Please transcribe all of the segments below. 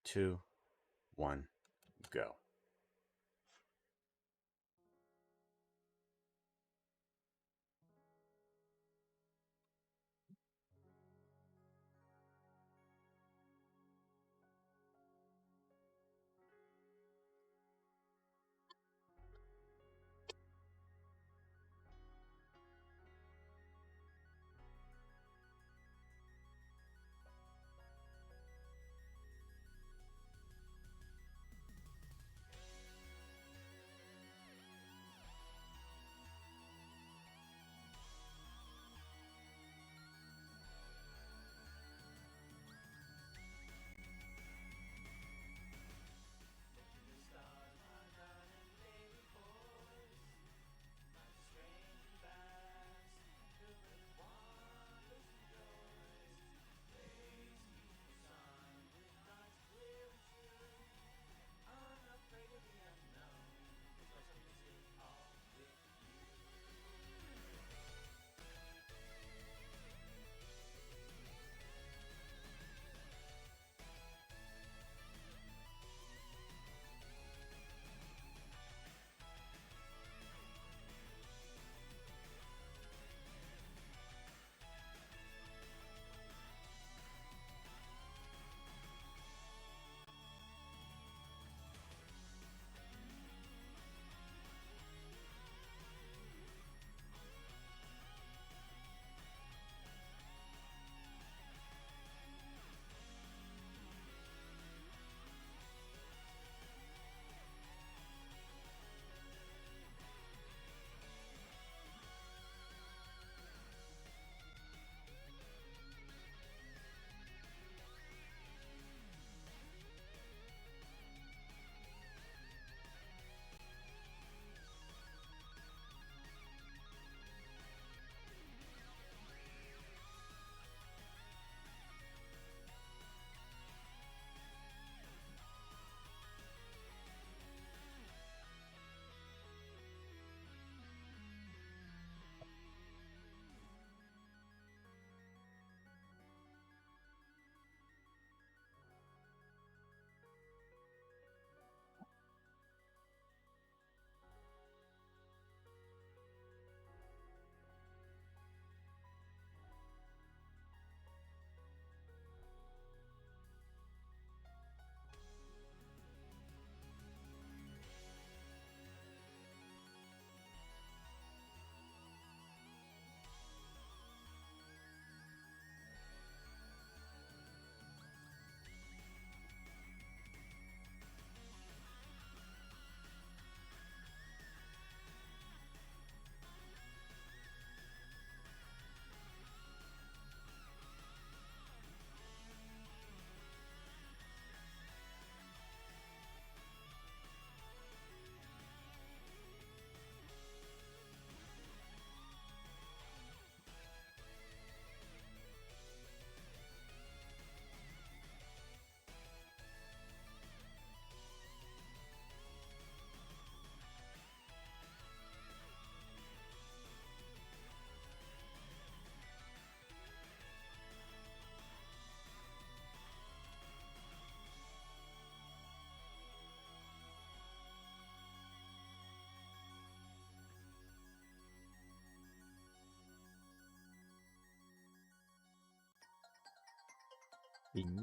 2, 1, go.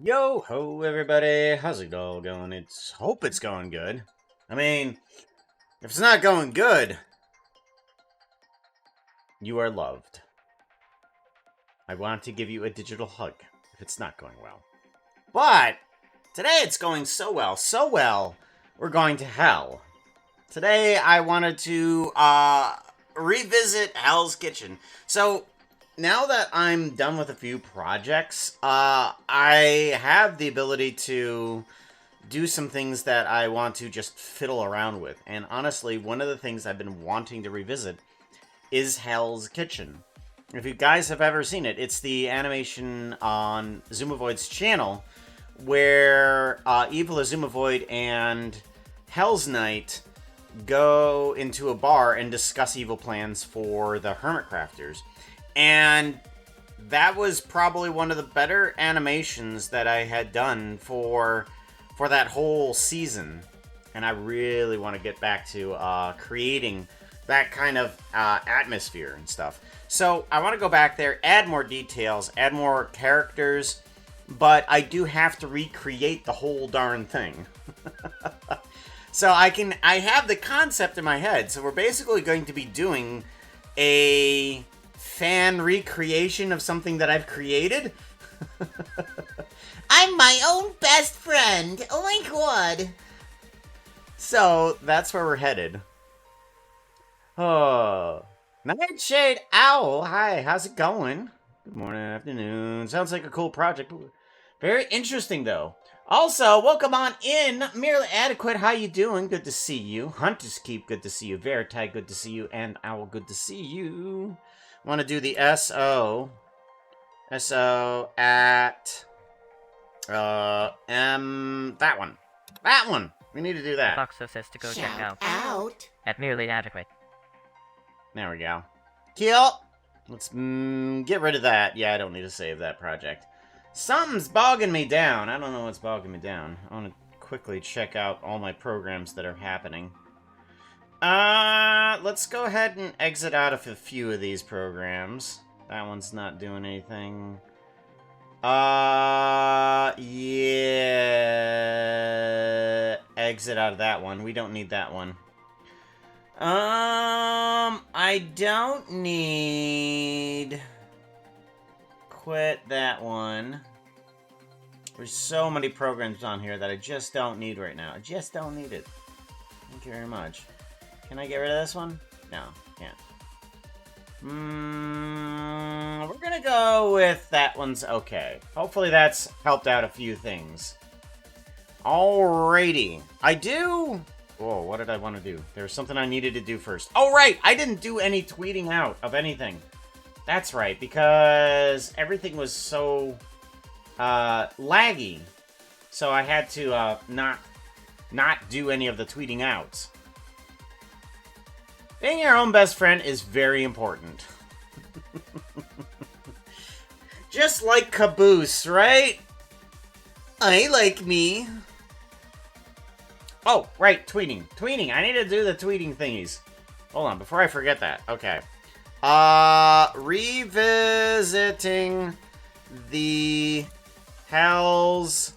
Yo ho, everybody! How's it all going? Hope it's going good. I mean, if it's not going good, you are loved. I want to give you a digital hug if it's not going well. But today it's going so well, we're going to hell. Today I wanted to revisit Hell's Kitchen. So now that I'm done with a few projects, I have the ability to do some things that I want to just fiddle around with. And honestly, one of the things I've been wanting to revisit is Hell's Kitchen. If you guys have ever seen it, it's the animation on Zoomovoid's channel where Evil Zoomovoid and Hell's Knight go into a bar and discuss evil plans for the Hermit Crafters. And that was probably one of the better animations that I had done for for that whole season. And I really want to get back to creating that kind of atmosphere and stuff. So I want to go back there, add more details, add more characters, but I do have to recreate the whole darn thing. So I have the concept in my head. So we're basically going to be doing a fan recreation of something that I've created. I'm my own best friend. Oh my god. So that's where we're headed. Oh, Nightshade Owl. Hi, how's it going? Good morning, afternoon. Sounds like a cool project. Very interesting, though. Also, welcome on in. Merely Adequate, how you doing? Good to see you. Hunter's Keep, good to see you. Verite, good to see you. And Owl, good to see you. Want to do the SO. SO at... that one. That one. We need to do that. Foxo says to go check out. At Merely Adequate. There we go. Kill. Let's get rid of that. Yeah, I don't need to save that project. Something's bogging me down. I don't know what's bogging me down. I want to quickly check out all my programs that are happening. Let's go ahead and exit out of a few of these programs. That one's not doing anything. Yeah. Exit out of that one. We don't need that one. I don't need... Quit that one. There's so many programs on here that I just don't need right now. I just don't need it. Thank you very much. Can I get rid of this one? No, can't. We're gonna go with that one's okay. Hopefully that's helped out a few things. Alrighty. I do... Whoa, what did I want to do? There's something I needed to do first. Oh, right! I didn't do any tweeting out of anything. That's right, because everything was so laggy. So I had to not do any of the tweeting outs. Being your own best friend is very important. Just like Caboose, right? I like me. Oh, right, tweeting. Tweeting. I need to do the tweeting thingies. Hold on, before I forget that. Okay. Revisiting the Hell's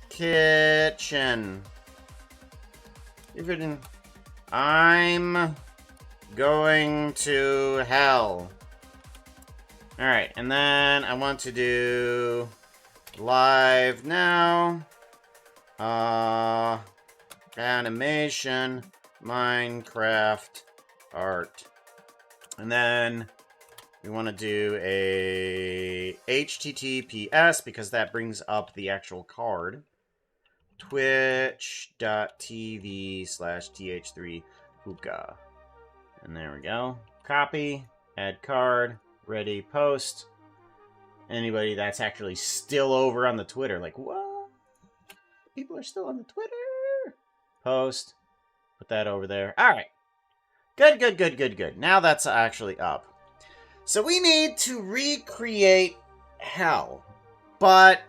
Kitchen. I'm going to hell. Alright, and then I want to do live now. Animation, Minecraft, art. And then we want to do a HTTPS because that brings up the actual card. Twitch.tv/th3hookah. And there we go. Copy, add card, ready, post. Anybody that's actually still over on the Twitter, like, what? People are still on the Twitter? Post. Put that over there. Alright. Good, good, good, good, good. Now that's actually up. So we need to recreate Hell. But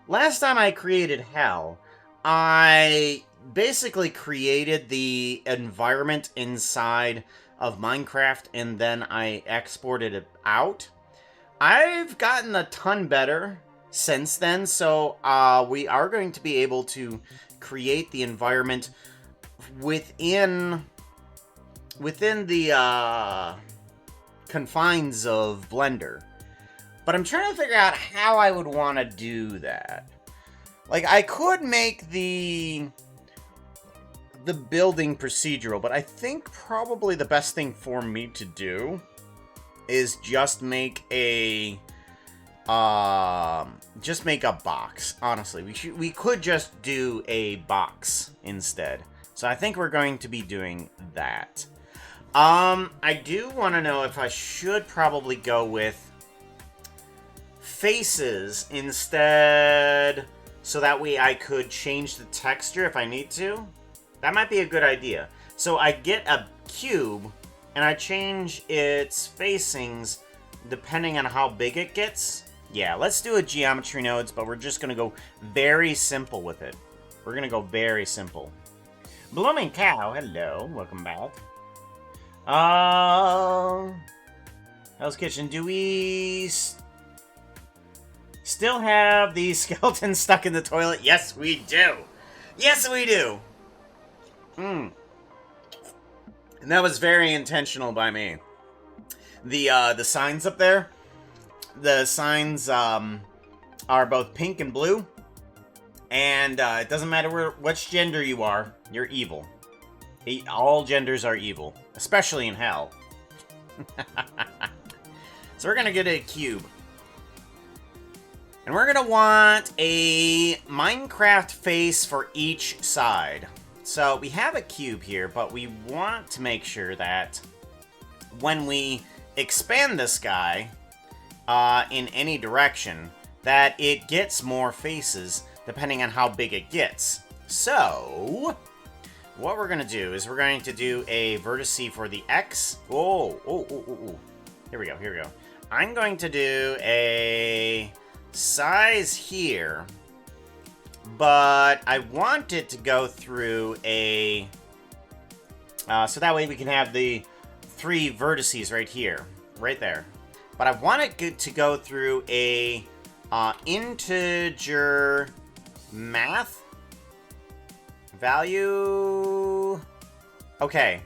last time I created Hell, I basically created the environment inside of Minecraft and then I exported it out. I've gotten a ton better since then, so we are going to be able to create the environment within the confines of Blender. But I'm trying to figure out how I would want to do that. Like, I could make the building procedural, but I think probably the best thing for me to do is just make a box. Honestly, we could just do a box instead. So I think we're going to be doing that. I do want to know if I should probably go with faces instead, so that way I could change the texture if I need to. That might be a good idea. So I get a cube and I change its facings depending on how big it gets. Yeah, let's do a geometry nodes, but we're just going to go very simple with it. We're gonna go very simple. Blooming Cow, hello, welcome back. Hell's Kitchen, do we still have these skeletons stuck in the toilet? Yes, we do. Yes, we do. And that was very intentional by me. The signs up there, the signs are both pink and blue, and it doesn't matter which gender you are, you're evil. All genders are evil, especially in hell. So we're gonna get a cube. And we're gonna want a Minecraft face for each side. So we have a cube here, but we want to make sure that when we expand this guy in any direction, that it gets more faces depending on how big it gets. So what we're gonna do is we're going to do a vertice for the X. Oh. Here we go. I'm going to do a size here, but I want it to go through a... so that way we can have the 3 vertices right here, right there. But I want it to go through a integer math value. Okay,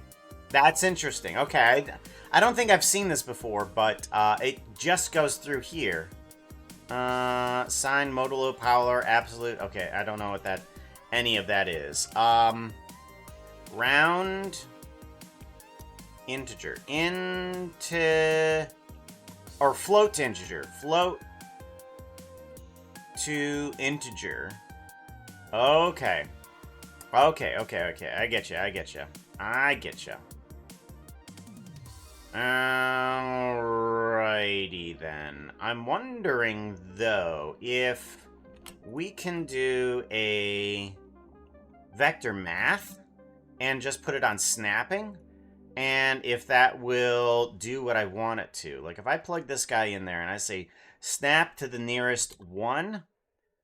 that's interesting. Okay, I don't think I've seen this before, but it just goes through here. Sign, modulo, power, absolute. Okay, I don't know what any of that is. Round, integer, or float to integer, float to integer. Okay. I get you. Alrighty then. I'm wondering, though, if we can do a vector math and just put it on snapping, and if that will do what I want it to. Like, if I plug this guy in there and I say snap to the nearest 1,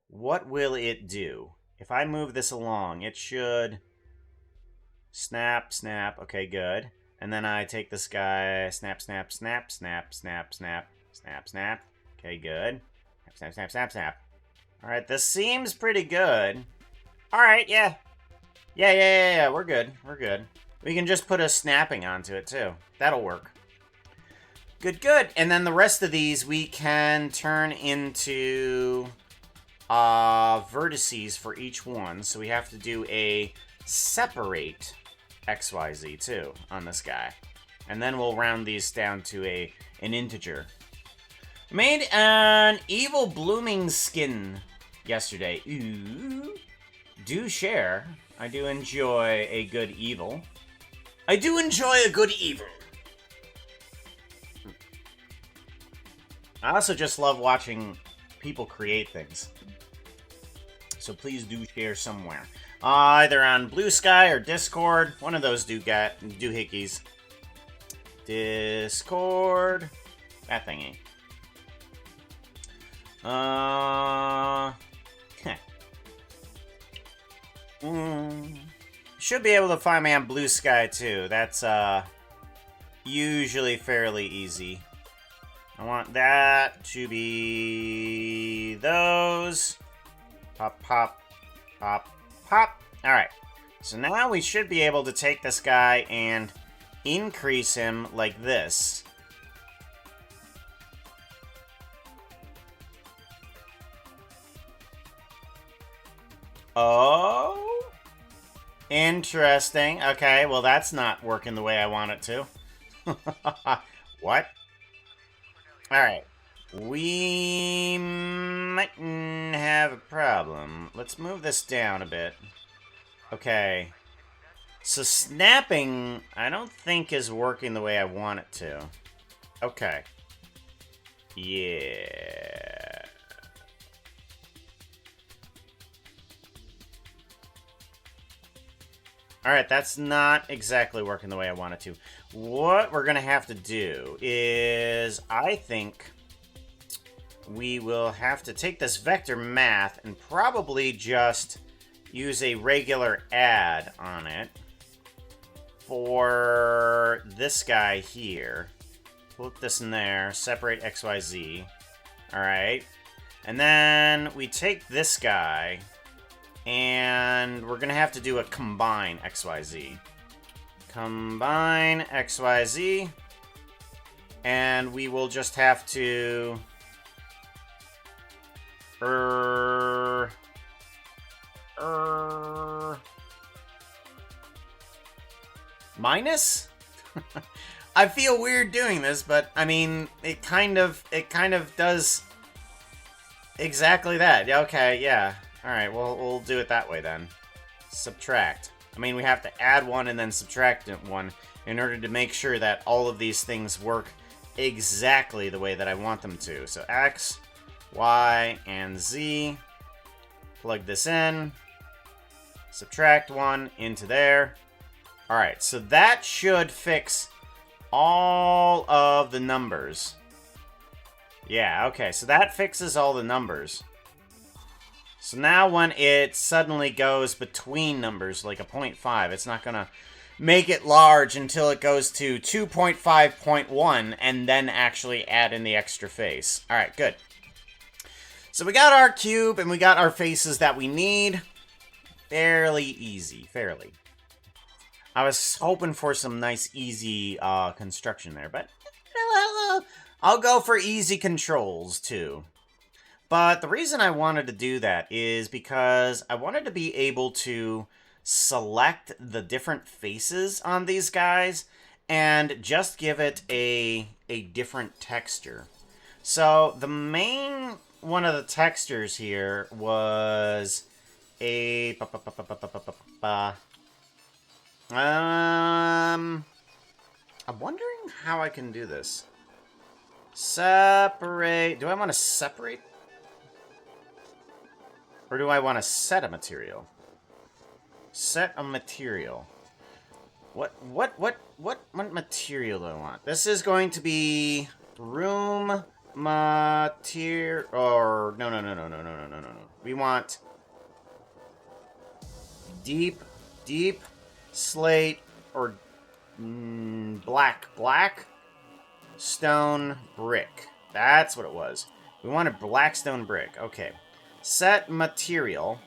what will it do? If I move this along, it should snap. Okay, good. And then I take this guy, snap. Okay, good. Snap. Alright, this seems pretty good. Alright, yeah. Yeah, we're good. We can just put a snapping onto it, too. That'll work. Good. And then the rest of these we can turn into vertices for each one. So we have to do a separate XYZ too on this guy. And then we'll round these down to an integer. Made an evil blooming skin yesterday. Ooh. Do share. I do enjoy a good evil. I also just love watching people create things. So please do share somewhere. Either on Blue Sky or Discord. One of those doohickeys. Discord. That thingy. Should be able to find me on Blue Sky too. That's usually fairly easy. I want that to be those. Pop. Alright. So now we should be able to take this guy and increase him like this. Oh. Interesting. Okay, well that's not working the way I want it to. What? Alright. We might have a problem. Let's move this down a bit. Okay. So snapping, I don't think is working the way I want it to. Okay. Yeah. Alright, that's not exactly working the way I want it to. What we're gonna have to do is, I think we will have to take this vector math and probably just use a regular add on it for this guy here. Put this in there, separate XYZ. Alright. And then we take this guy, and we're going to have to do a combine XYZ. Combine XYZ. And we will just have to... minus? I feel weird doing this, but I mean, it kind of does exactly that. Okay, yeah. All right, we'll do it that way then. Subtract. I mean, we have to add one and then subtract one in order to make sure that all of these things work exactly the way that I want them to. So X, Y, and Z. Plug this in. Subtract one into there. All right, so that should fix all of the numbers. Yeah, okay, so that fixes all the numbers. So now when it suddenly goes between numbers, like a 0.5, it's not going to make it large until it goes to 2.5.1 and then actually add in the extra face. All right, good. So we got our cube and we got our faces that we need. Fairly easy, fairly. I was hoping for some nice, easy construction there, but I'll go for easy controls, too. But the reason I wanted to do that is because I wanted to be able to select the different faces on these guys and just give it a different texture. So the main one of the textures here was a... I'm wondering how I can do this. Separate. Do I want to separate? Or do I want to set a material? Set a material. What material do I want? This is going to be room material. Or no. We want deep slate or black stone brick. That's what it was. We want a black stone brick. Okay. Set material.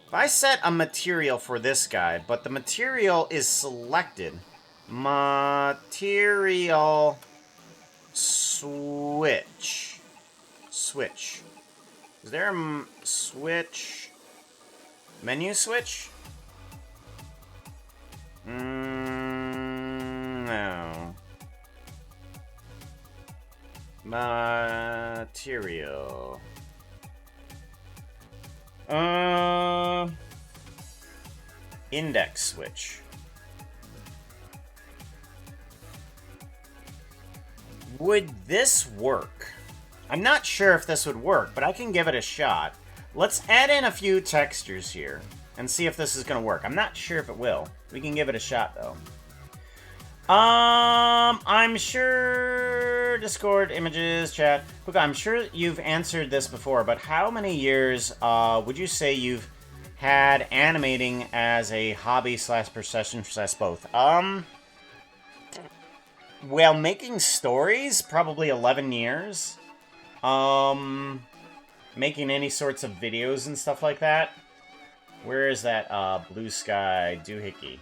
If I set a material for this guy, but the material is selected, material switch. Is there a switch? Menu switch? No. Material. Index switch. Would this work? I'm not sure if this would work, but I can give it a shot. Let's add in a few textures here and see if this is going to work. I'm not sure if it will. We can give it a shot, though. I'm sure... Discord, images, chat. Look, I'm sure you've answered this before, but how many years would you say you've had animating as a hobby / profession / both? Well, making stories, probably 11 years. Making any sorts of videos and stuff like that. Where is that, blue sky doohickey?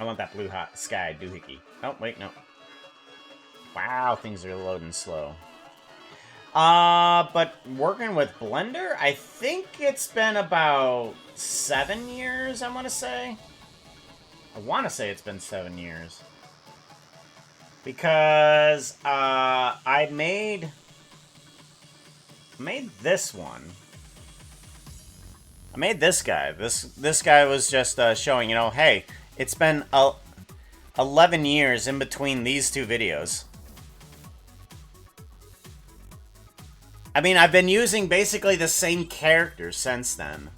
I want that blue hot sky doohickey. Oh, wait, no. Wow, things are loading slow. But working with Blender, I think it's been about 7 years, I want to say. I want to say it's been 7 years. Because, I made this one. I made this guy. This guy was just showing, you know, hey, it's been 11 years in between these two videos. I mean, I've been using basically the same character since then.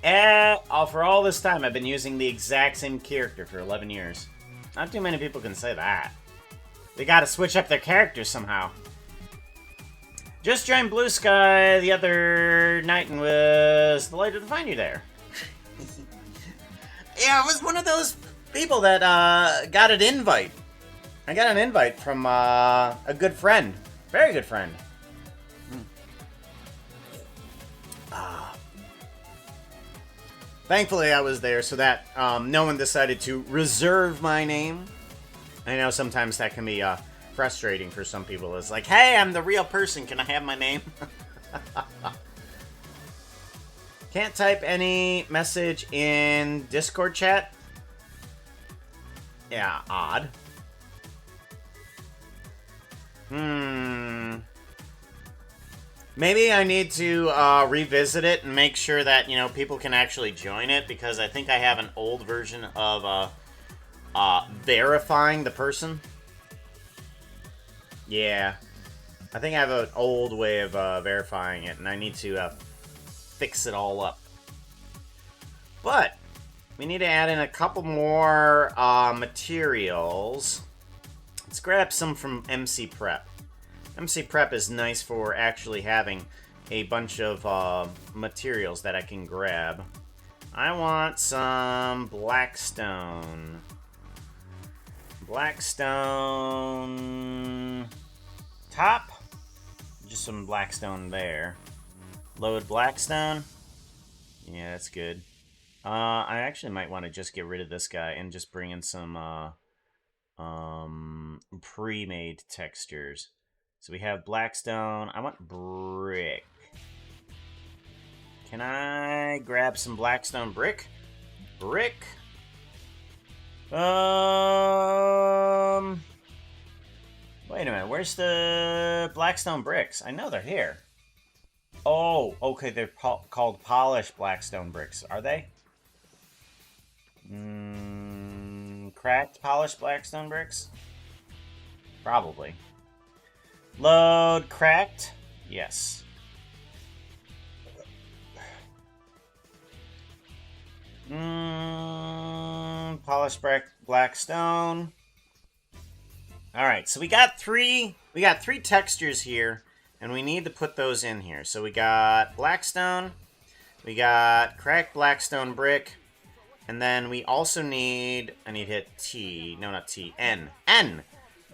For all this time, I've been using the exact same character for 11 years. Not too many people can say that. They gotta switch up their characters somehow. Just joined Blue Sky the other night and was delighted to find you there. Yeah, I was one of those people that got an invite. I got an invite from a good friend. Very good friend. Thankfully, I was there so that no one decided to reserve my name. I know sometimes that can be frustrating for some people. It's like, hey, I'm the real person. Can I have my name? Can't type any message in Discord chat? Yeah, odd. Maybe I need to revisit it and make sure that, you know, people can actually join it, because I think I have an old version of verifying the person. Yeah. I think I have an old way of verifying it, and I need to fix it all up. But we need to add in a couple more materials. Let's grab some from MC Prep. MC Prep is nice for actually having a bunch of materials that I can grab. I want some Blackstone. Blackstone top. Just some Blackstone there. Load Blackstone. Yeah, that's good. I actually might want to just get rid of this guy and just bring in some pre-made textures. So we have Blackstone. I want brick. Can I grab some Blackstone brick? Brick. Wait a minute. Where's the Blackstone bricks? I know they're here. Oh, okay. They're called polished Blackstone bricks. Are they? Cracked polished Blackstone bricks? Probably. Load cracked? Yes. Polished Blackstone. Alright, so we got three textures here, and we need to put those in here. So we got Blackstone, we got cracked Blackstone brick, and then we also need, I need to hit T, no not T, N. N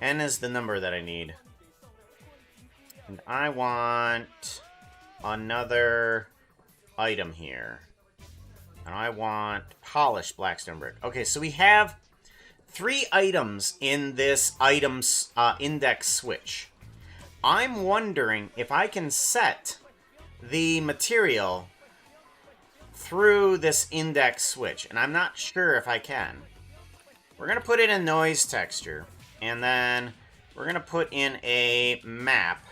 is the number that I need. And I want another item here. And I want polished Blackstone brick. Okay, so we have 3 items in this items index switch. I'm wondering if I can set the material through this index switch, and I'm not sure if I can. We're going to put in a noise texture, and then we're going to put in a map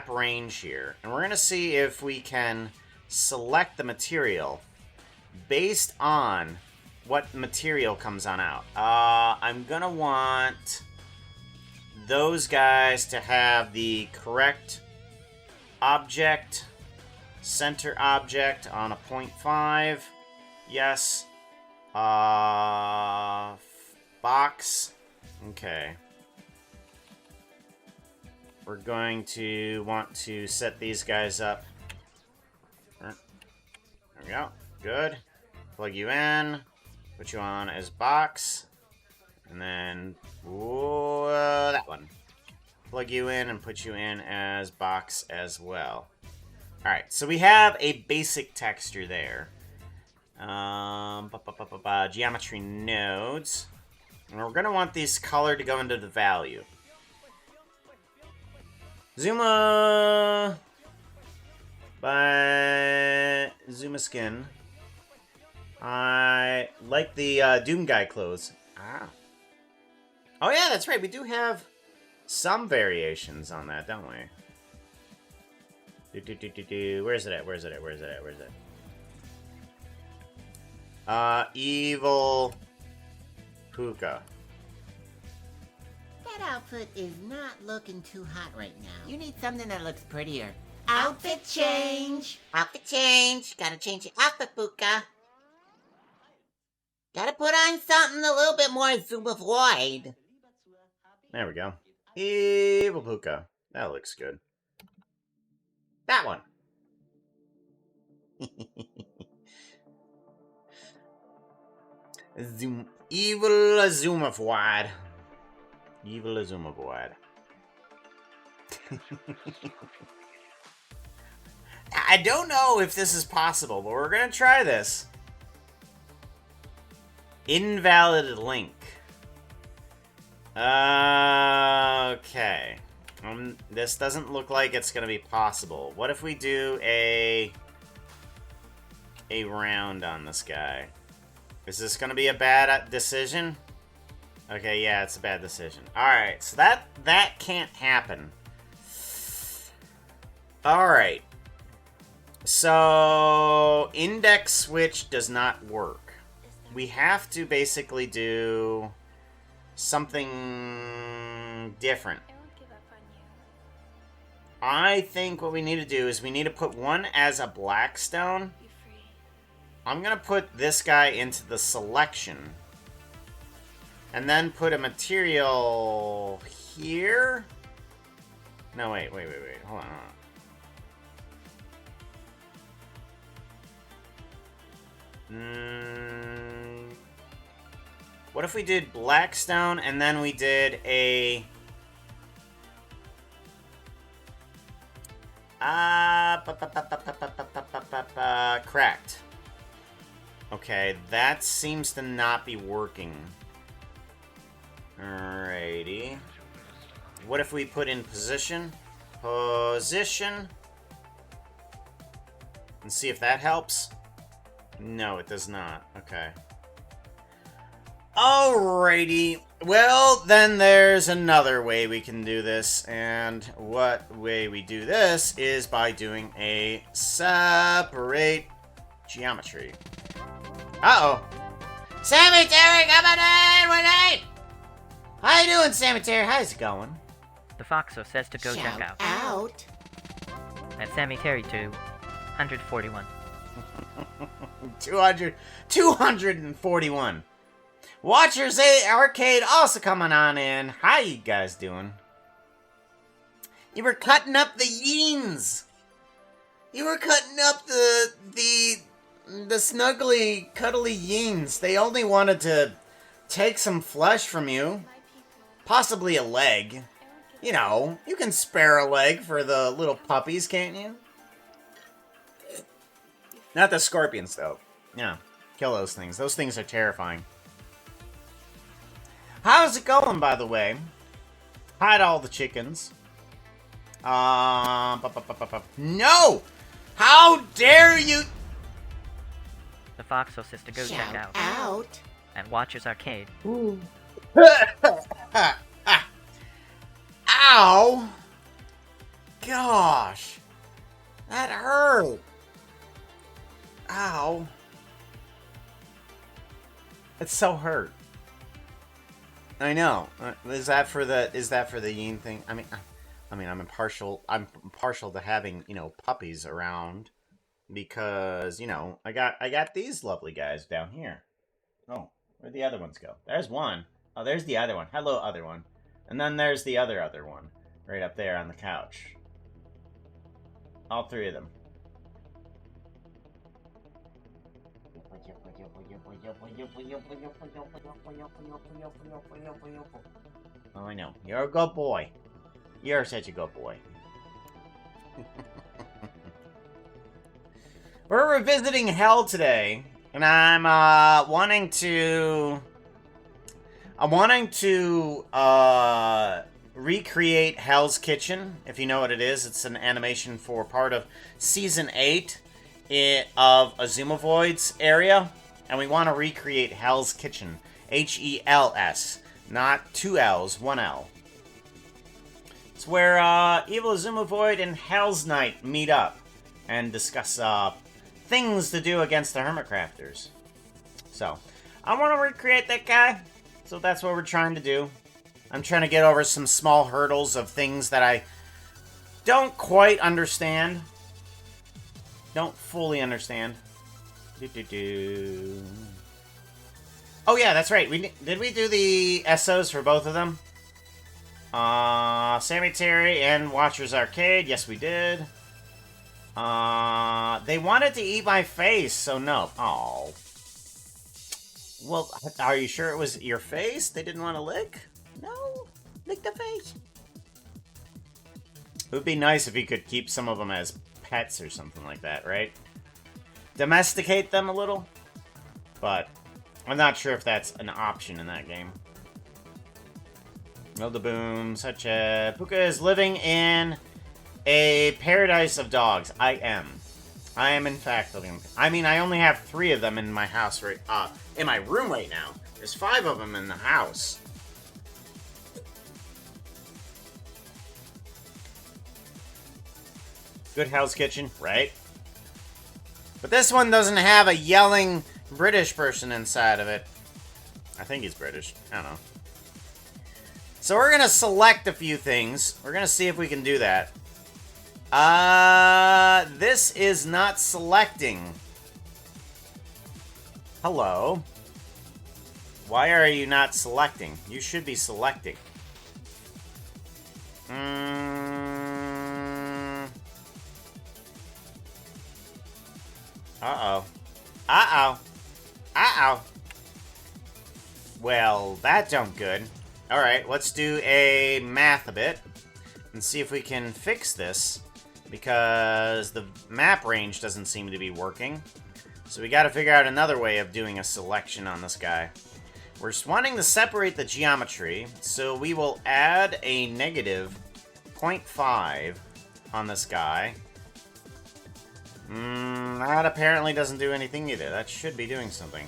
range here, and we're going to see if we can select the material based on what material comes on out. I'm going to want those guys to have the correct object, center object on a 0.5. Yes. Box. Okay. We're going to want to set these guys up. There we go. Good. Plug you in. Put you on as box. And then that one. Plug you in and put you in as box as well. Alright, so we have a basic texture there. Geometry nodes. And we're going to want this color to go into the value. Zuma by Zuma Skin. I like the Doom Guy clothes. Ah. Oh yeah, that's right. We do have some variations on that, don't we? Where's it at? Where's it at? Where's it at? Where's it at? Evil Puka. That outfit is not looking too hot right now. You need something that looks prettier. Outfit change! Outfit change! Gotta change your outfit, Puka. Gotta put on something a little bit more zoomified. There we go. Evil Puka. That looks good. That one. Evil Azumavoid. Evil Azumavoid. I don't know if this is possible, but we're gonna try this. Invalid link. Okay. This doesn't look like it's gonna be possible. What if we do a round on this guy? Is this gonna be a bad decision? Okay, yeah, it's a bad decision. Alright, so that can't happen. Alright. So, index switch does not work. We have to basically do something different. I think what we need to do is we need to put one as a black stone. I'm going to put this guy into the selection. And then put a material here. No, wait. Hold on. What if we did black stone and then we did a... cracked. Okay, that seems to not be working. Alrighty. What if we put in position? Position. And see if that helps? No, it does not. Okay. Alrighty. Well, then there's another way we can do this. And what way we do this is by doing a separate geometry. Uh-oh. Cemetery coming in! We're late! How you doing, Cemetery? How's it going? The Foxo says to go check out. At Cemetery 2, 141. 241. Watchers Arcade also coming on in. How you guys doing? You were cutting up the yeens. You were cutting up the snuggly, cuddly yeens. They only wanted to take some flesh from you. Possibly a leg. You know, you can spare a leg for the little puppies, can't you? Not the scorpions, though. Yeah, kill those things. Those things are terrifying. How's it going, by the way? Hi to all the chickens. No! How dare you! The Foxo says to go check out. At Watchers Arcade. Ow! Gosh. That hurt. Ow. It's so hurt. I know. Is that for the yin thing? I mean I'm partial to having, you know, puppies around because, you know, I got these lovely guys down here. Oh, where'd the other ones go? There's one. Oh, there's the other one. Hello, other one. And then there's the other one right up there on the couch. All three of them. Oh, I know. You're a good boy. You're such a good boy. We're revisiting Hell today, and I'm wanting to recreate Hell's Kitchen. If you know what it is, it's an animation for part of Season 8 of Azumavoid's area. And we want to recreate Hell's Kitchen. H-E-L-S. Not two L's, one L. It's where Evil Azumavoid and Hell's Knight meet up and discuss things to do against the Hermitcrafters. So, I want to recreate that guy. So that's what we're trying to do. I'm trying to get over some small hurdles of things that I don't quite understand. Don't fully understand. Oh yeah, that's right. Did we do the SOs for both of them? Cemetery and Watchers Arcade. Yes, we did. They wanted to eat my face, so no. Oh. Well, are you sure it was your face they didn't want to lick? No. Lick the face. It would be nice if you could keep some of them as pets or something like that, right? Domesticate them a little. But I'm not sure if that's an option in that game. Boom, such a... Puka is living in a paradise of dogs. I am. I am, in fact, living... I mean, I only have 3 of them in my house right... in my room right now. There's 5 of them in the house. Good Hell's Kitchen, right? But this one doesn't have a yelling British person inside of it. I think he's British. I don't know. So we're going to select a few things. We're going to see if we can do that. This is not selecting. Hello. Why are you not selecting? You should be selecting. Uh-oh. Uh-oh. Uh-oh. Well, that don't good. Alright, let's do a math a bit. And see if we can fix this. Because the map range doesn't seem to be working. So we gotta figure out another way of doing a selection on this guy. We're just wanting to separate the geometry. So we will add a negative 0.5 on this guy. That apparently doesn't do anything either. That should be doing something.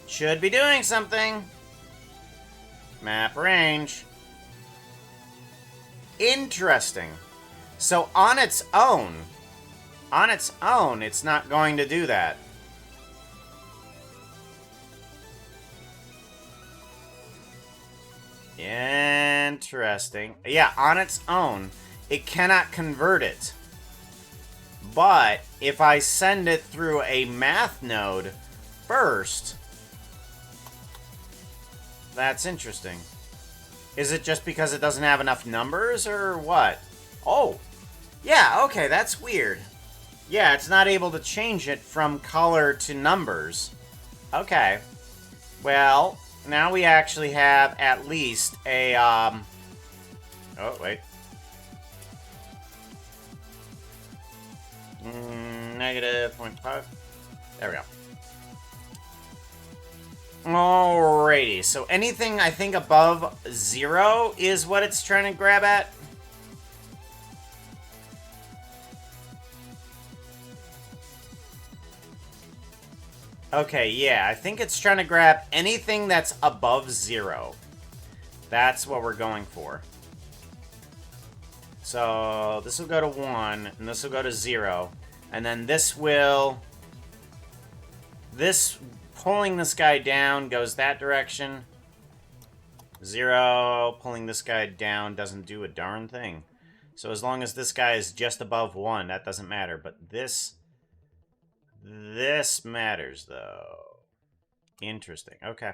Should be doing something. Map range. Interesting. So on its own, it's not going to do that. Interesting. Yeah, on its own, it cannot convert it. But if I send it through a math node first, that's interesting. Is it just because it doesn't have enough numbers or what? Oh, yeah, okay, that's weird. Yeah, it's not able to change it from color to numbers. Okay. Well, now we actually have at least a, oh, wait. Negative 0.5. There we go. Alrighty, so anything I think above 0 is what it's trying to grab at. Okay, yeah, I think it's trying to grab anything that's above 0. That's what we're going for. So this will go to 1, and this will go to 0. And then this will... This, pulling this guy down, goes that direction. 0, pulling this guy down doesn't do a darn thing. So as long as this guy is just above 1, that doesn't matter. But this matters, though. Interesting. Okay.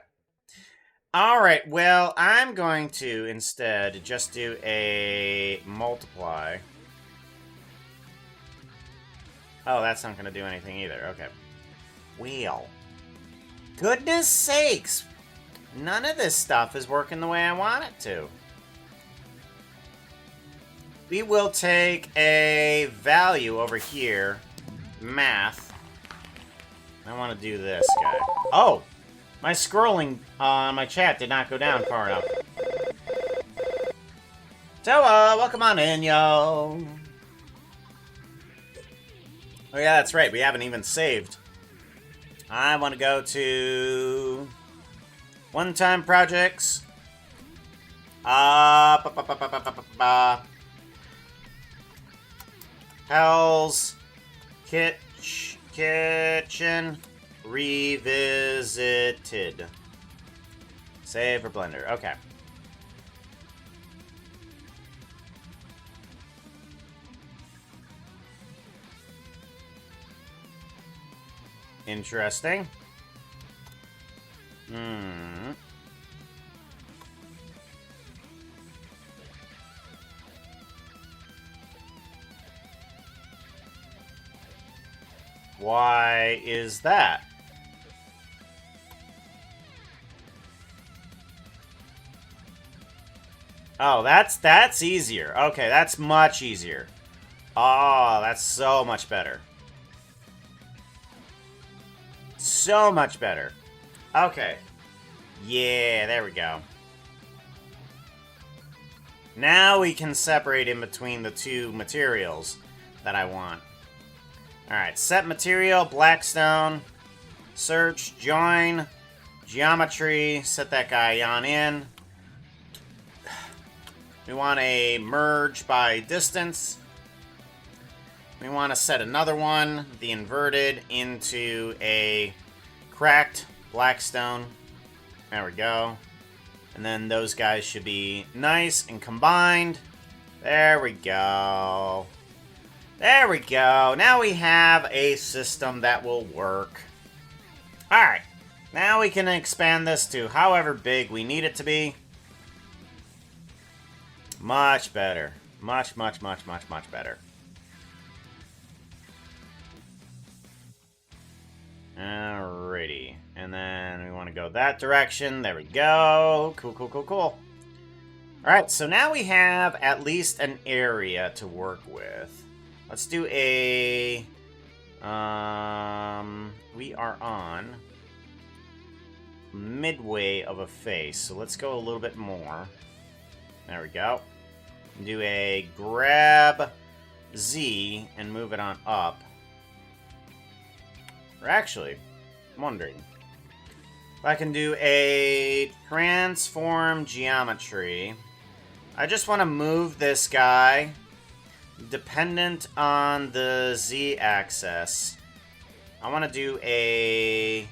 Alright, well, I'm going to instead just do a multiply. Oh, that's not going to do anything either. Okay. Well. Goodness sakes! None of this stuff is working the way I want it to. We will take a value over here. Math. I want to do this guy. Oh! My scrolling on my chat did not go down far enough. Toa, welcome on in, yo! Oh yeah, that's right, we haven't even saved. I want to go to... one-time projects. Hels. Kitchen. Revisited. Save for Blender. Okay. Interesting. Why is that? Oh, that's easier. Okay, that's much easier. Oh, that's so much better. So much better. Okay. Yeah, there we go. Now we can separate in between the two materials that I want. Alright, set material, blackstone, search, join, geometry, set that guy on in. We want a merge by distance. We want to set another one, the inverted, into a cracked blackstone. There we go. And then those guys should be nice and combined. There we go. There we go. Now we have a system that will work. Alright. Now we can expand this to however big we need it to be. Much better. Much, much, much, much, much better. Alrighty. And then we want to go that direction. There we go. Cool, cool, cool, cool. Alright, so now we have at least an area to work with. Let's do a... we are on midway of a face, so let's go a little bit more. There we go. Do a grab Z and move it on up. Or actually, I'm wondering if I can do a transform geometry. I just want to move this guy dependent on the Z axis. I want to do a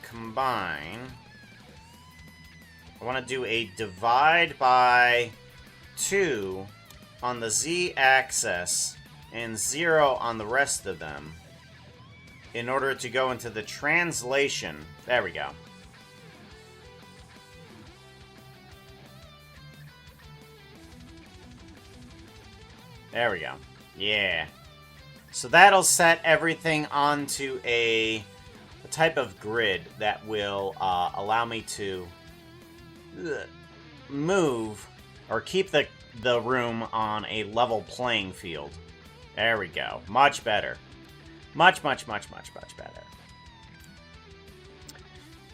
combine. I want to do a divide by 2 on the Z axis and 0 on the rest of them in order to go into the translation. There we go. There we go. Yeah. So that'll set everything onto a type of grid that will allow me to move or keep the room on a level playing field. There we go. Much better. Much, much, much, much, much better.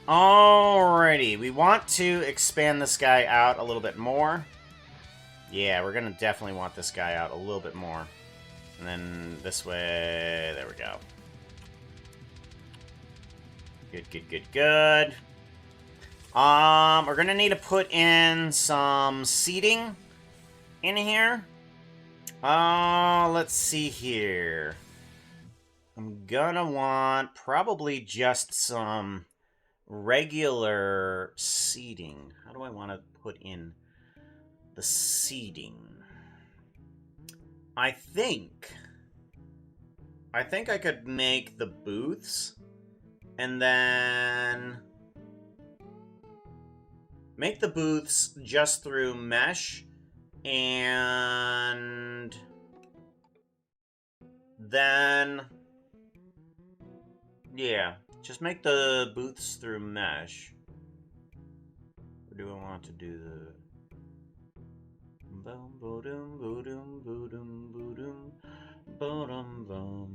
Alrighty. We want to expand this guy out a little bit more. Yeah, we're going to definitely want this guy out a little bit more. And then this way. There we go. Good, good, good, good. We're going to need to put in some seating in here. Let's see here. I'm gonna want probably just some regular seating. How do I want to put in the seating? I think I could make the booths and then make the booths just through mesh, and then yeah, just make the booths through mesh. Or do I want to do the bum boom boom boom boom bum bum bum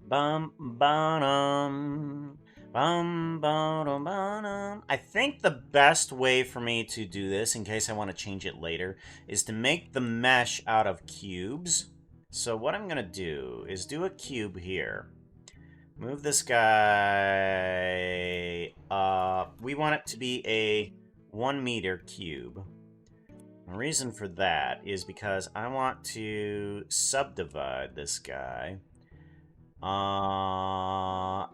bum bum bum bum bum. I think the best way for me to do this, in case I want to change it later, is to make the mesh out of cubes. So what I'm gonna do is do a cube here. Move this guy up. We want it to be a 1 meter cube. The reason for that is because I want to subdivide this guy.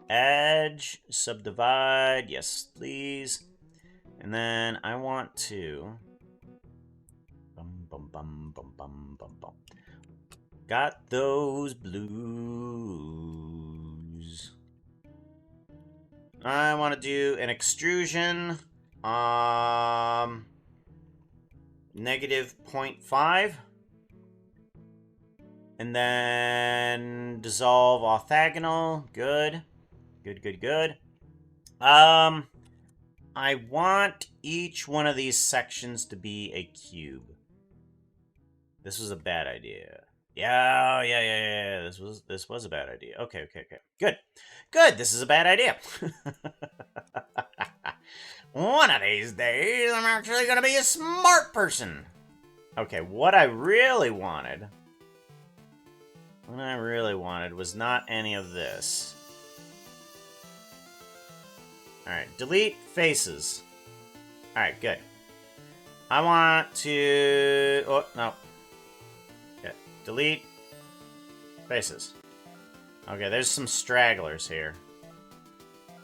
Edge, subdivide, yes please. And then I want to bum bum bum bum bum bum bum. Got those blues. I want to do an extrusion Negative 0.5. And then dissolve orthogonal. Good. Good. I want each one of these sections to be a cube. This was a bad idea. Yeah. This was a bad idea. Okay. Good. This is a bad idea. One of these days, I'm actually gonna be a smart person. Okay, what I really wanted was not any of this. Alright, delete faces. Alright, good. I want to... Oh, no. Okay, delete faces. Okay, there's some stragglers here.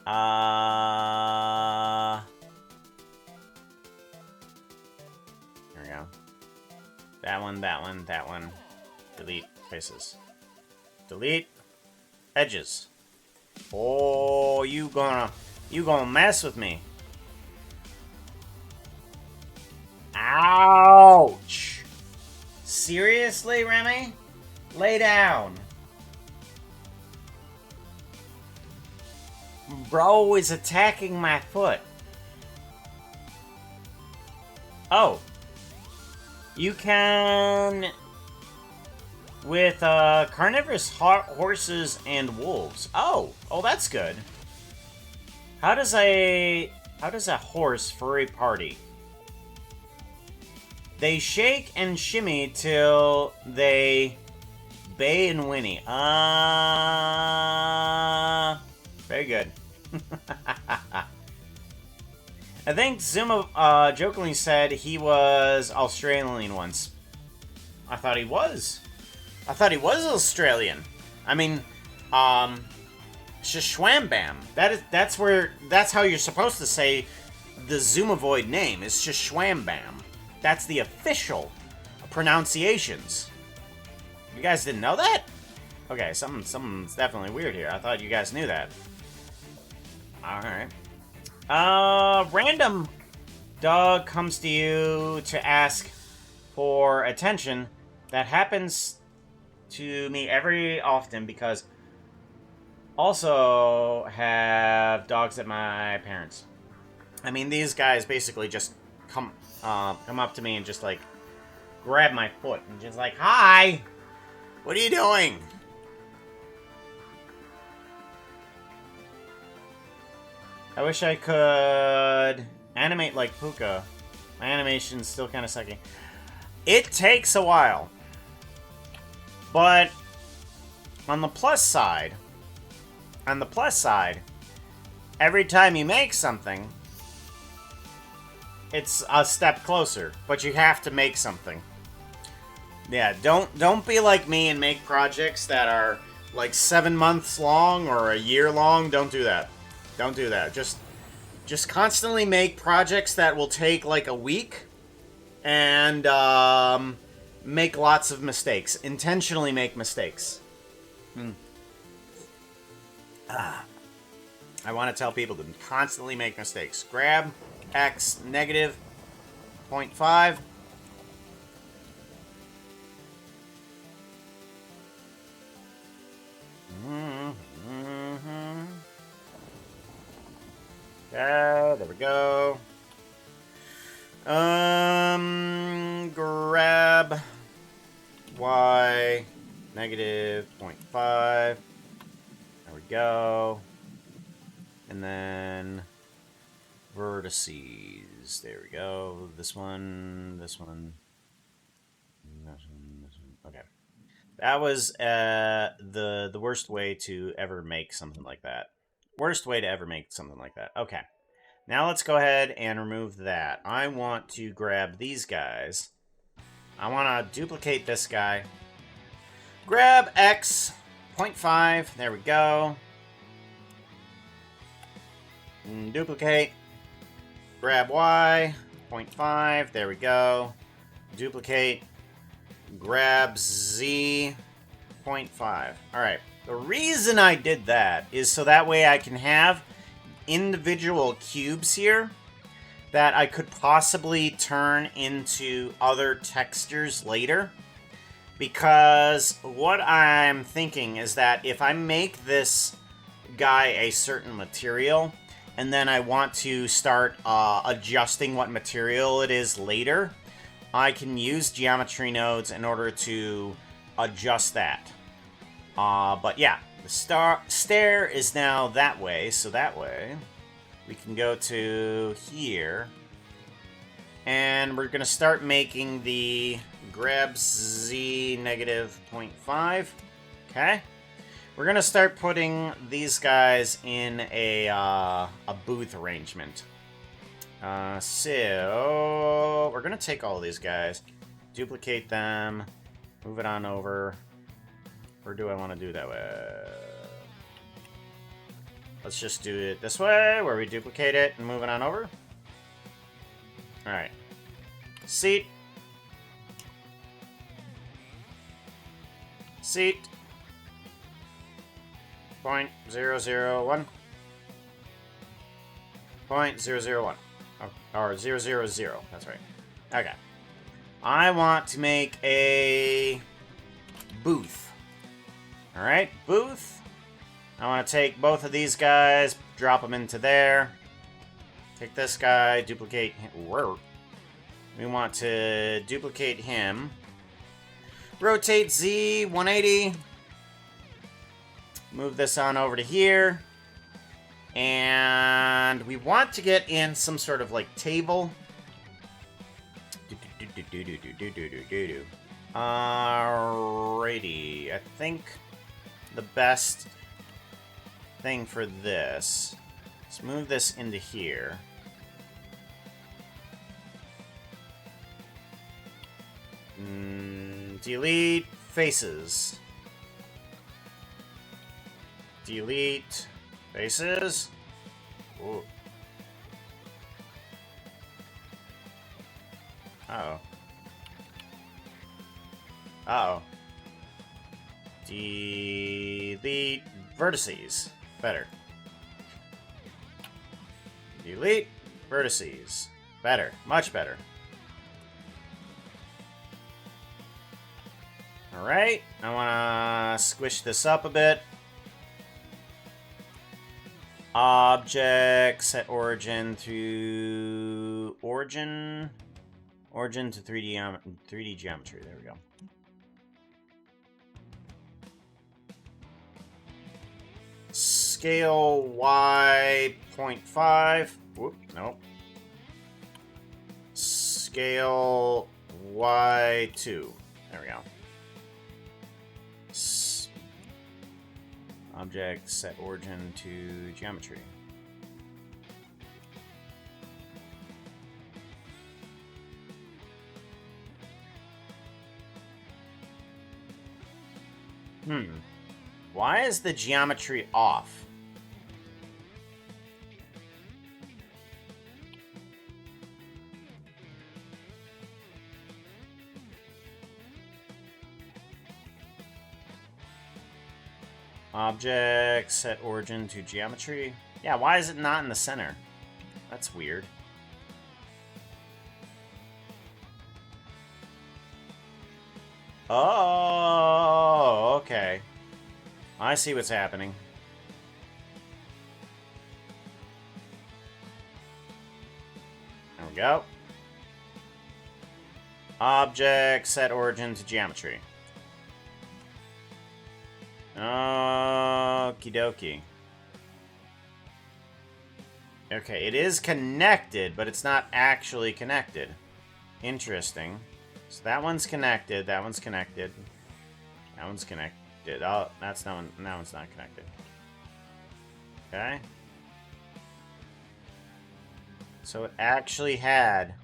There we go. That one. Delete faces. Delete edges. Oh, you gonna mess with me. Ouch! Seriously, Remy? Lay down. Bro is attacking my foot. Oh. You can... With carnivorous horses and wolves. Oh, that's good. How does a horse furry party? They shake and shimmy till they bay and whinny. Very good. I think Zuma jokingly said he was Australian once. I thought he was Australian. I mean, Shishwambam. That's how you're supposed to say the Zumavoid name is Shishwambam. That's the official pronunciations. You guys didn't know that? Okay, something's definitely weird here. I thought you guys knew that. Alright. Random dog comes to you to ask for attention. That happens to me every often because also have dogs at my parents'. I mean, these guys basically just come up to me and just like grab my foot and just like, hi, what are you doing? I wish I could animate like Puka. My animation's still kind of sucky. It takes a while. But on the plus side, every time you make something, it's a step closer. But you have to make something. Yeah, don't be like me and make projects that are like 7 months long or a year long. Don't do that. Don't do that. Just constantly make projects that will take like a week and make lots of mistakes. Intentionally make mistakes. I want to tell people to constantly make mistakes. Grab x negative 0.5. Yeah, there we go. Grab y negative 0.5. There we go. And then vertices. There we go. This one. Okay. That was the worst way to ever make something like that. Worst way to ever make something like that. Okay. Now let's go ahead and remove that. I want to grab these guys. I want to duplicate this guy. Grab X 0.5. There we go. And duplicate. Grab Y 0.5. There we go. Duplicate. Grab Z 0.5. Alright. The reason I did that is so that way I can have individual cubes here that I could possibly turn into other textures later. Because what I'm thinking is that if I make this guy a certain material, and then I want to start adjusting what material it is later, I can use geometry nodes in order to adjust that. But yeah, the stair is now that way, so that way we can go to here, and we're going to start making the grab z negative 0.5. Okay. We're going to start putting these guys in a booth arrangement. So we're going to take all these guys, duplicate them, move it on over. Or do I want to do that way? Let's just do it this way, where we duplicate it and move it on over. Alright. Seat. Seat. 0.001. 0.001. Or 000. That's right. Okay. I want to make a booth. Alright, booth. I want to take both of these guys, drop them into there. Take this guy, duplicate him. We want to duplicate him. Rotate Z 180. Move this on over to here. And we want to get in some sort of like table. Alrighty. I think the best thing for this, let's move this into here. Delete faces. Delete faces. Ooh. Uh-oh. Uh-oh. Delete vertices. Better. Delete vertices. Better. Much better. Alright. I want to squish this up a bit. Object, set origin to origin. Origin to 3D geometry. There we go. Scale Y 0.5. Whoop, nope. Scale Y2. There we go. Object, set origin to geometry. Why is the geometry off? Object, set origin to geometry. Yeah, why is it not in the center? That's weird. Oh, okay. I see what's happening. There we go. Object, set origin to geometry. Okie dokie. Okay, it is connected, but it's not actually connected. Interesting. So that one's connected, that one's connected. That one's connected. Oh, that's that one. That one's not connected. Okay. So it actually had...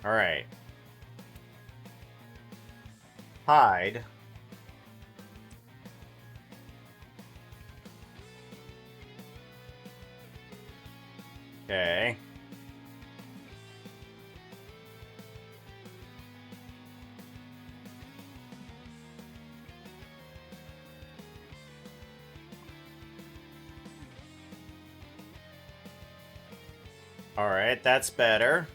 Alright. Hide. Okay. Alright, that's better.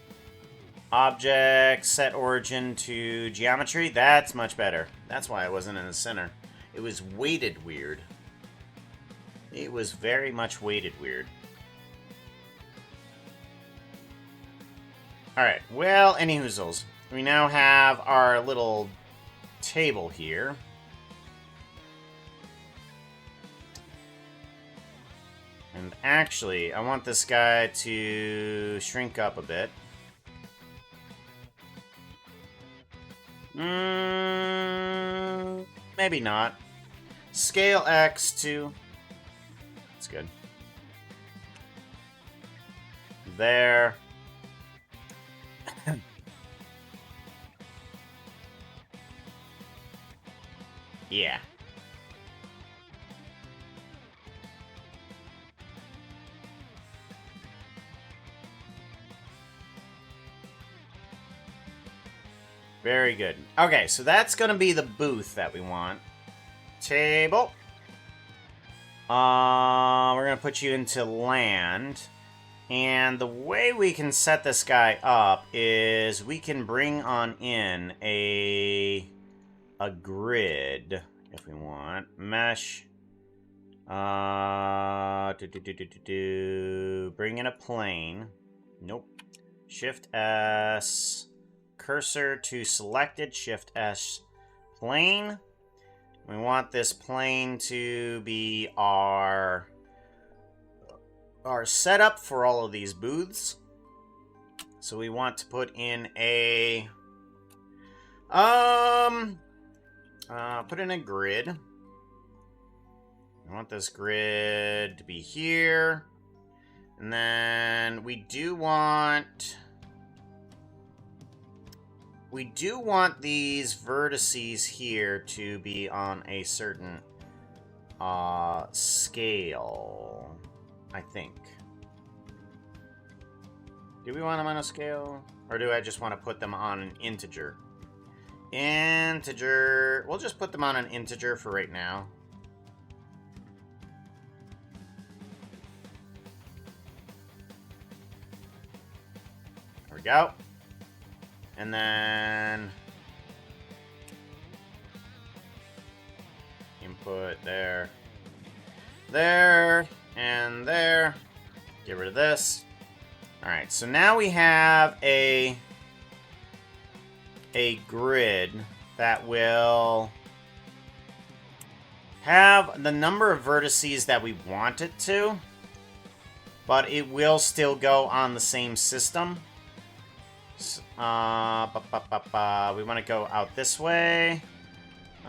Object, set origin to geometry. That's much better. That's why it wasn't in the center. It was weighted weird. It was very much weighted weird. Alright, well, anyhoozles. We now have our little table here. And actually, I want this guy to shrink up a bit. Maybe not. Scale X to... That's good. There. Yeah. Very good. Okay, so that's going to be the booth that we want. Table. We're going to put you into land. And the way we can set this guy up is we can bring on in a grid if we want. Mesh. Bring in a plane. Nope. Shift S. Cursor to selected. Shift S. Plane. We want this plane to be our setup for all of these booths. So we want to put in a put in a grid. I want this grid to be here. And then we do want these vertices here to be on a certain scale, I think. Do we want them on a scale? Or do I just want to put them on an integer? Integer. We'll just put them on an integer for right now. There we go. And then input there, there, and there. Get rid of this. Alright, so now we have a grid that will have the number of vertices that we want it to, but it will still go on the same system. We want to go out this way. 2.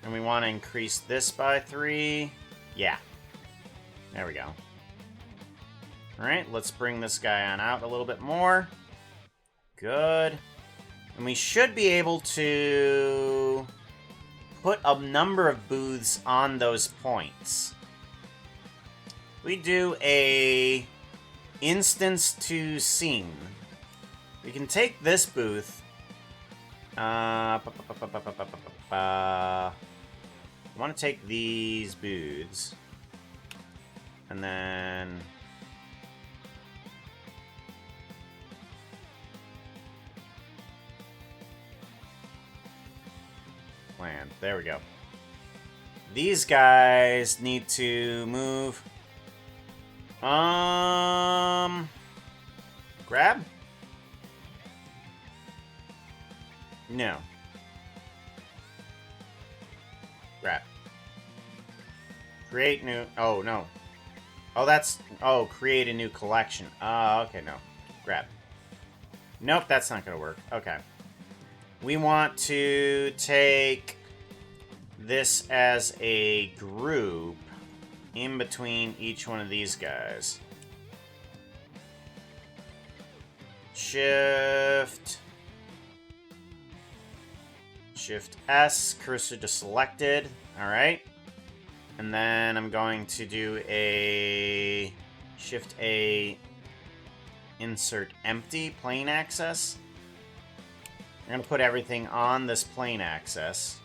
And we want to increase this by 3. Yeah. There we go. Alright, let's bring this guy on out a little bit more. Good. And we should be able to put a number of booths on those points. We do a instance to scene. We can take this booth. I want to take these booths. And then land. There we go. These guys need to move. Grab? No. Grab. Create new... Oh, no. Oh, that's... Oh, create a new collection. Okay, no. Grab. Nope, that's not gonna work. Okay. We want to take this as a group in between each one of these guys. Shift S, cursor to selected. Alright. And then I'm going to do a Shift A, insert empty plane access. I'm going to put everything on this plane axis.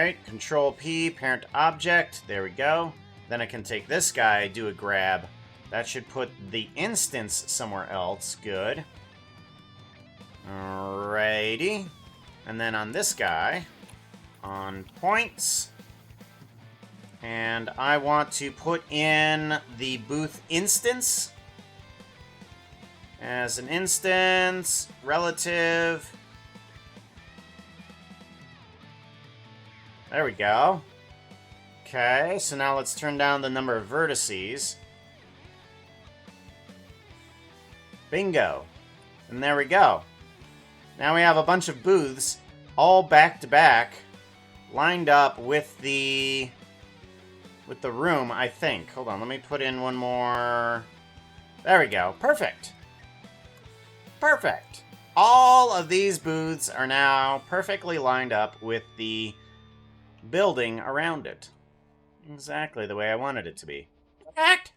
Alright, Control P, parent object. There we go. Then I can take this guy, do a grab. That should put the instance somewhere else. Good. Alrighty. And then on this guy, on points. And I want to put in the booth instance as an instance, relative. There we go. Okay, so now let's turn down the number of vertices. Bingo. And there we go. Now we have a bunch of booths all back to back, lined up with the room, I think. Hold on, let me put in one more. There we go. Perfect. Perfect. All of these booths are now perfectly lined up with the building around it. Exactly the way I wanted it to be. Perfect.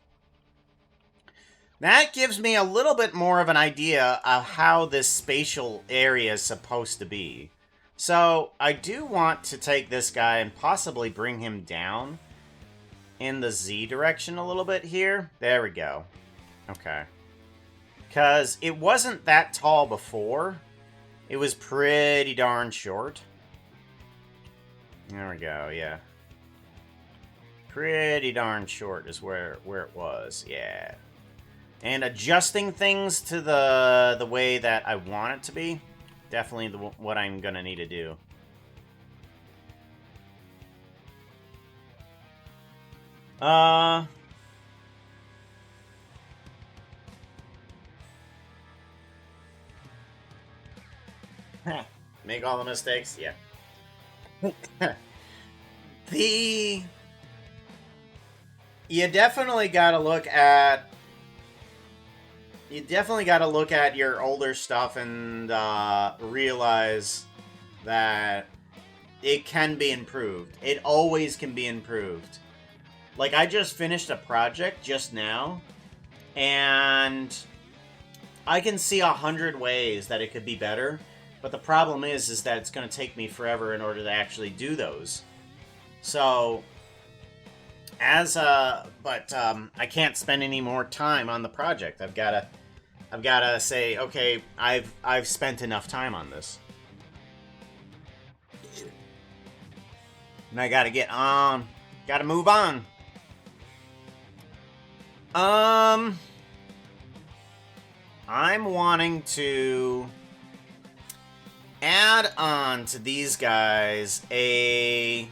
That gives me a little bit more of an idea of how this spatial area is supposed to be. So, I do want to take this guy and possibly bring him down in the Z direction a little bit here. There we go. Okay. Because it wasn't that tall before. It was pretty darn short. There we go, yeah. Pretty darn short is where it was, yeah. And adjusting things to the way that I want it to be, definitely what I'm gonna need to do. Make all the mistakes? Yeah. You definitely gotta look at your older stuff and realize that it can be improved. It always can be improved. Like, I just finished a project just now, and I can see 100 ways that it could be better, but the problem is that it's going to take me forever in order to actually do those. So, I can't spend any more time on the project. I've gotta say, okay, I've spent enough time on this. And I gotta get on. Gotta move on. I'm wanting to add on to these guys a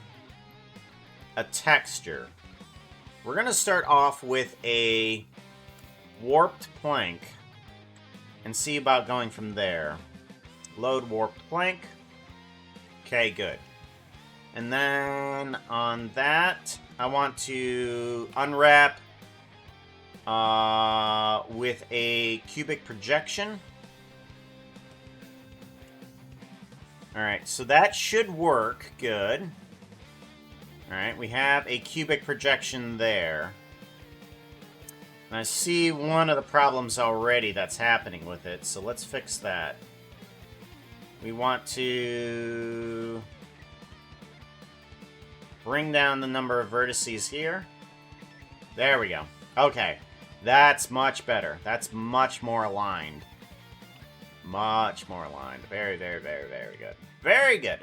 texture. We're gonna start off with a warped plank and see about going from there. Load warped plank. Okay, good. And then on that, I want to unwrap with a cubic projection. Alright, so that should work good. Alright, we have a cubic projection there. And I see one of the problems already that's happening with it, so let's fix that. We want to bring down the number of vertices here. There we go. Okay, that's much better. That's much more aligned. Much more aligned. Very, very, very, very good. Very good.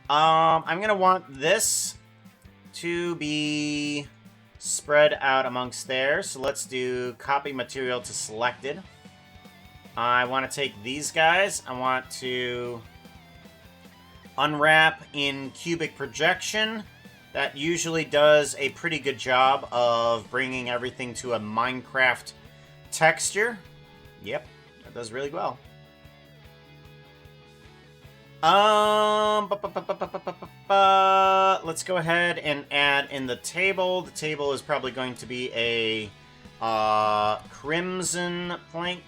I'm gonna want this to be spread out amongst there. So let's do copy material to selected. I want to take these guys. I want to unwrap in cubic projection. That usually does a pretty good job of bringing everything to a Minecraft texture. Yep, that does really well. Let's go ahead and add in the table. The table is probably going to be a crimson plank.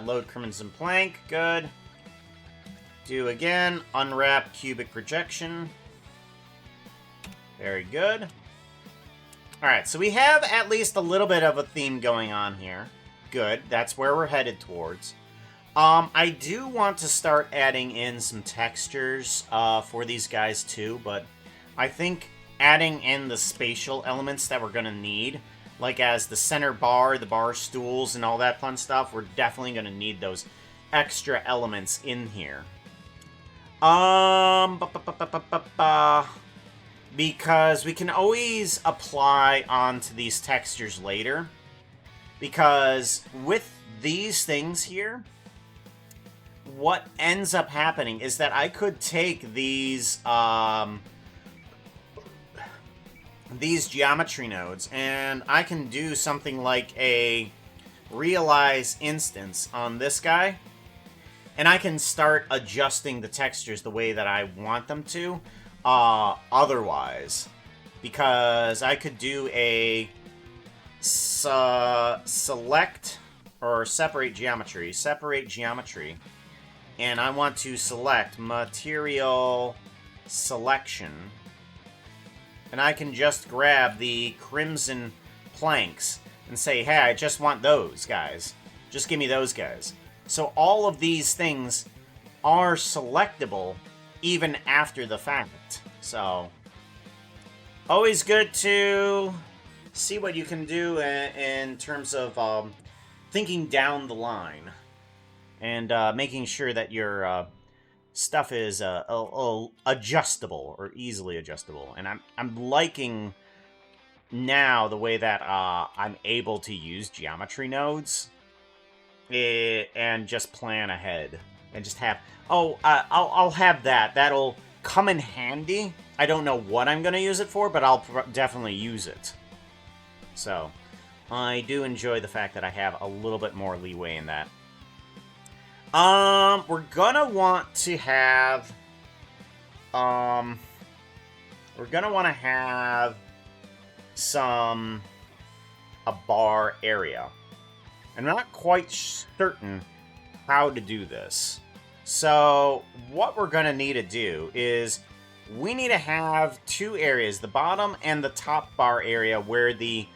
Load crimson plank. Good. Do again. Unwrap cubic projection. Very good. Alright, so we have at least a little bit of a theme going on here. Good. That's where we're headed towards. I do want to start adding in some textures for these guys too, but I think adding in the spatial elements that we're going to need, like as the center bar, the bar stools, and all that fun stuff, we're definitely going to need those extra elements in here. Because we can always apply onto these textures later. Because with these things here, what ends up happening is that I could take these geometry nodes and I can do something like a realize instance on this guy, and I can start adjusting the textures the way that I want them to otherwise, because I could do a select or separate geometry, and I want to select material selection, and I can just grab the crimson planks and say, hey, I just want those guys. Just give me those guys. So all of these things are selectable even after the fact. So always good to see what you can do in terms of thinking down the line and making sure that your stuff is adjustable or easily adjustable. And I'm liking now the way that I'm able to use geometry nodes and just plan ahead and just have I'll have that'll come in handy. I don't know what I'm gonna use it for, but I'll definitely use it. So I do enjoy the fact that I have a little bit more leeway in that. We're gonna want to have a bar area. I'm not quite certain how to do this. So what we're gonna need to do is we need to have two areas, the bottom and the top bar area where the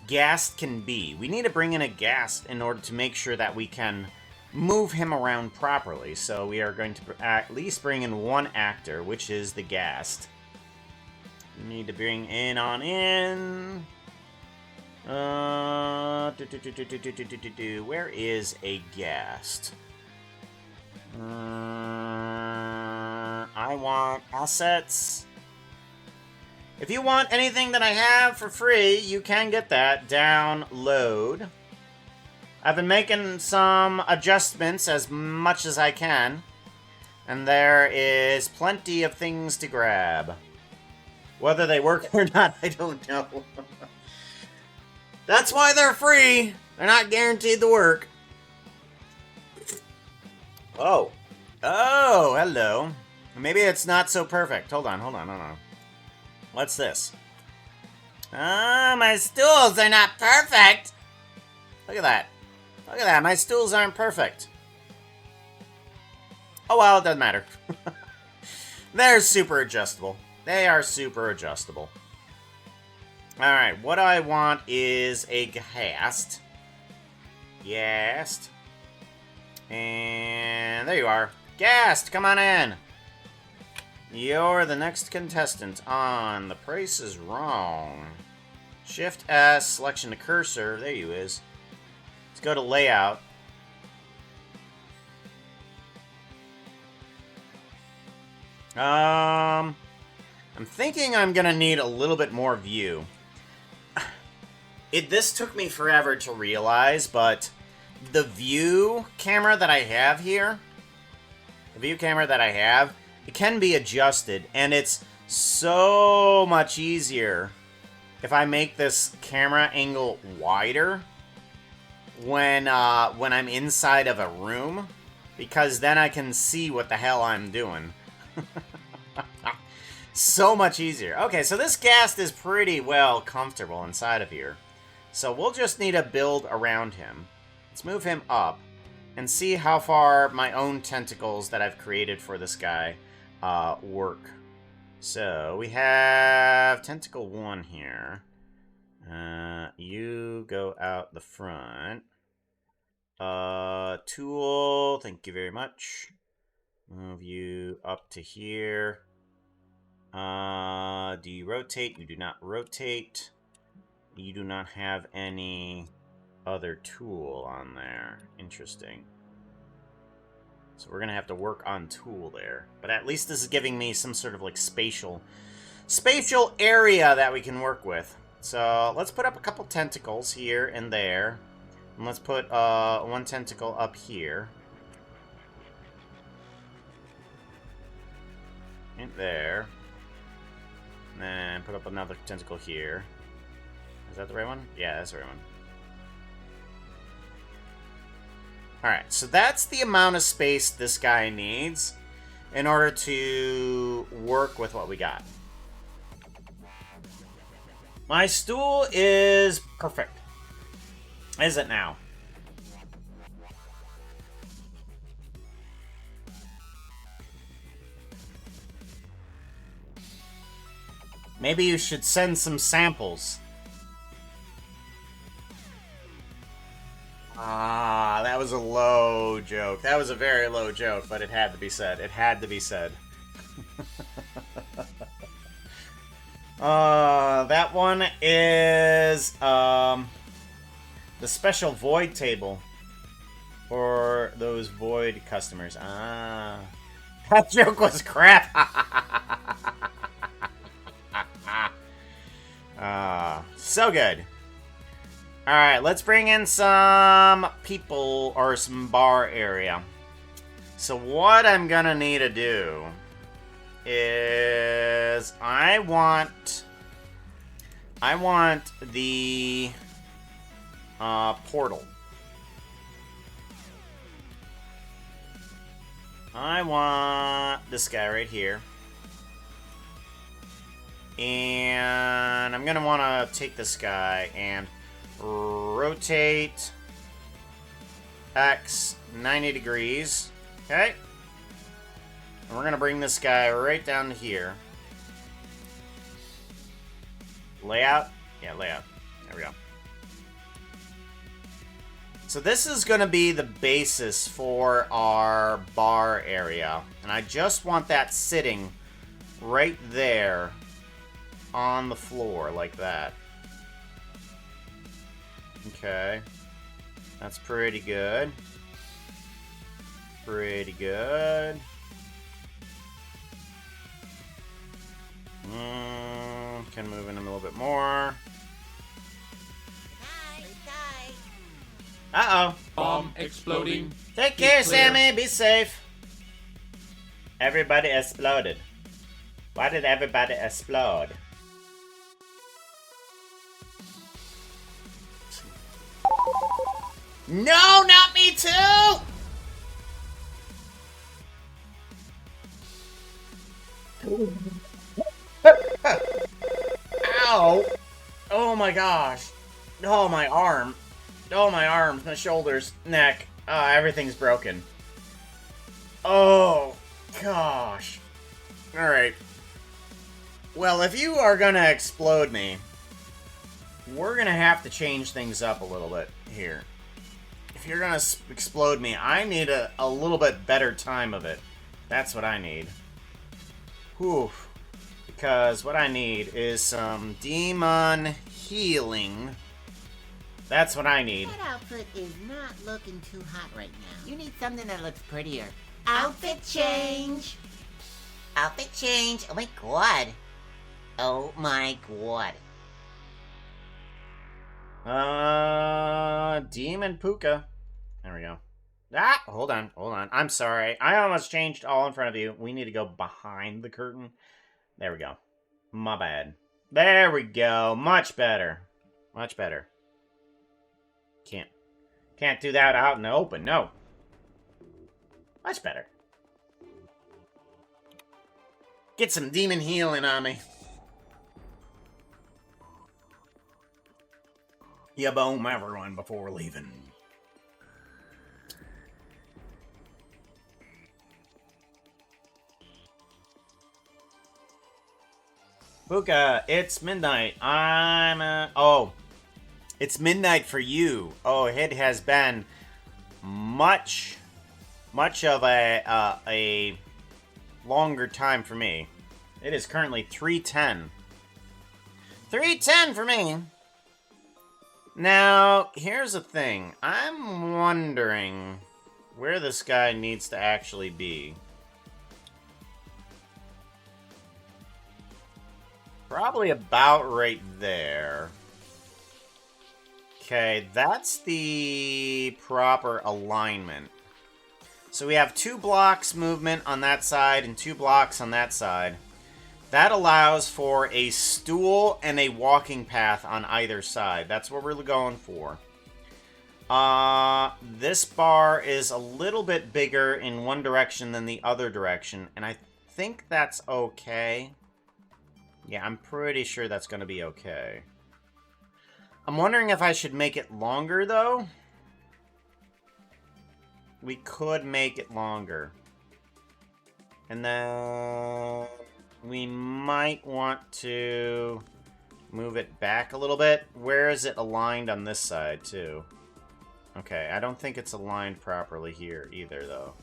ghast can be. We need to bring in a ghast in order to make sure that we can move him around properly. So we are going to at least bring in one actor, which is the ghast. We need to bring in on in. Where is a ghast? I want assets. If you want anything that I have for free, you can get that. Download. I've been making some adjustments as much as I can, and there is plenty of things to grab. Whether they work or not, I don't know. That's why they're free. They're not guaranteed to work. Oh, hello. Maybe it's not so perfect. Hold on. What's this? My stools are not perfect. Look at that. My stools aren't perfect. Oh well, it doesn't matter. They're super adjustable. They are super adjustable. Alright, what I want is a ghast. Ghast. And there you are. Ghast, come on in. You're the next contestant on The Price is Wrong. Shift S, selection to cursor. There you is. Let's go to layout. I'm thinking I'm gonna need a little bit more view. This took me forever to realize, but the view camera that I have here, it can be adjusted, and it's so much easier if I make this camera angle wider when I'm inside of a room, because then I can see what the hell I'm doing. So much easier. Okay, so this ghast is pretty well comfortable inside of here. So we'll just need to build around him. Let's move him up and see how far my own tentacles that I've created for this guy work. So we have tentacle 1 here. You go out the front. Tool, thank you very much. Move you up to here. Do you rotate? You do not rotate. You do not have any other tool on there. Interesting. So we're gonna have to work on tool there. But at least this is giving me some sort of like spatial area that we can work with. So let's put up a couple tentacles here and there. And let's put one tentacle up here. And there. And then put up another tentacle here. Is that the right one? Yeah, that's the right one. Alright, so that's the amount of space this guy needs in order to work with what we got. My stool is perfect. Is it now? Maybe you should send some samples. Ah, that was a low joke. That was a very low joke, but it had to be said. It had to be said. That one is the special void table for those void customers. Ah, that joke was crap. So good. Alright, let's bring in some people or some bar area. So what I'm gonna need to do is I want the portal. I want this guy right here. And I'm gonna want to take this guy and rotate X 90 degrees. Okay? And we're gonna bring this guy right down to here. Layout? Yeah, layout. There we go. So this is gonna be the basis for our bar area. And I just want that sitting right there on the floor like that. Okay. That's pretty good. Pretty good. Can move in a little bit more. Uh-oh. Bomb exploding. Take care, Sammy. Be safe. Everybody exploded. Why did everybody explode? No, not me too! Ow! Oh my gosh. Oh, my arm. Oh, my arms, my shoulders, neck. Everything's broken. Oh, gosh. Alright. Well, if you are gonna explode me, we're gonna have to change things up a little bit here. If you're gonna explode me, I need a little bit better time of it. That's what I need. Whew. Because what I need is some demon healing. That's what I need. That outfit is not looking too hot right now. You need something that looks prettier. Outfit change! Outfit change! Oh my god. Oh my god. Demon Puka. There we go. Ah, hold on. I'm sorry. I almost changed all in front of you. We need to go behind the curtain. There we go. My bad. There we go. Much better. Much better. Can't do that out in the open. No. Much better. Get some demon healing on me. You boom everyone before leaving. Puka, it's midnight. Oh, it's midnight for you. Oh, it has been much of a longer time for me. It is currently 3:10. 3:10 for me. Now, here's the thing. I'm wondering where this guy needs to actually be. Probably about right there. Okay, that's the proper alignment. So we have 2 blocks movement on that side and 2 blocks on that side. That allows for a stool and a walking path on either side. That's what we're going for. This bar is a little bit bigger in one direction than the other direction, and I think that's okay. Yeah, I'm pretty sure that's going to be okay. I'm wondering if I should make it longer, though. We could make it longer. And then we might want to move it back a little bit. Where is it aligned on this side, too? Okay, I don't think it's aligned properly here either, though.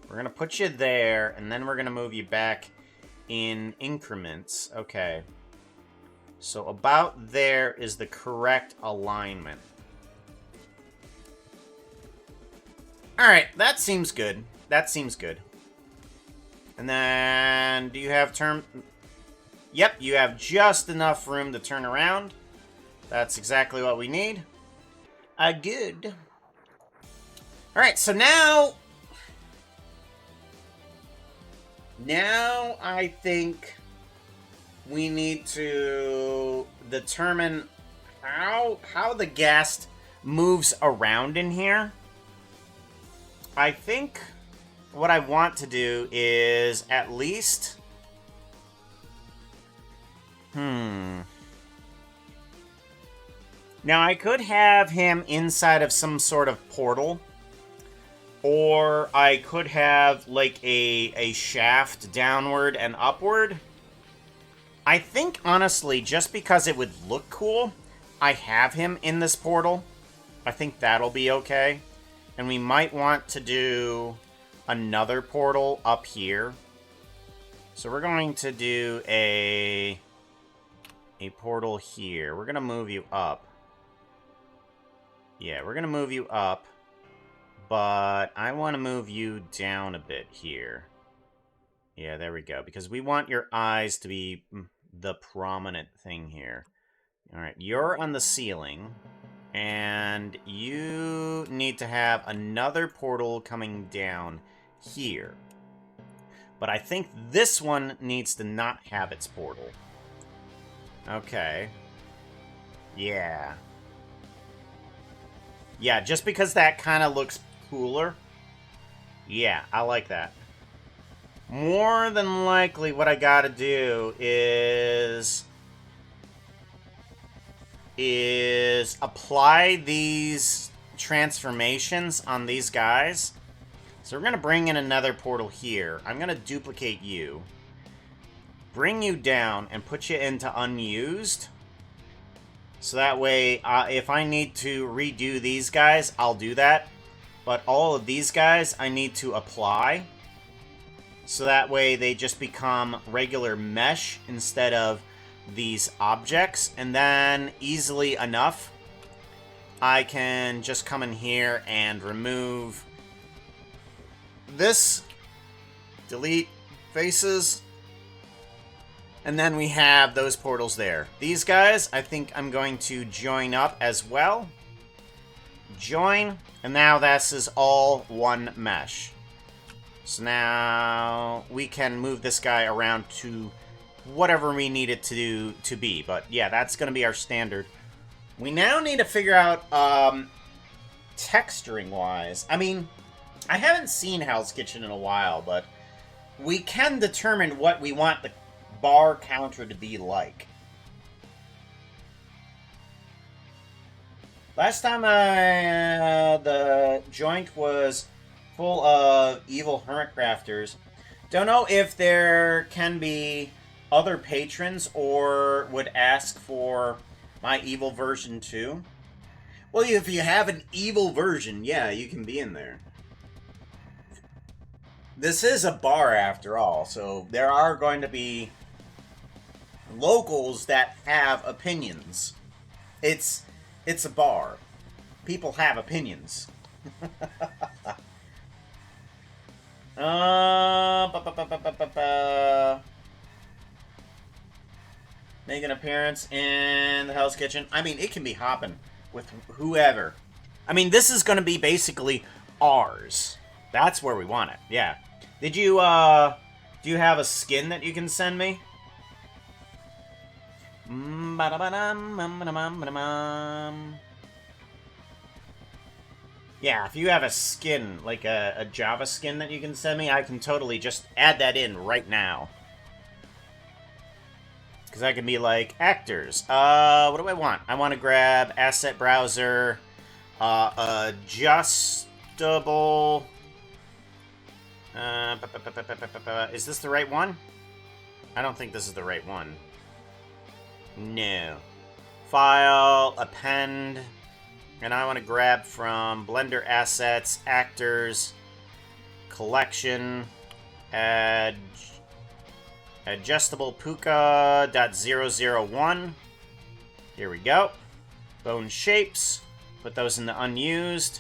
We're going to put you there, and then we're going to move you back in increments. Okay. So about there is the correct alignment. Alright, that seems good. That seems good. And then, do you have turn... Yep, you have just enough room to turn around. That's exactly what we need. Good. Alright, so now I think we need to determine how the guest moves around in here. I think what I want to do is at least... Now, I could have him inside of some sort of portal. Or I could have, like, a shaft downward and upward. I think, honestly, just because it would look cool, I have him in this portal. I think that'll be okay. And we might want to do another portal up here. So we're going to do a portal here. We're going to move you up. Yeah, we're going to move you up. But I want to move you down a bit here. Yeah, there we go. Because we want your eyes to be the prominent thing here. Alright, you're on the ceiling. And you need to have another portal coming down here. But I think this one needs to not have its portal. Okay. Yeah. Yeah, just because that kind of looks cooler. Yeah, I like that. More than likely, what I gotta do is apply these transformations on these guys. So we're gonna bring in another portal here. I'm gonna duplicate you, bring you down, and put you into unused. So that way, if I need to redo these guys, I'll do that. But all of these guys, I need to apply. So that way, they just become regular mesh instead of these objects. And then, easily enough, I can just come in here and remove this. Delete faces. And then we have those portals there. These guys, I think I'm going to join up as well. Join. And now this is all one mesh. So now we can move this guy around to whatever we need it to be. But yeah, that's going to be our standard. We now need to figure out texturing-wise. I mean, I haven't seen Hell's Kitchen in a while, but we can determine what we want the bar counter to be like. Last time the joint was full of evil hermit crafters. Don't know if there can be other patrons or would ask for my evil version too. Well, if you have an evil version, yeah, you can be in there. This is a bar after all, so there are going to be locals that have opinions. It's a bar. People have opinions. Make an appearance in the Hell's Kitchen. I mean, it can be hopping with whoever. I mean, this is going to be basically ours. That's where we want it. Yeah. Did you, do you have a skin that you can send me? Yeah, if you have a skin, like a Java skin that you can send me, I can totally just add that in right now. Because I can be like, actors. What do I want? I want to grab asset browser, adjustable. Is this the right one? I don't think this is the right one. No. File, append, and I want to grab from Blender Assets, Actors, Collection, adjustable puka.001. Here we go. Bone shapes. Put those in the unused.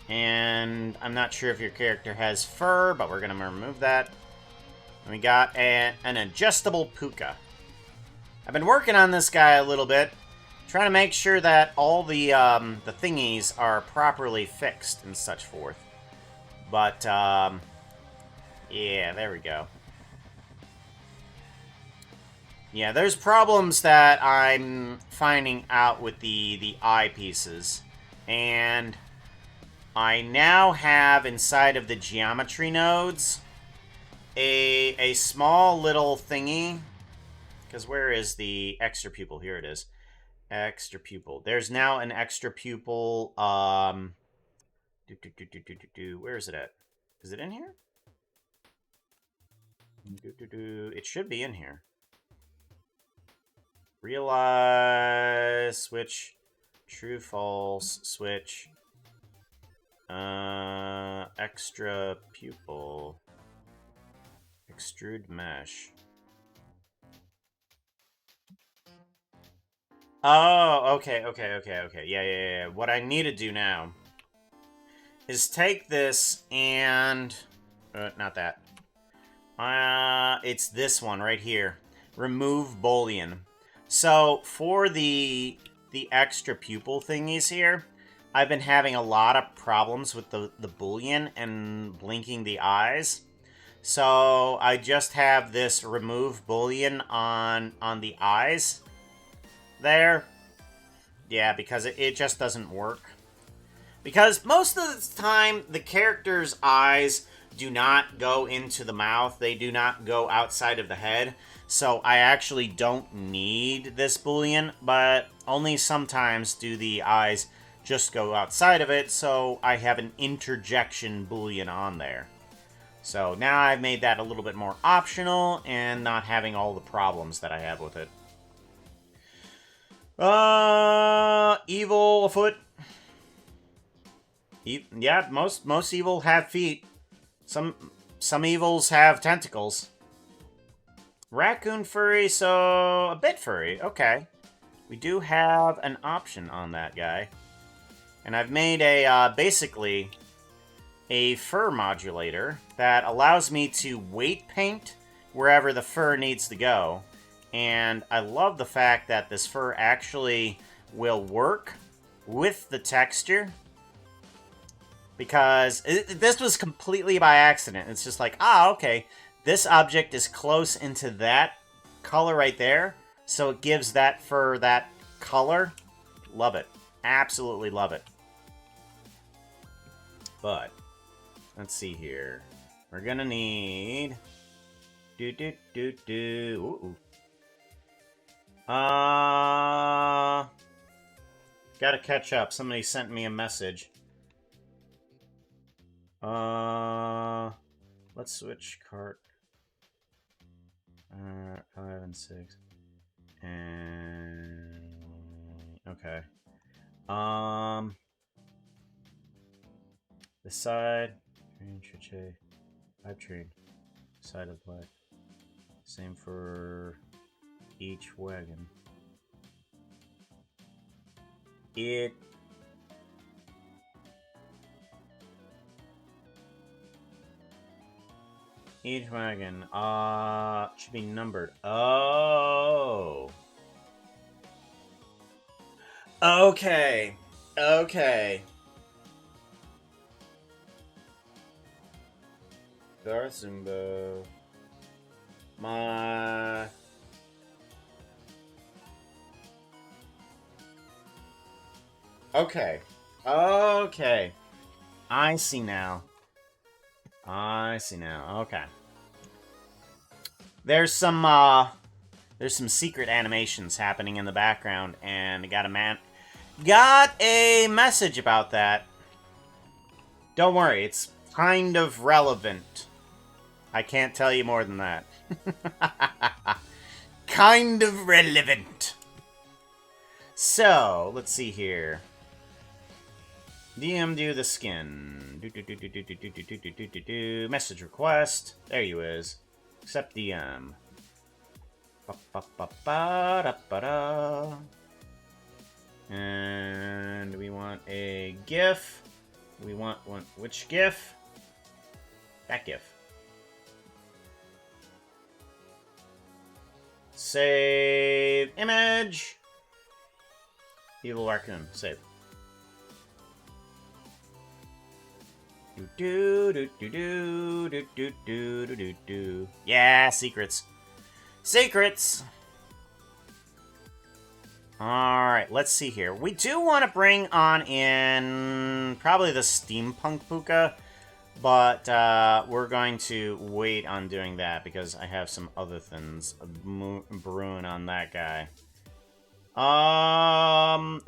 And I'm not sure if your character has fur, but we're going to remove that. And we got an adjustable puka. I've been working on this guy a little bit, trying to make sure that all the thingies are properly fixed and such forth. But, yeah, there we go. Yeah, there's problems that I'm finding out with the eyepieces. And I now have inside of the geometry nodes a small little thingy. Because where is the extra pupil? Here it is. Extra pupil. There's now an extra pupil. Where is it at? Is it in here? It should be in here. Realize, switch, true, false, switch. Extra pupil. Extrude mesh. Oh, okay. Yeah. What I need to do now is take this and... not that. It's this one right here. Remove Boolean. So, for the extra pupil thingies here, I've been having a lot of problems with the Boolean and blinking the eyes. So, I just have this remove Boolean on the eyes. There. Yeah, because it just doesn't work. Because most of the time, the character's eyes do not go into the mouth. They do not go outside of the head. So I actually don't need this Boolean, but only sometimes do the eyes just go outside of it, so I have an interjection Boolean on there. So now I've made that a little bit more optional and not having all the problems that I have with it. Evil afoot. Yeah, most evil have feet. Some evils have tentacles. Raccoon furry, so a bit furry. Okay. We do have an option on that guy. And I've made a, basically, a fur modulator that allows me to weight paint wherever the fur needs to go. And I love the fact that this fur actually will work with the texture. Because this was completely by accident. It's just like, okay, this object is close into that color right there. So it gives that fur that color. Love it. Absolutely love it. But, let's see here. We're gonna need... Ooh. Gotta catch up. Somebody sent me a message. Let's switch cart. 5 and 6. And okay. The side train Chiche. 5 train. Side of black. Same for each wagon. Each wagon should be numbered. Oh. Okay. Okay. Darthumbo. My... Okay. Okay. I see now. Okay. There's some secret animations happening in the background, and got a message about that. Don't worry, it's kind of relevant. I can't tell you more than that. Kind of relevant. So, let's see here. DM do the skin. Message request. There you is. Accept DM. And we want a GIF. We want one. Which GIF? That GIF. Save image. Evil raccoon. Save. Do. Yeah, secrets. Secrets. Alright, let's see here. We do want to bring on in probably the steampunk puka, but we're going to wait on doing that because I have some other things brewing on that guy.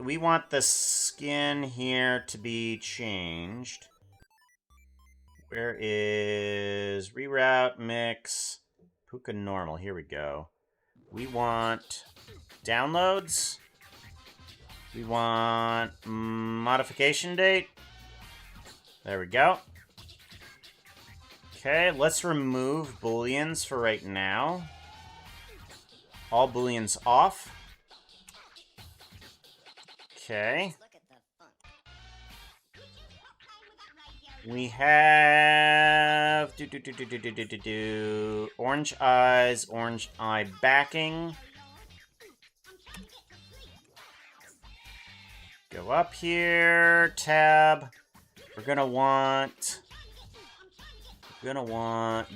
We want the skin here to be changed. Where is reroute mix puka normal? Here we go. We want downloads. We want modification date. There we go. Okay, let's remove booleans for right now. All booleans off. Okay. We have orange eyes, orange eye backing. Go up here, tab. We're gonna want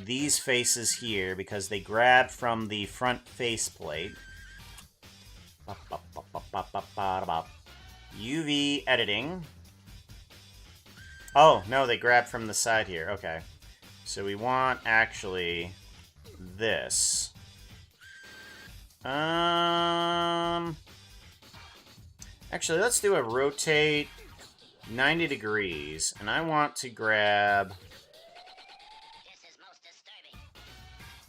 these faces here because they grab from the front faceplate. UV editing. Oh, no, they grab from the side here. Okay. So we want, actually, this. Actually, let's do a rotate 90 degrees. And I want to grab...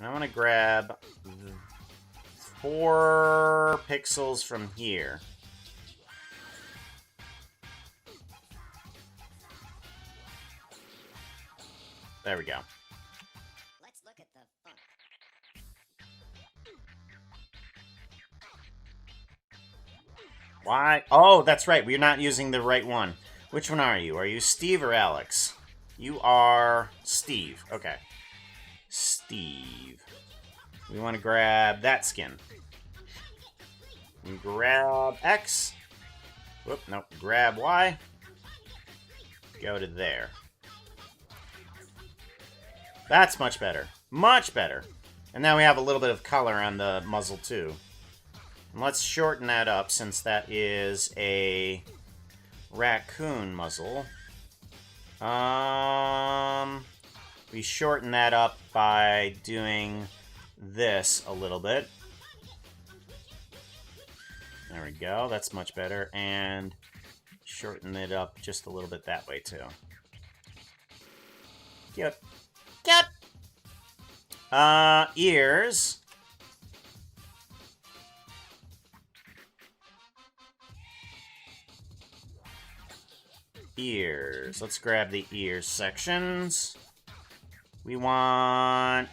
I want to grab 4 pixels from here. There we go. Let's look at the font. Why? Oh, that's right. We're not using the right one. Which one are you? Are you Steve or Alex? You are Steve. Okay. Steve. We want to grab that skin. And grab X. Whoop, nope. Grab Y. Go to there. That's much better. Much better. And now we have a little bit of color on the muzzle, too. And let's shorten that up, since that is a raccoon muzzle. We shorten that up by doing this a little bit. There we go. That's much better. And shorten it up just a little bit that way, too. Cute. Cute! Ears. ears. Let's grab the ear sections. We want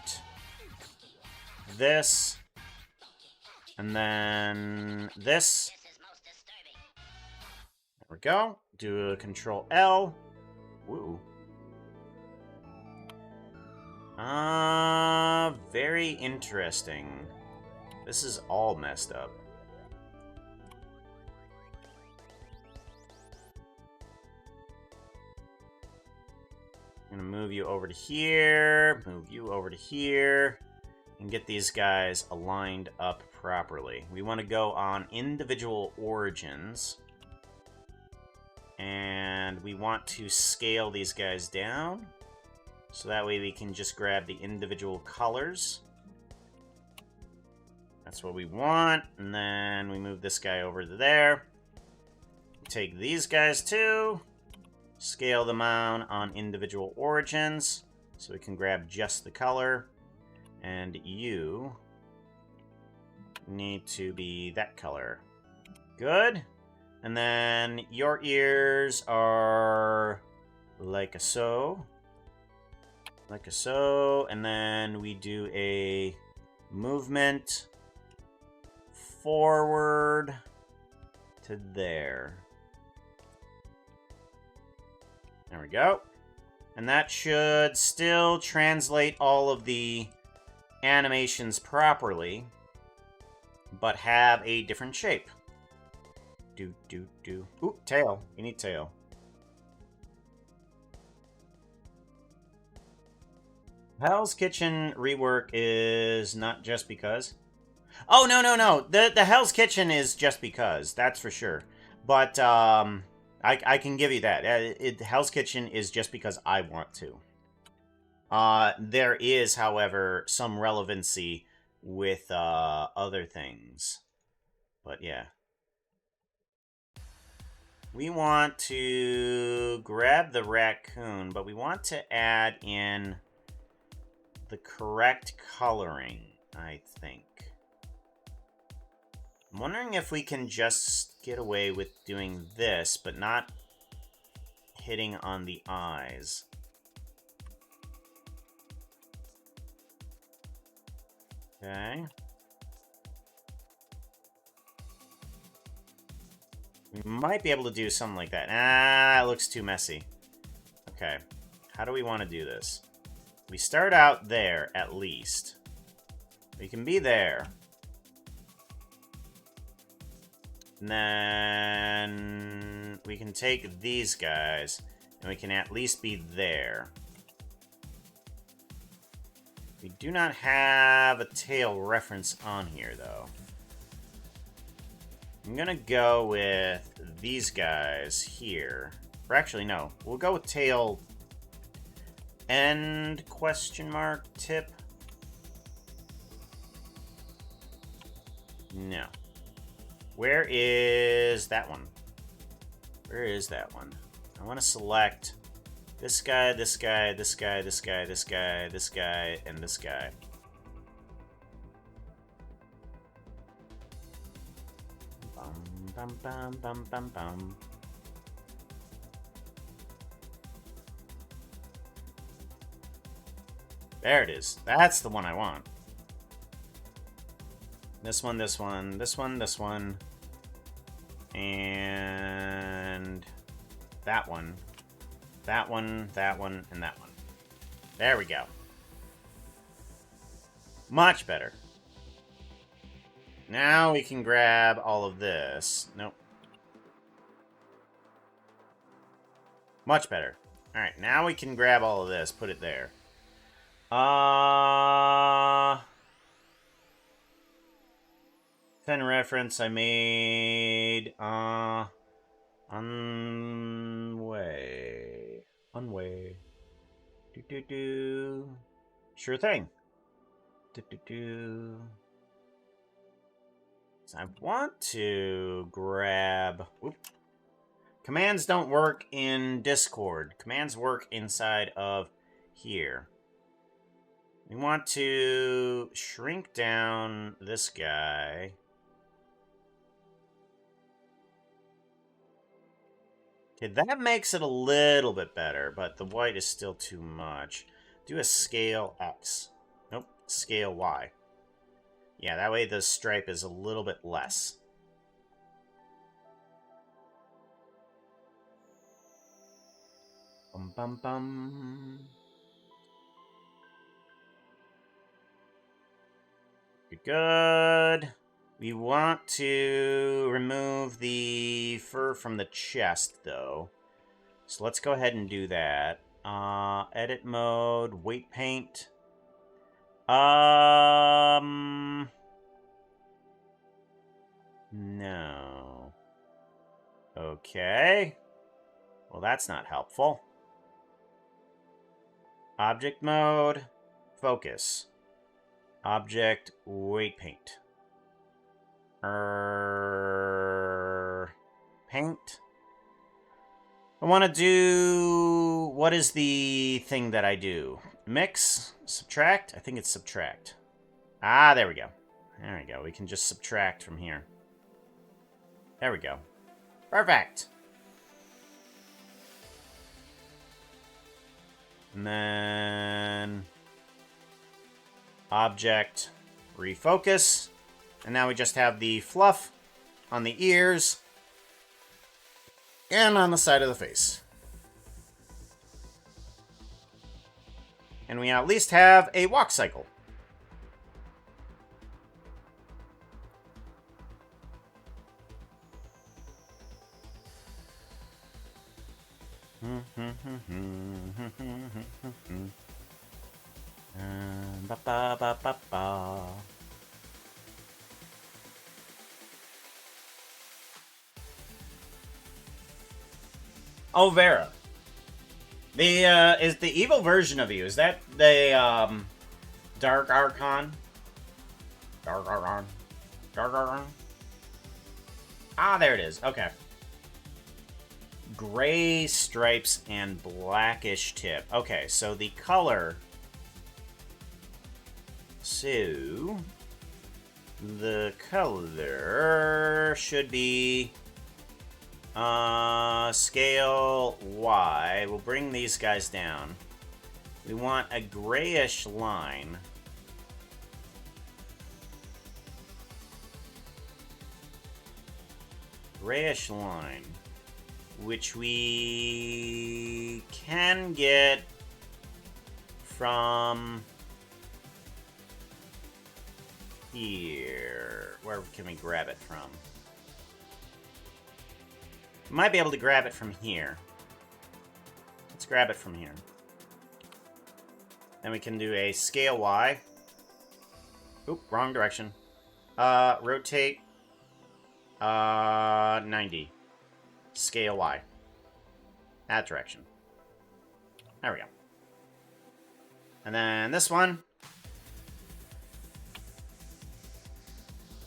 this, and then this. There we go. Do a Control L. Woo. Very interesting. This is all messed up. I'm gonna move you over to here, move you over to here, and get these guys aligned up properly. We want to go on individual origins, and we want to scale these guys down, so that way we can just grab the individual colors. That's what we want, and then we move this guy over to there. Take these guys too. Scale them on individual origins, so we can grab just the color. And you need to be that color. Good. And then your ears are like a so. Like a so. And then we do a movement forward to there. There we go. And that should still translate all of the animations properly, but have a different shape. Ooh, tail. You need tail. Hell's Kitchen rework is not just because. Oh, no. The Hell's Kitchen is just because. That's for sure. But, I can give you that. Hell's Kitchen is just because I want to. There is, however, some relevancy with other things. But yeah. We want to grab the raccoon, but we want to add in the correct coloring, I think. I'm wondering if we can just get away with doing this, but not hitting on the eyes. Okay. We might be able to do something like that. Ah, it looks too messy. Okay. How do we want to do this? We start out there, at least. We can be there. And then we can take these guys, and we can at least be there. We do not have a tail reference on here, though. I'm gonna go with these guys here. Or actually, no. We'll go with tail end question mark tip. No. Where is that one? Where is that one? I want to select this guy, this guy, this guy, this guy, this guy, this guy, and this guy. Bum, bum, bum, bum, bum. There it is. That's the one I want. This one, this one, this one, this one. And that one. That one, that one, and that one. There we go. Much better. Now we can grab all of this. Nope. Much better. Alright, now we can grab all of this, put it there. 10 reference I made. Unway. Sure thing. So I want to grab... Whoop. Commands don't work in Discord. Commands work inside of here. We want to shrink down this guy. Okay, that makes it a little bit better, but the white is still too much. Do a scale X. Nope, scale Y. Yeah, that way the stripe is a little bit less. Bum bum bum. Good. We want to remove the fur from the chest, though. So let's go ahead and do that. Edit mode, weight paint. No. Okay. Well, that's not helpful. Object mode, focus. Object, weight paint. Paint. I want to do... What is the thing that I do? Mix? Subtract? I think it's subtract. Ah, there we go. There we go. We can just subtract from here. There we go. Perfect. And then... Object, refocus. And now we just have the fluff on the ears and on the side of the face. And we at least have a walk cycle. Ba ba ba ba ba. Oh, Vera. The, is the evil version of you, is that the, Dark Archon? Dark Archon? Dark Archon? Ah, there it is. Okay. Gray stripes and blackish tip. Okay, so the color... So... The color should be... scale Y. We'll bring these guys down. We want a grayish line. Grayish line. Which we can get from here. Where can we grab it from? Might be able to grab it from here. Let's grab it from here. Then we can do a scale Y. Oop, wrong direction. Rotate 90. Scale Y. That direction. There we go. And then this one.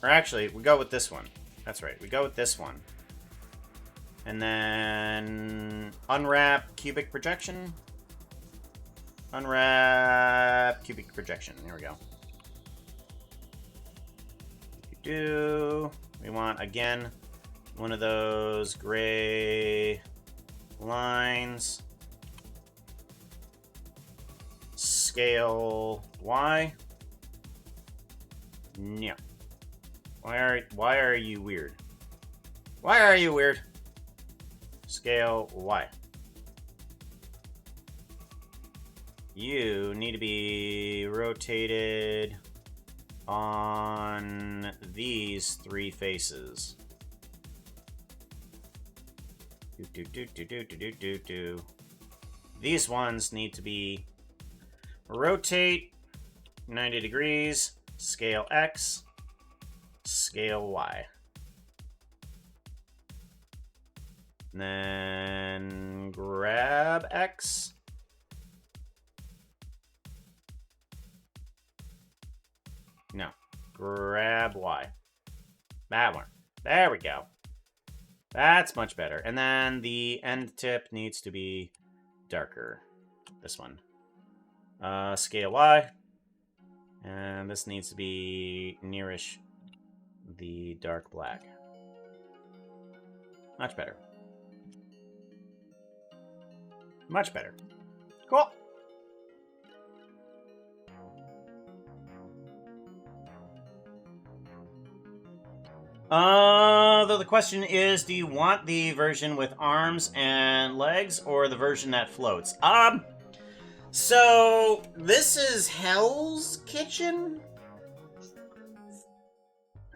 Or actually, we go with this one. That's right, we go with this one. And then unwrap cubic projection. Unwrap cubic projection. Here we go. We want, again, one of those gray lines. Scale Y. No. Why are you weird? Why are you weird? Scale Y. You need to be rotated on these three faces. These ones need to be rotate 90 degrees, scale X, scale Y. And then grab X. No. Grab Y. That one. There we go. That's much better. And then the end tip needs to be darker. This one. Scale Y. And this needs to be nearish the dark black. Much better. Much better. Cool. Though the question is, do you want the version with arms and legs or the version that floats? So this is Hell's Kitchen?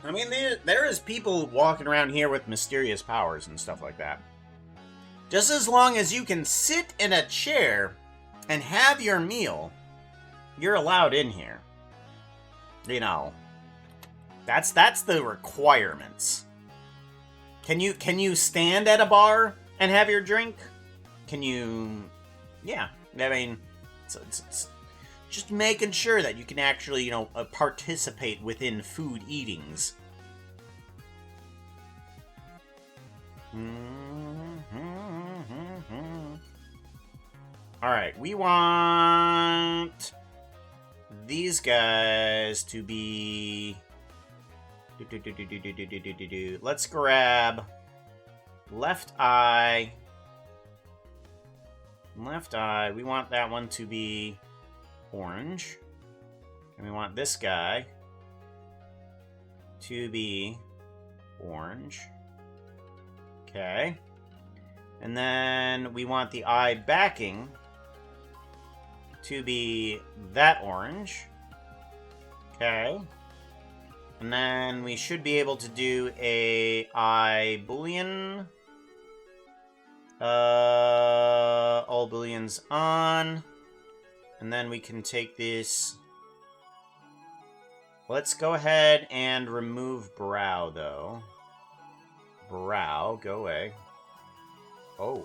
I mean, there is people walking around here with mysterious powers and stuff like that. Just as long as you can sit in a chair and have your meal, you're allowed in here. You know, that's the requirements. Can you stand at a bar and have your drink? Can you? Yeah, I mean, it's just making sure that you can actually, participate within food eatings. Alright, we want these guys to be... Let's grab left eye. Left eye, we want that one to be orange. And we want this guy to be orange. Okay. And then we want the eye backing to be that orange. Okay. And then we should be able to do a eye boolean. All booleans on. And then we can take this. Let's go ahead and remove brow, though. Brow, go away. Oh.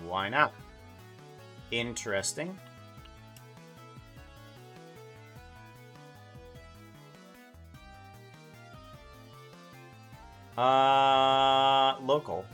Why not? Interesting. Local.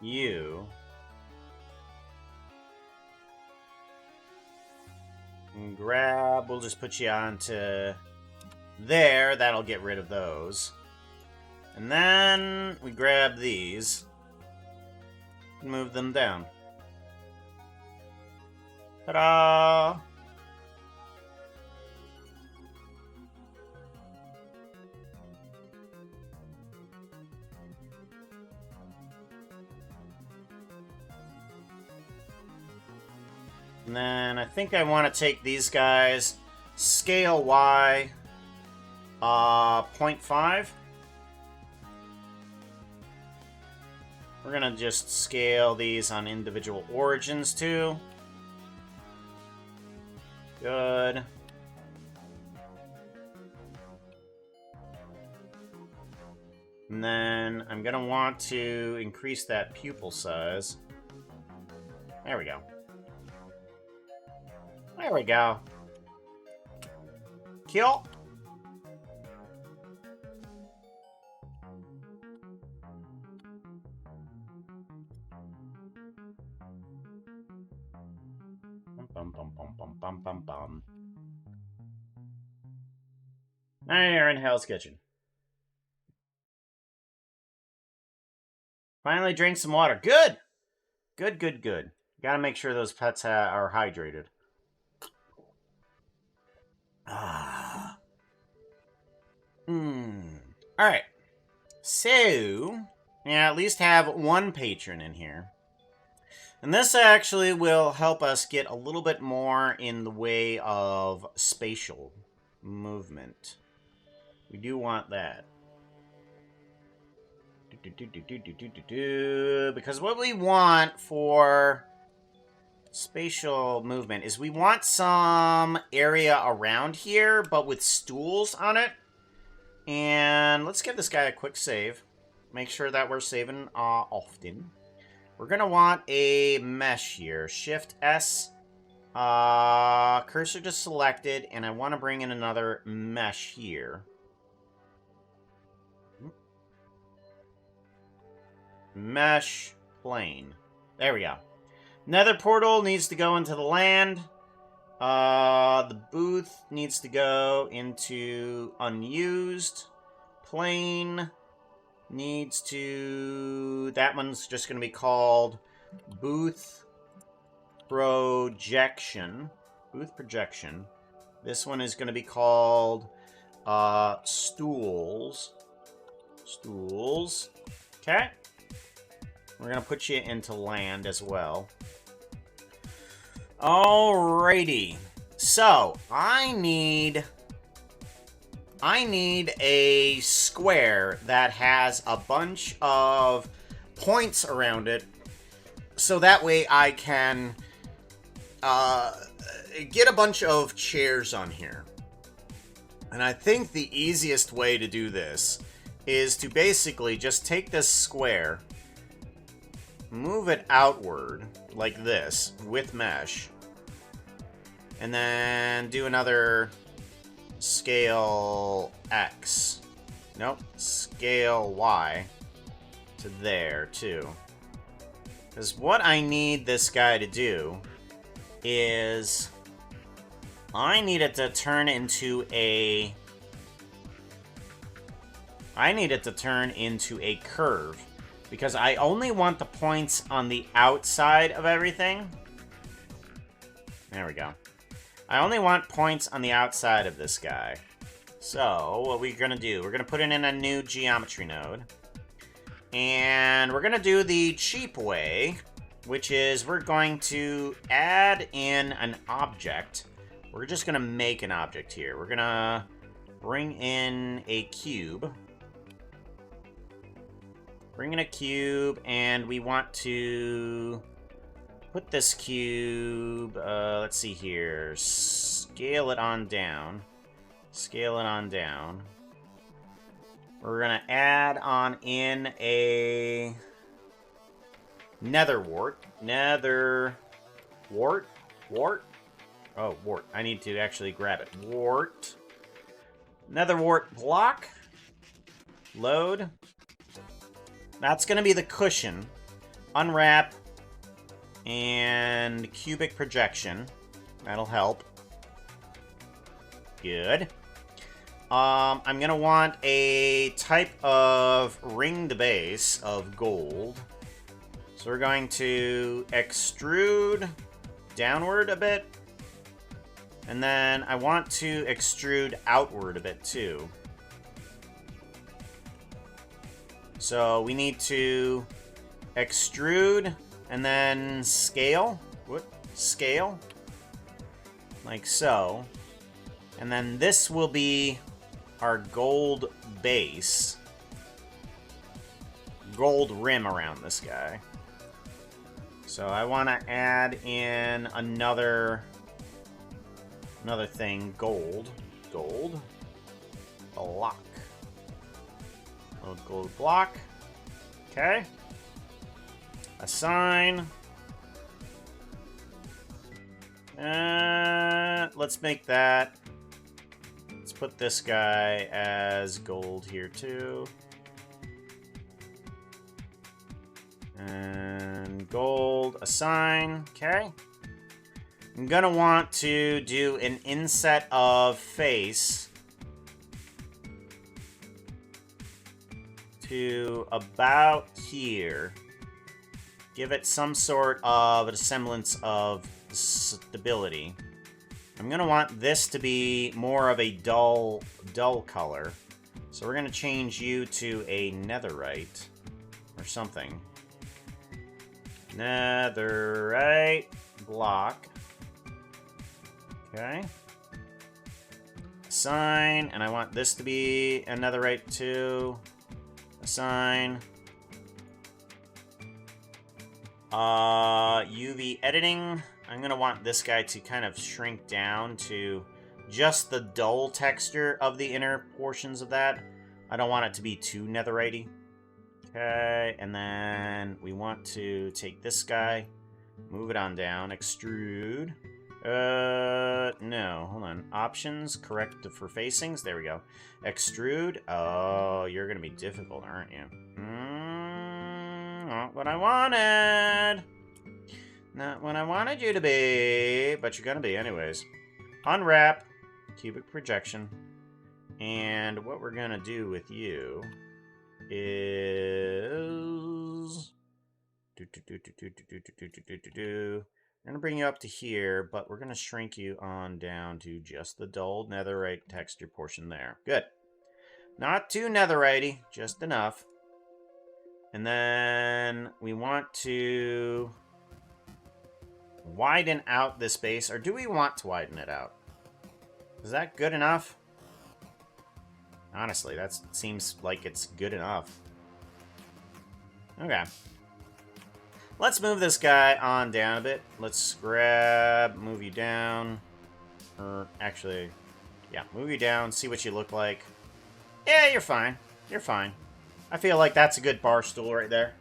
You. And grab, we'll just put you onto there. That'll get rid of those. And then we grab these and move them down. Ta-da! And then I think I want to take these guys, scale Y, 0.5. We're going to just scale these on individual origins too. Good. And then I'm going to want to increase that pupil size. There we go. There we go. Kill. Bum, bum, bum, bum, bum, bum, bum. Now you're in Hell's Kitchen. Finally drank some water. Good! Good, good, good. Gotta make sure those pets are hydrated. Ah. Alright. So, yeah, at least have one patron in here. And this actually will help us get a little bit more in the way of spatial movement. We do want that. Because what we want for spatial movement is we want some area around here, but with stools on it. And let's give this guy a quick save. Make sure that we're saving often. We're going to want a mesh here. Shift S. Cursor just selected, and I want to bring in another mesh here. mesh, plane. There we go. Nether portal needs to go into the land. The booth needs to go into unused. Plane needs to... That one's just going to be called booth projection. Booth projection. This one is going to be called stools. Stools. Okay. We're going to put you into land as well. Alrighty. So, I need a square that has a bunch of points around it, so that way I can get a bunch of chairs on here. And I think the easiest way to do this is to basically just take this square, move it outward like this with mesh, and then do another scale X. Nope, scale Y to there too. Because what I need this guy to do is I need it to turn into a curve, because I only want the points on the outside of everything. There we go. I only want points on the outside of this guy. So, what we're going to do, we're going to put it in a new geometry node. And we're going to do the cheap way, which is we're going to add in an object. We're just going to make an object here. We're going to bring in a cube. Bring in a cube, and we want to put this cube, let's see here, scale it on down. Scale it on down. We're going to add on in a nether wart. Nether wart? Wart? Oh, wart. I need to actually grab it. Wart. Nether wart block. Load. That's going to be the cushion. Unwrap. And cubic projection. That'll help. Good. I'm going to want a type of ringed base of gold. So we're going to extrude downward a bit. And then I want to extrude outward a bit too. So we need to extrude and then scale. What? Scale. Like so. And then this will be our gold base. Gold rim around this guy. So I want to add in another thing. Gold. Gold. Block. Little gold block. Okay. Assign. Let's make that. Let's put this guy as gold here too. And gold, assign, okay. I'm gonna want to do an inset of face to about here. Give it some sort of a semblance of stability. I'm gonna want this to be more of a dull color. So we're gonna change you to a netherite or something. Netherite block. Okay. Assign, and I want this to be a netherite too. Assign. UV editing. I'm gonna want this guy to kind of shrink down to just the dull texture of the inner portions of that. I don't want it to be too netherite-y. Okay, and then we want to take this guy, move it on down, extrude. No, hold on. Options, correct for facings. There we go. Extrude. Oh, you're gonna be difficult, aren't you? Not what I wanted. Not what I wanted you to be, but you're gonna be anyways. Unwrap, cubic projection, and what we're gonna do with you is we're gonna bring you up to here, but we're gonna shrink you on down to just the dull netherite texture portion there. Good. Not too netherite-y, just enough. And then we want to widen out this base, or do we want to widen it out? Is that good enough? Honestly, that seems like it's good enough. Okay. Let's move this guy on down a bit. Let's move you down. Or actually, yeah, move you down, see what you look like. Yeah, you're fine. You're fine. I feel like that's a good bar stool right there.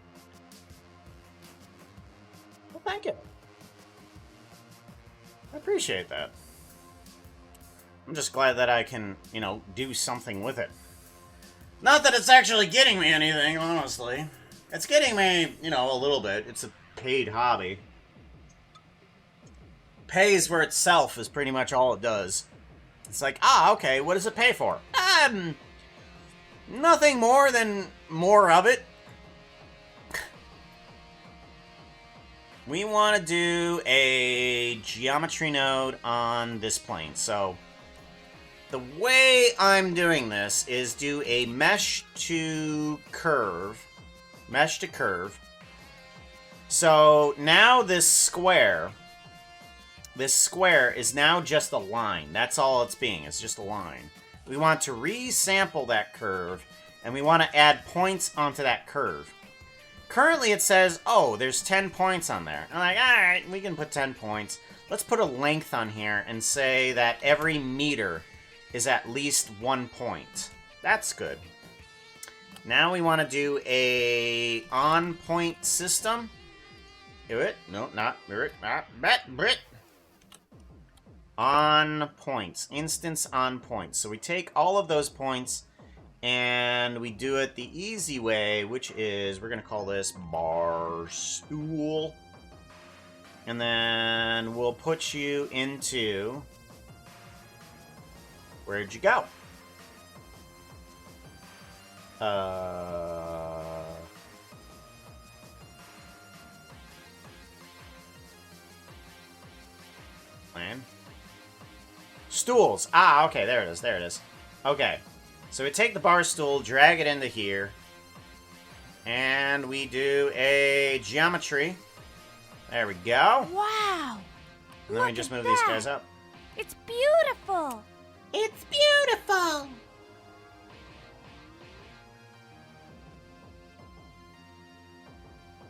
Well, thank you. I appreciate that. I'm just glad that I can, you know, do something with it. Not that it's actually getting me anything, honestly. It's getting me, you know, a little bit. It's a paid hobby. Pays for itself is pretty much all it does. It's like, okay, what does it pay for? Nothing more than more of it. We want to do a geometry node on this plane. So the way I'm doing this is do a mesh to curve. Mesh to curve. So now this square is now just a line. That's all it's being. It's just a line. We want to resample that curve, and we want to add points onto that curve. Currently it says, oh, there's 10 points on there. I'm like, alright, we can put 10 points. Let's put a length on here and say that every meter is at least 1 point. That's good. Now we want to do a on-point system. Do it. No, not. Brit. On points. Instance on points. So we take all of those points and we do it the easy way, which is, we're going to call this bar stool. And then we'll put you into... Where'd you go? Plan. Stools. Okay, there it is. There it is. Okay. So we take the bar stool, drag it into here, and we do a geometry. There we go. Wow! And then we just move these guys up. It's beautiful! It's beautiful!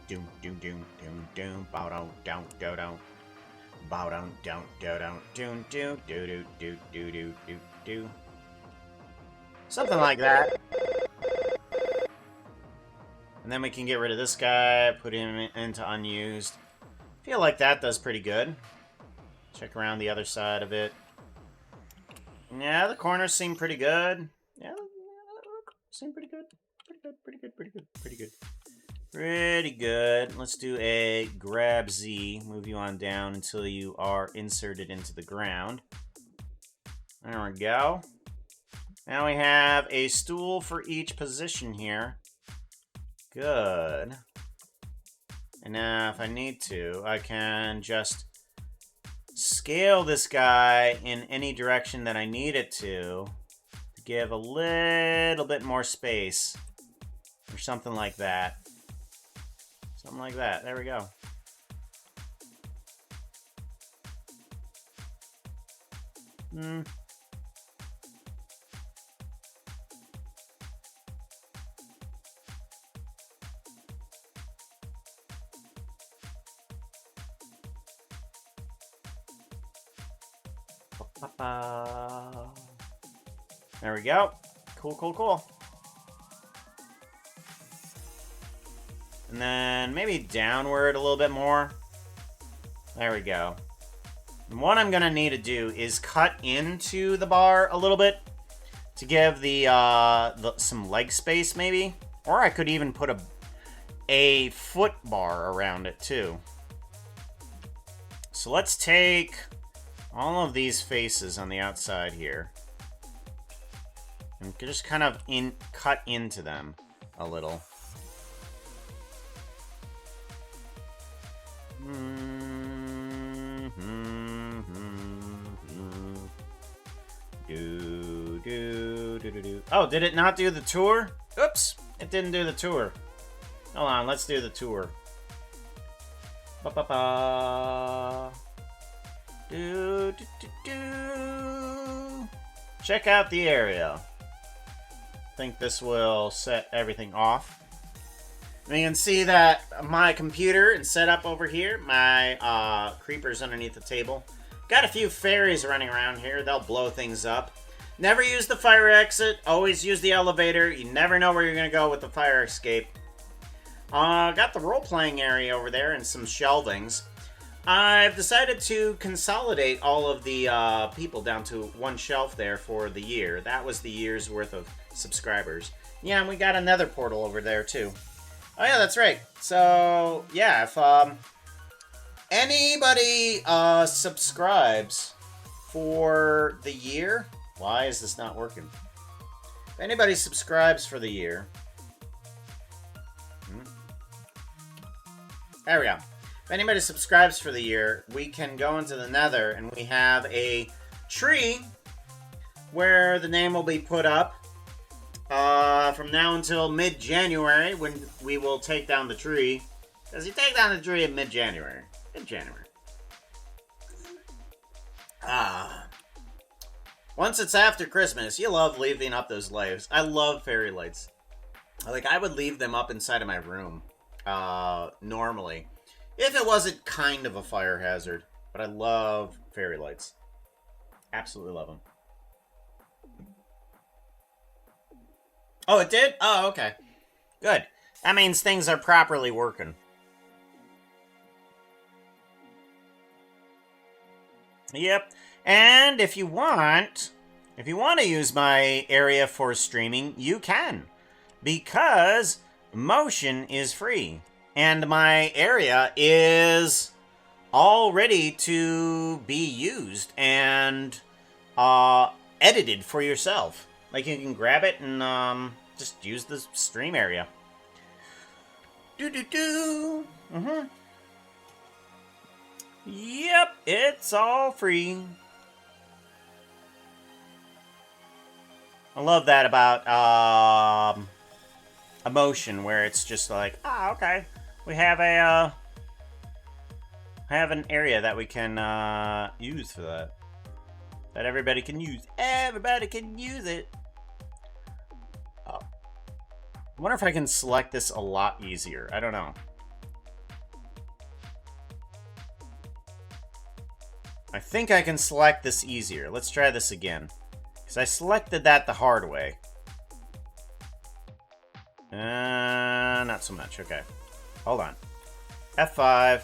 Doom, doom, doom, doom, doom, bow down, down, down, down. Bow down, down, down, down, doom, doom, doo, doo, doo, doo, doo, doo, doo. Something like that. And then we can get rid of this guy, put him into unused. Feel like that does pretty good. Check around the other side of it. Yeah, the corners seem pretty good. Yeah, seem pretty good. Pretty good, pretty good, pretty good, pretty good. Pretty good. Let's do a grab Z. Move you on down until you are inserted into the ground. There we go. Now we have a stool for each position here. Good. And now if I need to, I can just scale this guy in any direction that I need it to give a little bit more space. Or something like that. Something like that. There we go. There we go. Cool, cool, cool. And then maybe downward a little bit more. There we go. And what I'm gonna need to do is cut into the bar a little bit to give the some leg space maybe. Or I could even put a foot bar around it too. So let's take all of these faces on the outside here and just kind of cut into them a little. Oh, did it not do the tour? Oops, it didn't do the tour. Hold on, let's do the tour. Ba-ba-ba. Do, do, do, do. Check out the area. I think this will set everything off. And you can see that my computer is set up over here. My creeper's underneath the table. Got a few fairies running around here. They'll blow things up. Never use the fire exit. Always use the elevator. You never know where you're going to go with the fire escape. Got the role-playing area over there and some shelvings. I've decided to consolidate all of the people down to one shelf there for the year. That was the year's worth of subscribers. Yeah, and we got another portal over there too. Oh yeah, that's right. So, yeah, if anybody subscribes for the year... Why is this not working? If anybody subscribes for the year... There we go. If anybody subscribes for the year, we can go into the Nether and we have a tree where the name will be put up from now until mid-January when we will take down the tree. Because you take down the tree in mid-January. Mid-January. Once it's after Christmas, you love leaving up those lights. I love fairy lights. Like, I would leave them up inside of my room. Normally. If it wasn't kind of a fire hazard. But I love fairy lights. Absolutely love them. Oh, it did? Oh, okay. Good. That means things are properly working. Yep. And if you want to use my area for streaming, you can. Because motion is free. And my area is all ready to be used and edited for yourself. Like, you can grab it and just use the stream area. Yep, it's all free. I love that about emotion, where it's just like, okay, we have a an area that we can use for that. That everybody can use. Everybody can use it. Oh. I wonder if I can select this a lot easier. I don't know. I think I can select this easier. Let's try this again. Because I selected that the hard way. Not so much. Okay. Hold on. F5.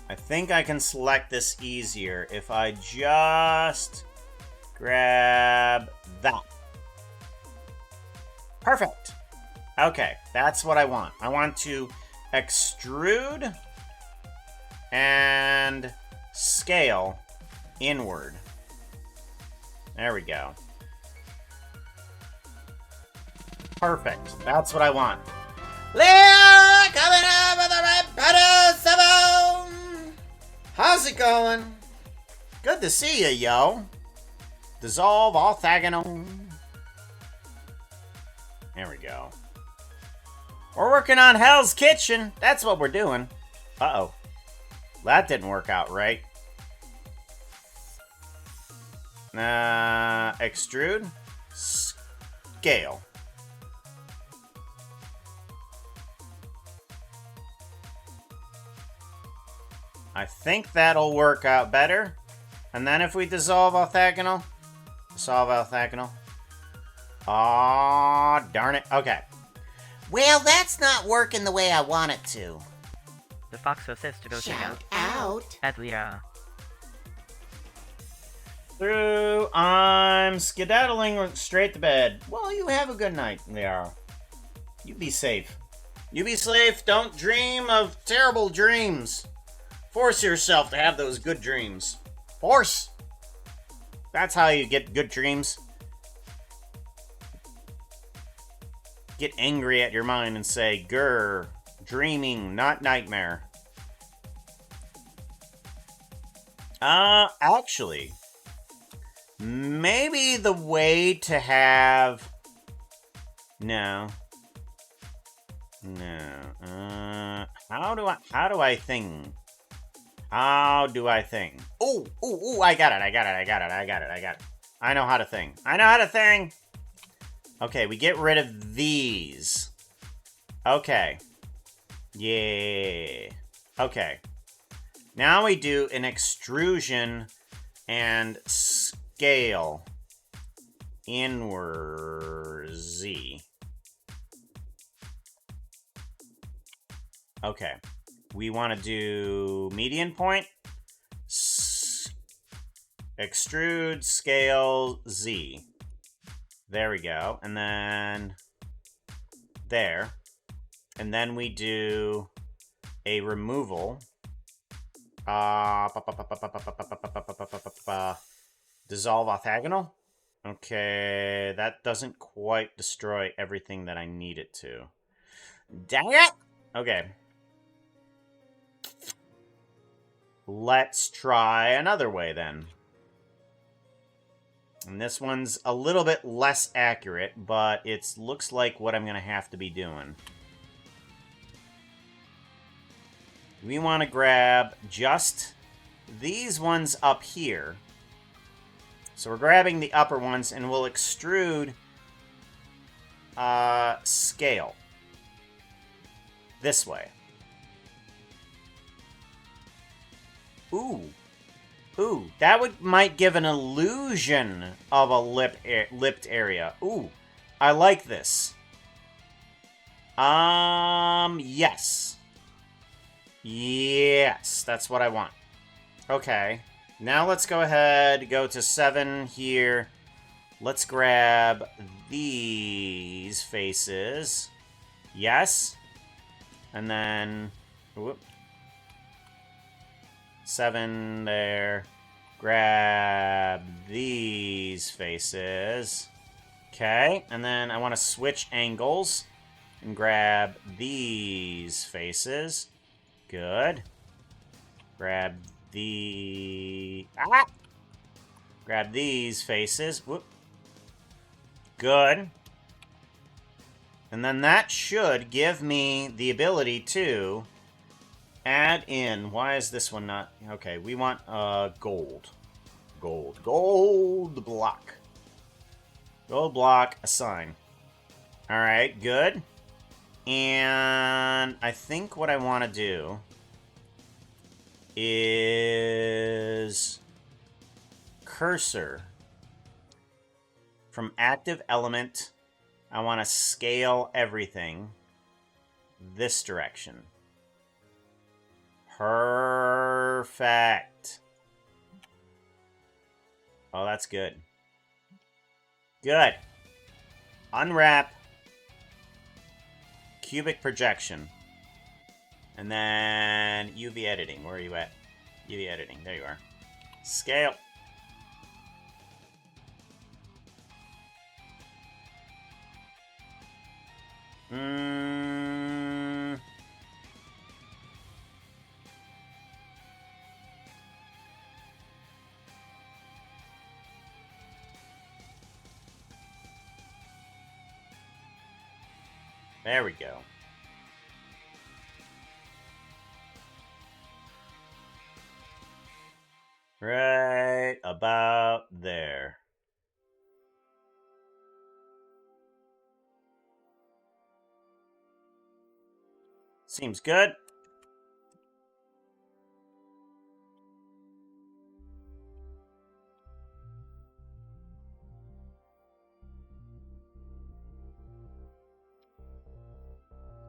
I think I can select this easier if I just grab that. Perfect. Okay, that's what I want. I want to extrude and scale inward. There we go. Perfect. That's what I want. Leo coming up with the red pedal 7. How's it going? Good to see you, yo. Dissolve orthogonal. There we go. We're working on Hell's Kitchen. That's what we're doing. Uh-oh. That didn't work out right. Extrude. Scale. I think that'll work out better. And then if we dissolve orthogonal. Aw, darn it. Okay. Well, that's not working the way I want it to. The Foxo says to go check Shout out out. Adlira. Through, I'm skedaddling straight to bed. Well, you have a good night, there. You be safe. You be safe. Don't dream of terrible dreams. Force yourself to have those good dreams. Force. That's how you get good dreams. Get angry at your mind and say, grr, dreaming, not nightmare. Actually, maybe the way to have... No. How do I think? How do I think? Ooh, I got it. I know how to think. Okay, we get rid of these. Okay. Yeah. Okay. Now we do an extrusion and scale inward Z. Okay. We want to do median point, extrude, scale, Z. There we go. And then there. And then we do a removal. Dissolve orthogonal. Okay, that doesn't quite destroy everything that I need it to. Dang it! Okay. Let's try another way then. And this one's a little bit less accurate, but it looks like what I'm going to have to be doing. We want to grab just these ones up here. So we're grabbing the upper ones, and we'll extrude scale this way. Ooh, that might give an illusion of a lipped area. Ooh, I like this. Yes. Yes, that's what I want. Okay, now let's go ahead, go to 7 here. Let's grab these faces. Yes. And then, whoop. 7 there. Grab these faces. Okay, and then I want to switch angles and grab these faces. Good. Grab grab these faces. Whoop. Good. And then that should give me the ability to add in... Why is this one not... Okay, we want gold. Gold block. Gold block, assign. Alright, good. And I think what I want to do is cursor from active element. I want to scale everything this direction. Perfect. Oh, that's good. Good. Unwrap. Cubic projection. And then UV editing. Where are you at? UV editing. There you are. Scale. There we go. Right about there. Seems good.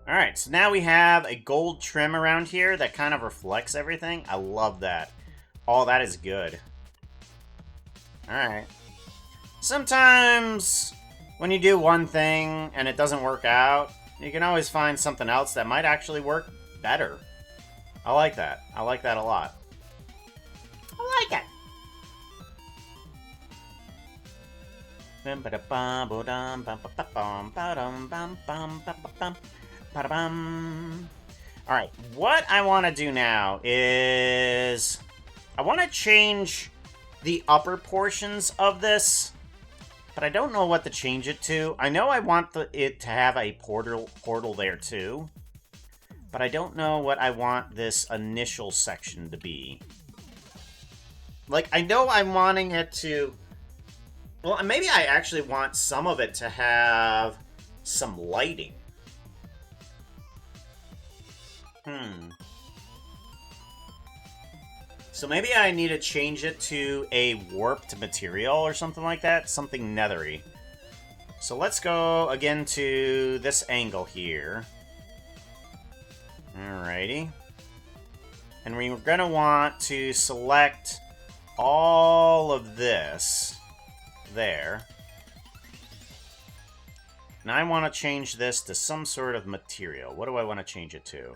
Alright, so now we have a gold trim around here that kind of reflects everything. I love that. Oh, that is good. Alright. Sometimes, when you do one thing and it doesn't work out, you can always find something else that might actually work better. I like that. I like that a lot. I like it. Alright, what I want to do now is... I want to change the upper portions of this, but I don't know what to change it to. I know I want it to have a portal there too, but I don't know what I want this initial section to be. Like, I know I'm wanting it to... Well, maybe I actually want some of it to have some lighting. So maybe I need to change it to a warped material or something like that. Something nethery. So let's go again to this angle here. Alrighty. And we're going to want to select all of this there. And I want to change this to some sort of material. What do I want to change it to?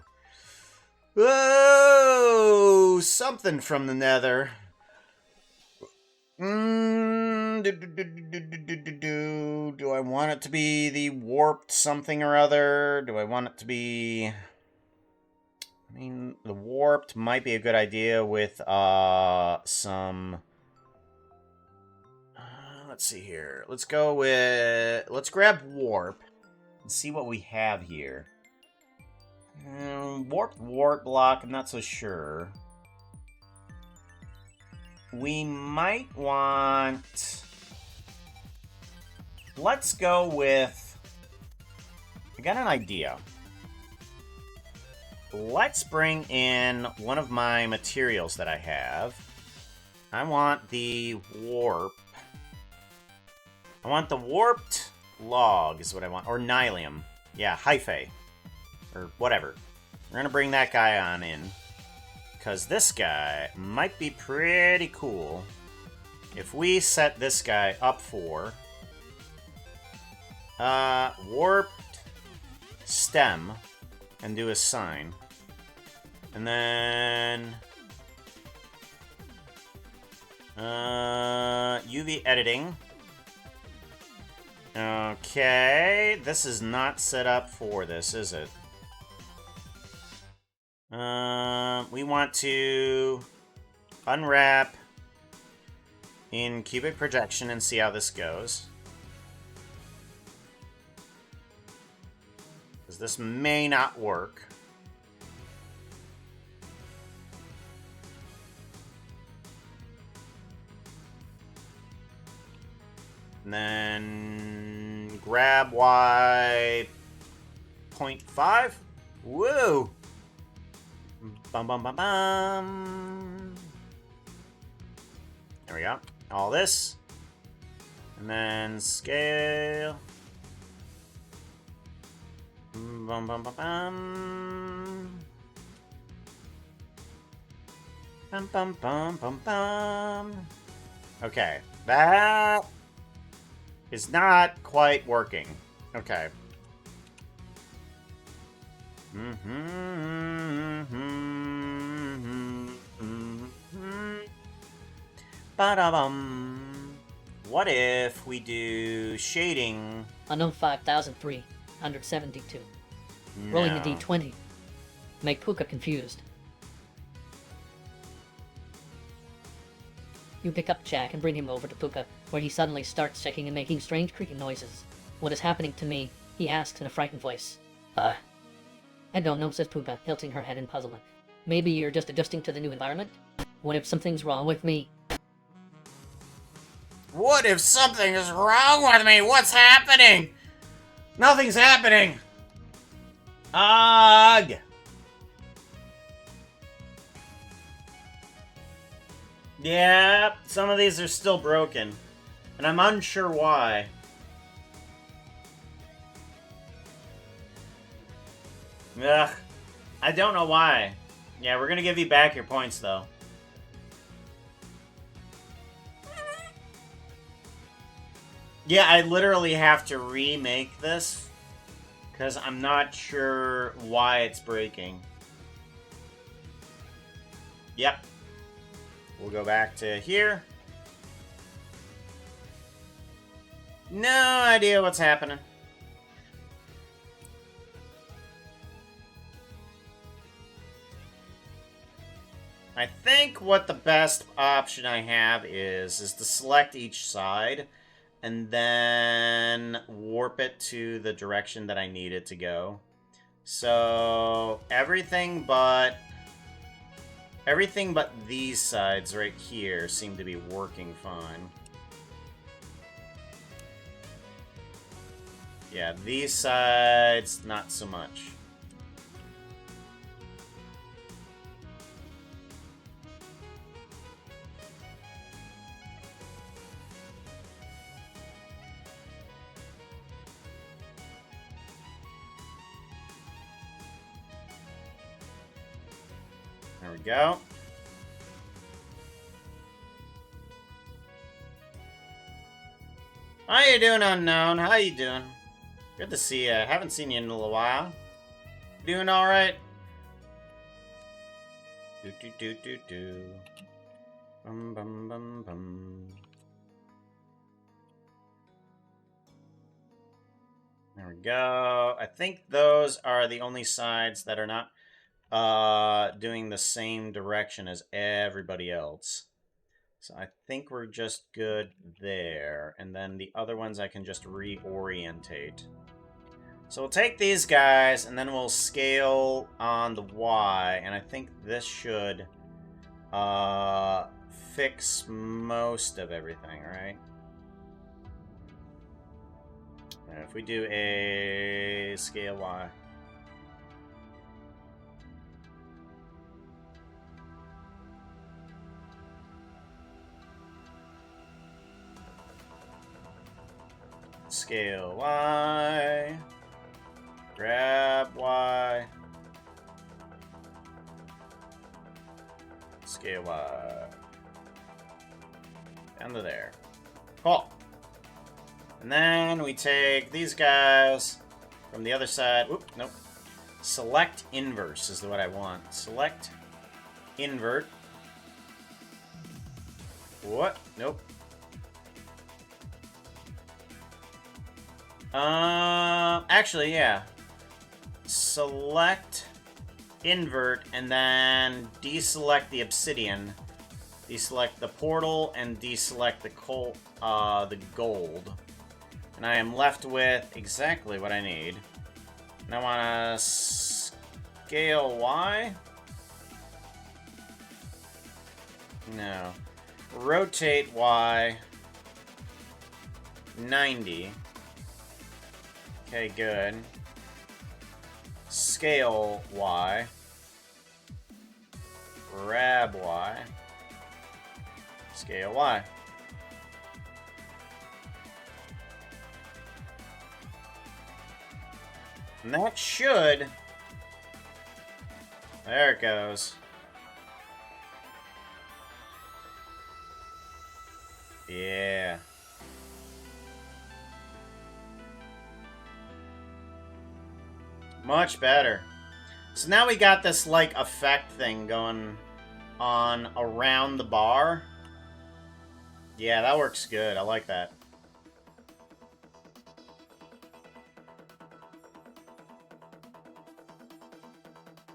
Whoa! Something from the nether. Do I want it to be the warped something or other? Do I want it to be... I mean, the warped might be a good idea with some... let's see here. Let's go with... Let's grab warp and see what we have here. Warp block, I'm not so sure. We might want... Let's go with... I got an idea. Let's bring in one of my materials that I have. I want the warp. I want the warped log is what I want. Or nylium. Yeah, hyphae. Or whatever. We're gonna bring that guy on in. Because this guy might be pretty cool. If we set this guy up for... warped stem. And do a sign. And then... UV editing. Okay. This is not set up for this, is it? We want to unwrap in cubic projection and see how this goes. Because this may not work. And then grab Y 0.5. Woo! Bum bum bum bum. There we go. All this. And then scale. Bum bum bum bum. Bum bum bum bum bum. Okay. That is not quite working. Okay. Ba-da-bum. What if we do shading? Unknown 5,372. Rolling a d20. Make Puka confused. You pick up Jack and bring him over to Puka, where he suddenly starts shaking and making strange creaking noises. What is happening to me? He asks in a frightened voice. I don't know, says Puka, tilting her head in puzzlement. Maybe you're just adjusting to the new environment? What if something's wrong with me? What if something is wrong with me? What's happening? Nothing's happening. Ugh. Yeah, some of these are still broken. And I'm unsure why. Ugh. I don't know why. Yeah, we're gonna give you back your points, though. Yeah, I literally have to remake this because I'm not sure why it's breaking. Yep. We'll go back to here. No idea what's happening. I think what the best option I have is to select each side and then warp it to the direction that I need it to go. So everything but these sides right here seem to be working fine. Yeah, these sides not so much. There we go. How you doing, Unknown? How you doing? Good to see you. Haven't seen you in a little while. Doing all right? Do do do do do. Bum bum bum bum. There we go. I think those are the only sides that are not doing the same direction as everybody else. So I think we're just good there. And then the other ones I can just reorientate. So we'll take these guys, and then we'll scale on the Y, and I think this should fix most of everything, right? And if we do a scale Y. Scale Y. Grab Y. Scale Y. Down to there. Cool. And then we take these guys from the other side. Oop, nope. Select inverse is what I want. Select invert. What? Nope. Actually, yeah. Select invert and then deselect the obsidian. Deselect the portal and deselect the gold. And I am left with exactly what I need. And I want to scale Y. No. Rotate Y. 90. Okay, good. Scale Y. Grab Y. Scale Y. And that should... There it goes. Yeah. Much better. So now we got this, like, effect thing going on around the bar. Yeah, that works good. I like that.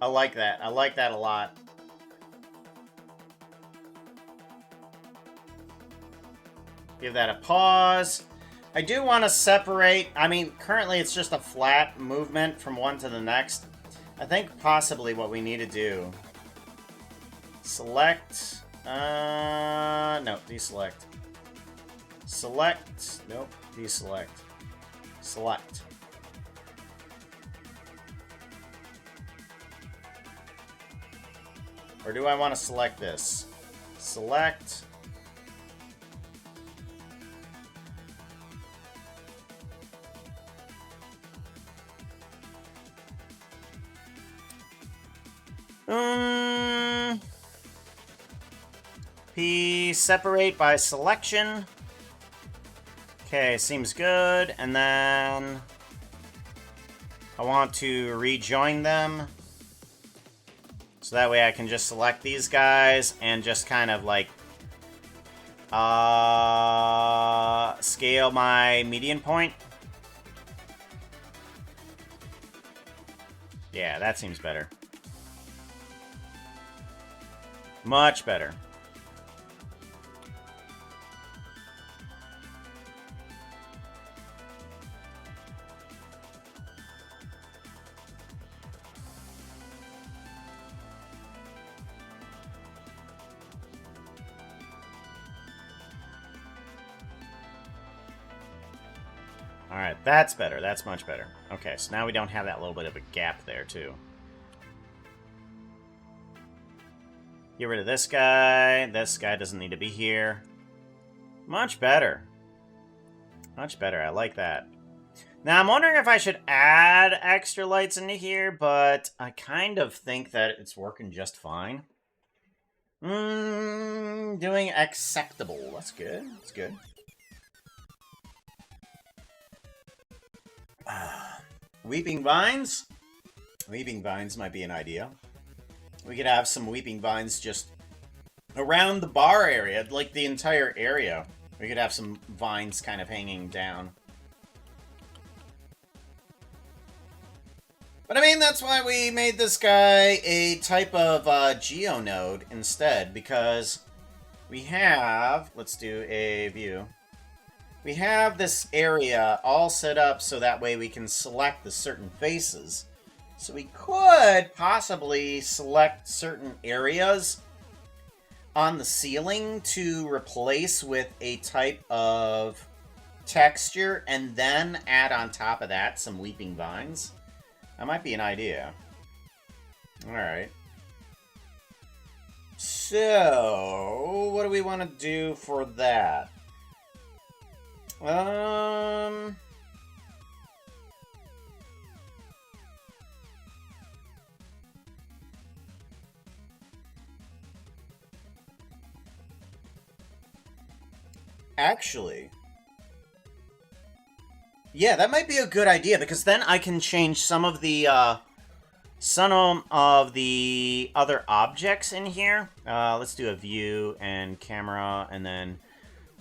I like that. I like that a lot. Give that a pause. I do want to separate. I mean, currently it's just a flat movement from one to the next. I think possibly what we need to do. Select. No, deselect. Select. Nope, deselect. Select. Or do I want to select this? Select. P separate by selection. Okay, seems good. And then I want to rejoin them. So that way I can just select these guys and just kind of like scale my median point. Yeah, that seems better. Much better. Alright, that's better. That's much better. Okay, so now we don't have that little bit of a gap there, too. Get rid of this guy. This guy doesn't need to be here. Much better. Much better. I like that. Now, I'm wondering if I should add extra lights into here, but I kind of think that it's working just fine. Doing acceptable. That's good. That's good. Weeping Vines? Weeping Vines might be an idea. We could have some Weeping Vines just around the bar area, like the entire area. We could have some vines kind of hanging down. But I mean, that's why we made this guy a type of geonode instead, because we have, let's do a view. We have this area all set up so that way we can select the certain faces. So we could possibly select certain areas on the ceiling to replace with a type of texture and then add on top of that some weeping vines. That might be an idea. Alright. So, what do we want to do for that? Actually, yeah, that might be a good idea, because then I can change some of the other objects in here. Let's do a view and camera, and then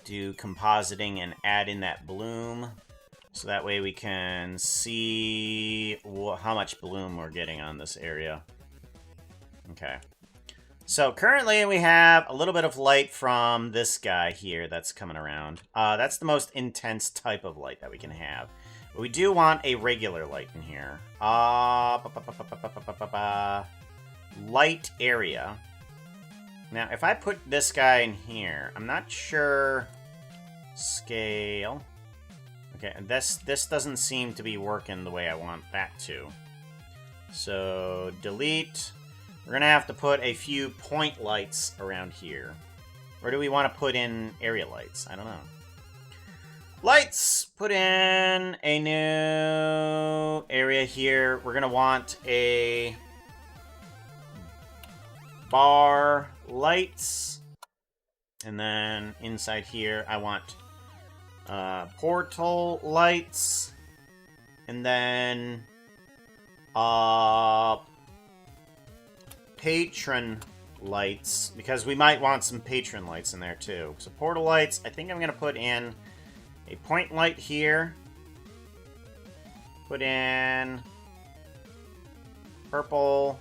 do compositing and add in that bloom. So that way we can see how much bloom we're getting on this area. Okay. So currently we have a little bit of light from this guy here that's coming around. That's the most intense type of light that we can have. But we do want a regular light in here. Light area. Now, if I put this guy in here, I'm not sure... Scale. Okay, and this doesn't seem to be working the way I want that to. So, delete. We're gonna have to put a few point lights around here. Or do we want to put in area lights? I don't know. Lights! Put in a new area here. We're gonna want a bar lights. And then inside here, I want portal lights. And then patron lights, because we might want some patron lights in there too. So portal lights, I think I'm going to put in a point light here. Put in purple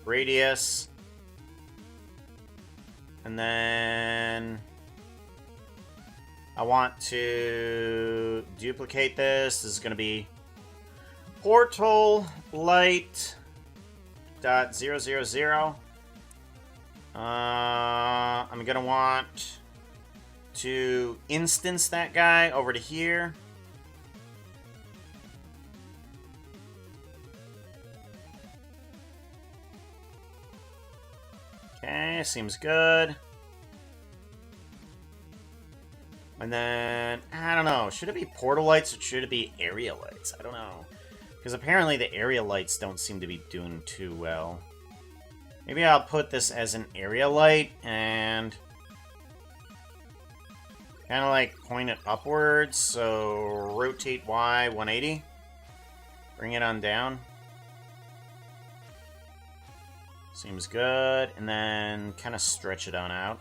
radius. And then I want to duplicate this. This is going to be portal light .000. I'm going to want to instance that guy over to here. Okay, seems good. And then, I don't know, should it be portal lights or should it be area lights? I don't know. Because apparently the area lights don't seem to be doing too well. Maybe I'll put this as an area light, and Kind of like point it upwards, so rotate Y 180. Bring it on down. Seems good. And then kind of stretch it on out.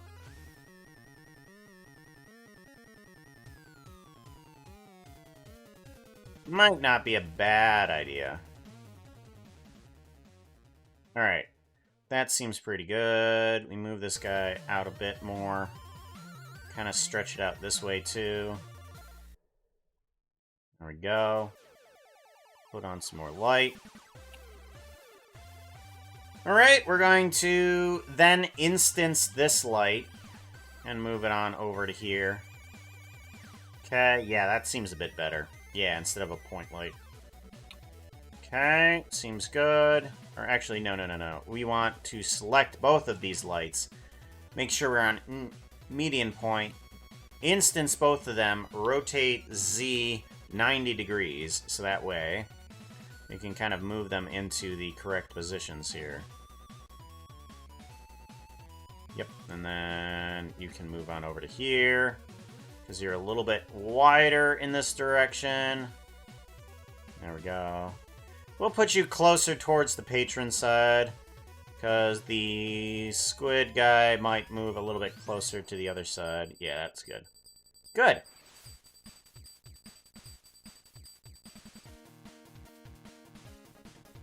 Might not be a bad idea. Alright. That seems pretty good. We move this guy out a bit more. Kind of stretch it out this way, too. There we go. Put on some more light. Alright, we're going to then instance this light and move it on over to here. Okay, yeah, that seems a bit better. Yeah, instead of a point light. Okay, seems good. Or actually, no. We want to select both of these lights. Make sure we're on median point. Instance both of them. Rotate Z 90 degrees. So that way, we can kind of move them into the correct positions here. Yep, and then you can move on over to here. Because you're a little bit wider in this direction. There we go. We'll put you closer towards the patron side. Because the squid guy might move a little bit closer to the other side. Yeah, that's good. Good!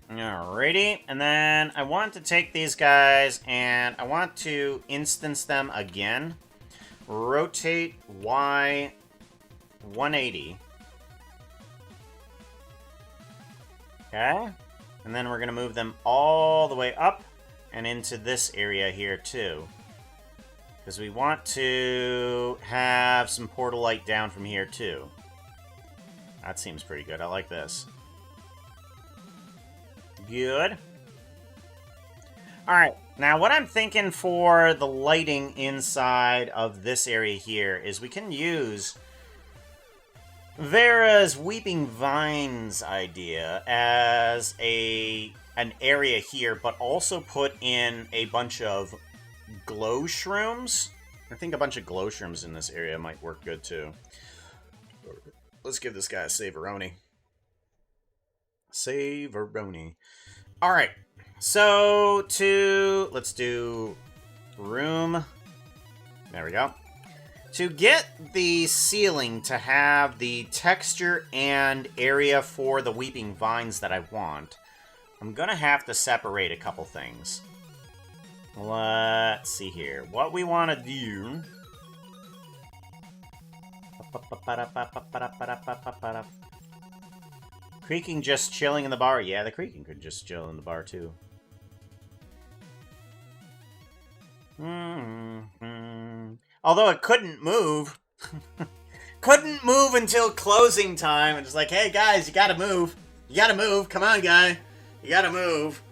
Alrighty, and then I want to take these guys and I want to instance them again. Rotate Y 180. Okay, and then we're going to move them all the way up and into this area here too. Because we want to have some portal light down from here too. That seems pretty good. I like this. Good. Alright, now what I'm thinking for the lighting inside of this area here is we can use Vera's Weeping Vines idea as an area here, but also put in a bunch of glow shrooms. I think a bunch of glow shrooms in this area might work good too. Let's give this guy a Saveroni. Saveroni. Alright, so let's do room. There we go. To get the ceiling to have the texture and area for the Weeping Vines that I want, I'm gonna have to separate a couple things. Let's see here. What we want to do... Creaking just chilling in the bar. Yeah, the Creaking could just chill in the bar, too. Although it couldn't move. Couldn't move until closing time. And it's like, hey, guys, you gotta move. You gotta move. Come on, guy. You gotta move.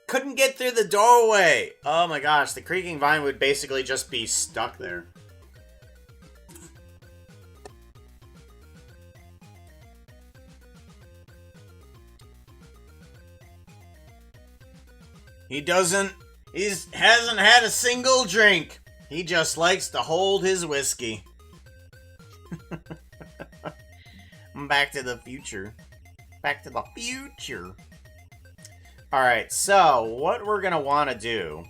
Couldn't get through the doorway. Oh my gosh, the Creaking Vine would basically just be stuck there. He hasn't had a single drink. He just likes to hold his whiskey. Back to the future. Back to the future. Alright, so what we're going to want to do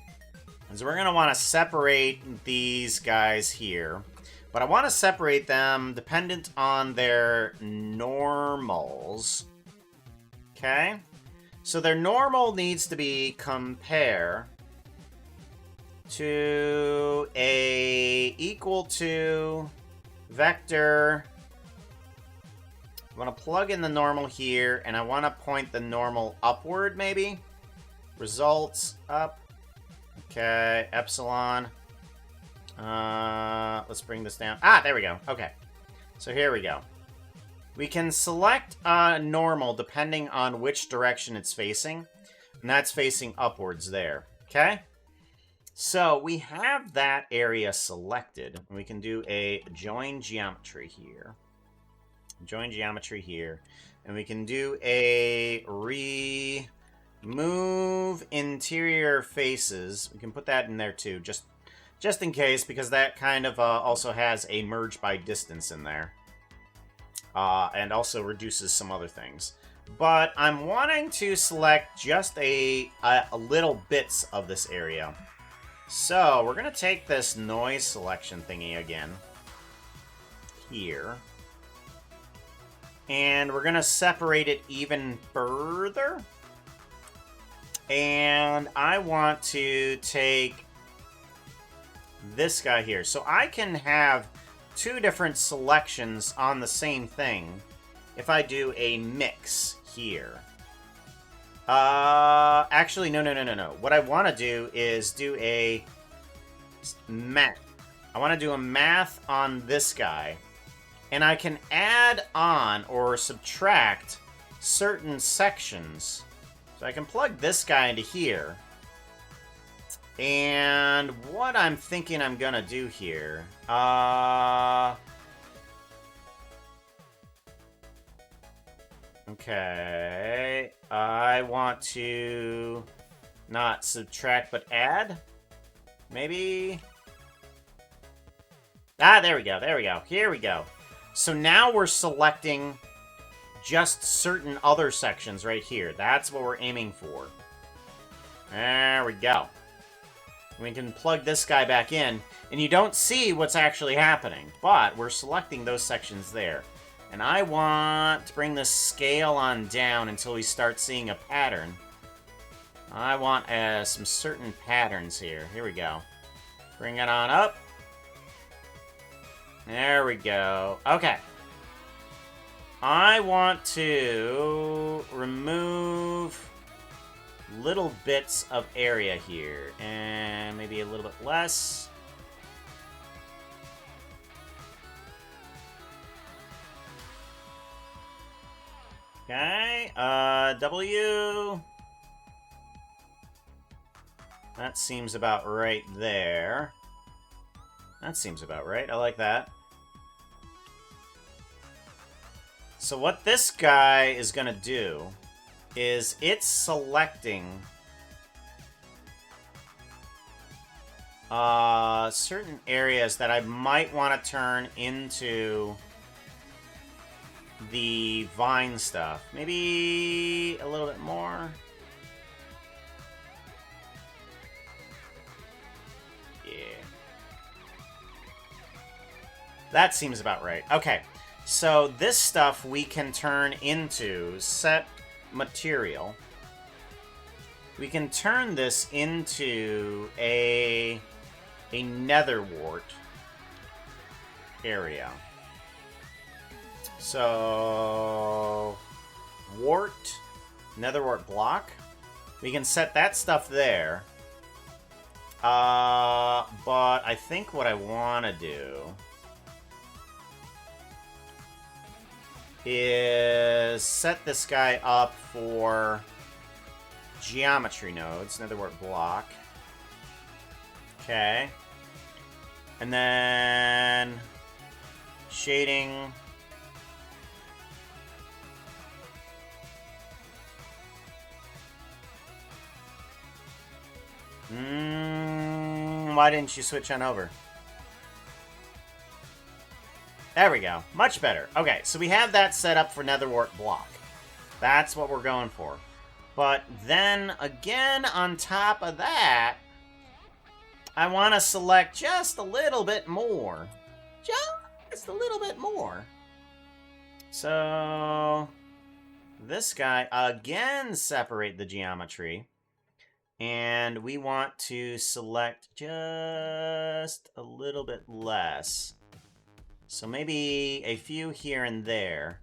is we're going to want to separate these guys here. But I want to separate them dependent on their normals. Okay? So their normal needs to be compare to a equal to vector. I'm going to plug in the normal here, and I want to point the normal upward, maybe? Results, up. Okay, epsilon. Let's bring this down. Ah, there we go. Okay. So here we go. We can select normal depending on which direction it's facing. And that's facing upwards there. Okay? So we have that area selected. We can do a join geometry here. Join geometry here. And we can do a Move interior faces. We can put that in there too, just in case, because that kind of also has a merge by distance in there. And also reduces some other things. But I'm wanting to select just a little bits of this area. So we're going to take this noise selection thingy again. Here. And we're going to separate it even further. And I want to take this guy here. So I can have two different selections on the same thing if I do a mix here. Actually, no. What I want to do is do a math. I want to do a math on this guy. And I can add on or subtract certain sections. So I can plug this guy into here. And what I'm thinking I'm gonna do here, okay, I want to not subtract but add, maybe. There we go, here we go. So now we're selecting just certain other sections right here. That's what we're aiming for. There we go. We can plug this guy back in, and you don't see what's actually happening, but we're selecting those sections there. And I want to bring the scale on down until we start seeing a pattern. I want some certain patterns here. Here we go. Bring it on up. There we go. Okay. I want to remove little bits of area here, and maybe a little bit less. Okay, W. That seems about right there. That seems about right. I like that. So what this guy is going to do is it's selecting certain areas that I might want to turn into the vine stuff. Maybe a little bit more. Yeah. That seems about right. Okay. So this stuff we can turn into set material. We can turn this into a nether wart area. So wart, nether wart block. We can set that stuff there. But I think what I want to do is set this guy up for geometry nodes, netherwort block. Okay. And then shading. Why didn't you switch on over? There we go. Much better. Okay, so we have that set up for netherwort block. That's what we're going for. But then, again, on top of that, I want to select just a little bit more. Just a little bit more. So, this guy, again, separate the geometry. And we want to select just a little bit less. So maybe a few here and there.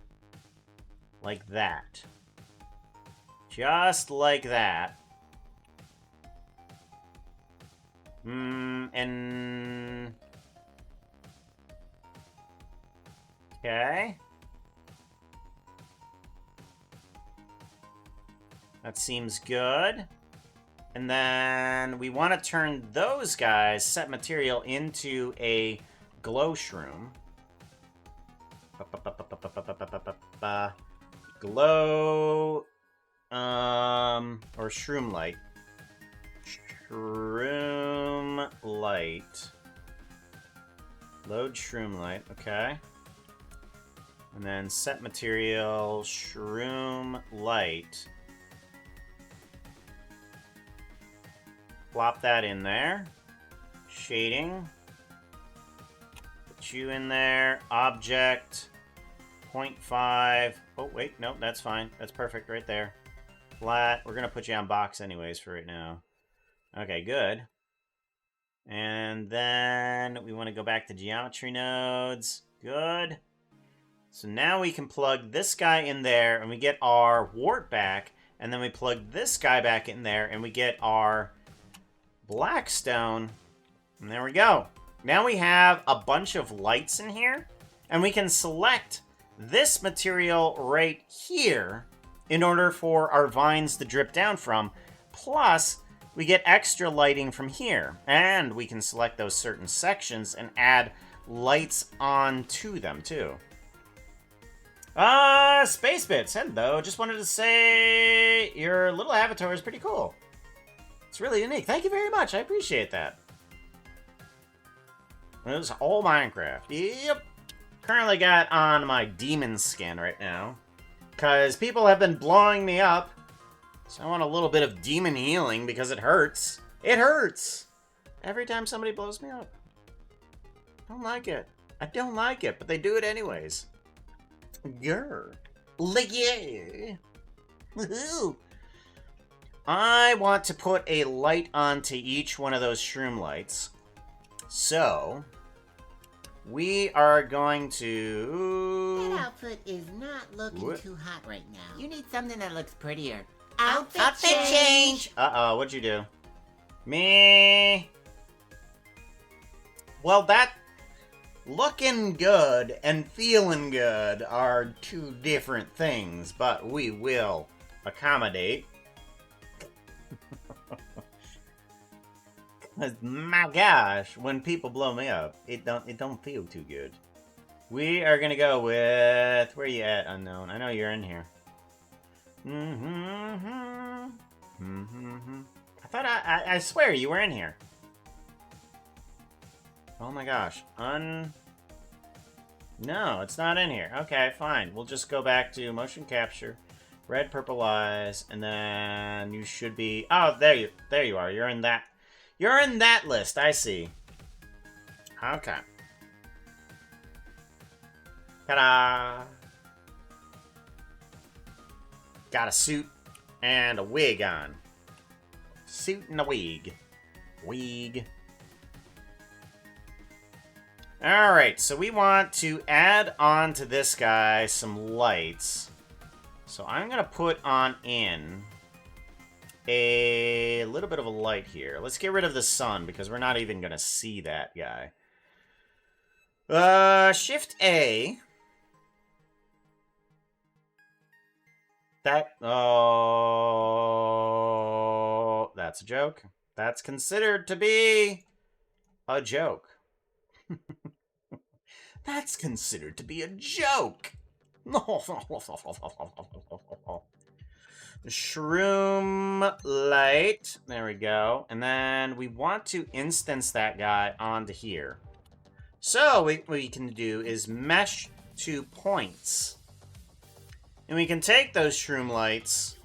Like that. Just like that. And... okay. That seems good. And then we want to turn those guys, set material, into a glow shroom. Glow Or shroom light. Shroom light. Load shroom light, okay. And then set material, shroom light. Plop that in there. Shading. Put you in there. Object. 0.5. Oh, wait, nope, that's fine. That's perfect right there. Flat. We're going to put you on box anyways for right now. Okay, good. And then we want to go back to geometry nodes. Good. So now we can plug this guy in there and we get our wart back. And then we plug this guy back in there and we get our blackstone. And there we go. Now we have a bunch of lights in here. And we can select this material right here in order for our vines to drip down from. Plus, we get extra lighting from here. And we can select those certain sections and add lights onto them too. Space Bits, hello. Just wanted to say your little avatar is pretty cool. It's really unique. Thank you very much. I appreciate that. It was all Minecraft. Yep. Currently got on my demon skin right now. Because people have been blowing me up. So I want a little bit of demon healing because it hurts. It hurts! Every time somebody blows me up. I don't like it. I don't like it, but they do it anyways. Grr. Like, yeah. Woohoo! I want to put a light onto each one of those shroom lights. So, we are going to... That outfit is not looking too hot right now. You need something that looks prettier. Outfit change! Uh-oh, what'd you do? Me... Well, that... Looking good and feeling good are two different things, but we will accommodate. My gosh, when people blow me up, it don't feel too good. We are gonna go with... Where you at, unknown? I know you're in here. I thought I swear you were in here. Oh my gosh. No, it's not in here. Okay, fine. We'll just go back to motion capture. Red, purple eyes, and then you should be... Oh, there you are. You're in that list. I see. Okay. Ta-da! Got a suit and a wig on. Suit and a wig. Wig. Alright, so we want to add on to this guy some lights. So I'm going to put on in a little bit of a light here. Let's get rid of the sun because we're not even going to see that guy. Shift A. Oh, that's a joke. That's considered to be a joke. That's considered to be a joke. Shroom light. There we go. And then we want to instance that guy onto here. So what we can do is mesh 2 points. And we can take those shroom lights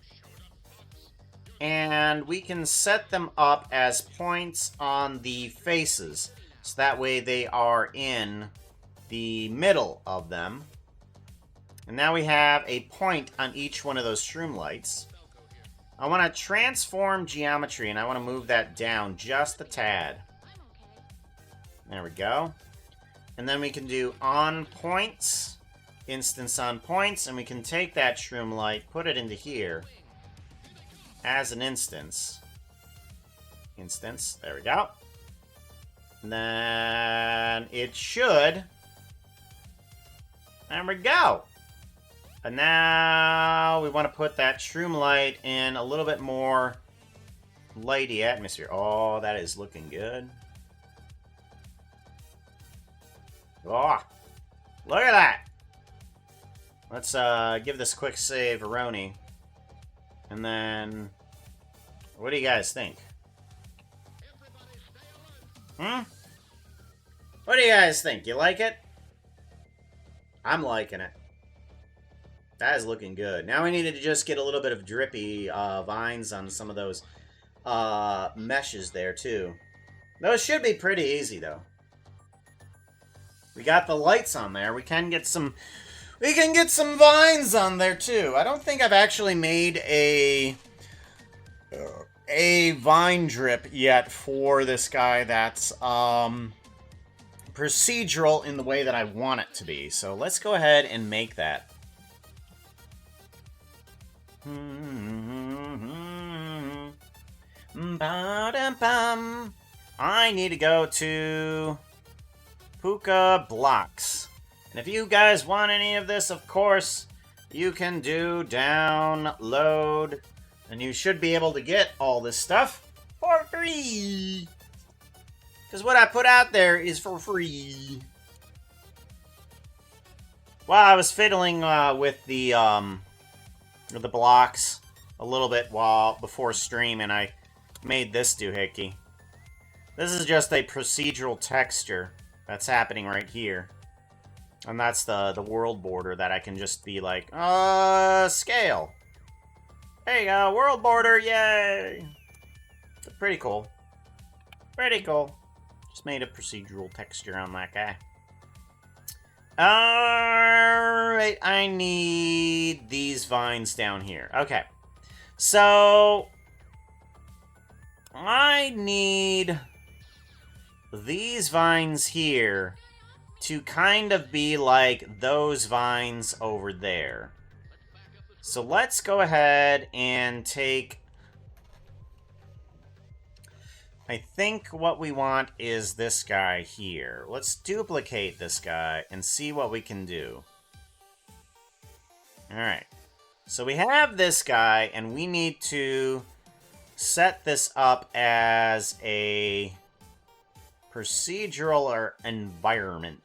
and we can set them up as points on the faces. So that way they are in the middle of them. And now we have a point on each one of those shroom lights. I want to transform geometry, and I want to move that down just a tad. There we go. And then we can do on points, instance on points, and we can take that shroom light, put it into here as an instance. Instance, there we go. And then it should... There we go. And now we want to put that shroom light in a little bit more lighty atmosphere. Oh, that is looking good. Oh, look at that. Let's give this quick save, Aroni. And then, what do you guys think? Hmm? What do you guys think? You like it? I'm liking it. That is looking good. Now we need to just get a little bit of drippy vines on some of those meshes there too. Those should be pretty easy though. We got the lights on there. We can get some vines on there too. I don't think I've actually made a vine drip yet for this guy that's procedural in the way that I want it to be. So let's go ahead and make that. I need to go to Puka Blocks. And if you guys want any of this, of course, you can do download. And you should be able to get all this stuff for free. Because what I put out there is for free. Well, I was fiddling with the blocks a little bit before stream, and I made this doohickey. This is just a procedural texture that's happening right here. And that's the world border that I can just be like, scale. There you go, world border, yay! Pretty cool. Pretty cool. Just made a procedural texture on that guy. Alright, I need these vines down here. Okay. So, I need these vines here to kind of be like those vines over there. So let's go ahead and take... I think what we want is this guy here. Let's duplicate this guy and see what we can do. Alright. So we have this guy, and we need to set this up as a procedural or environment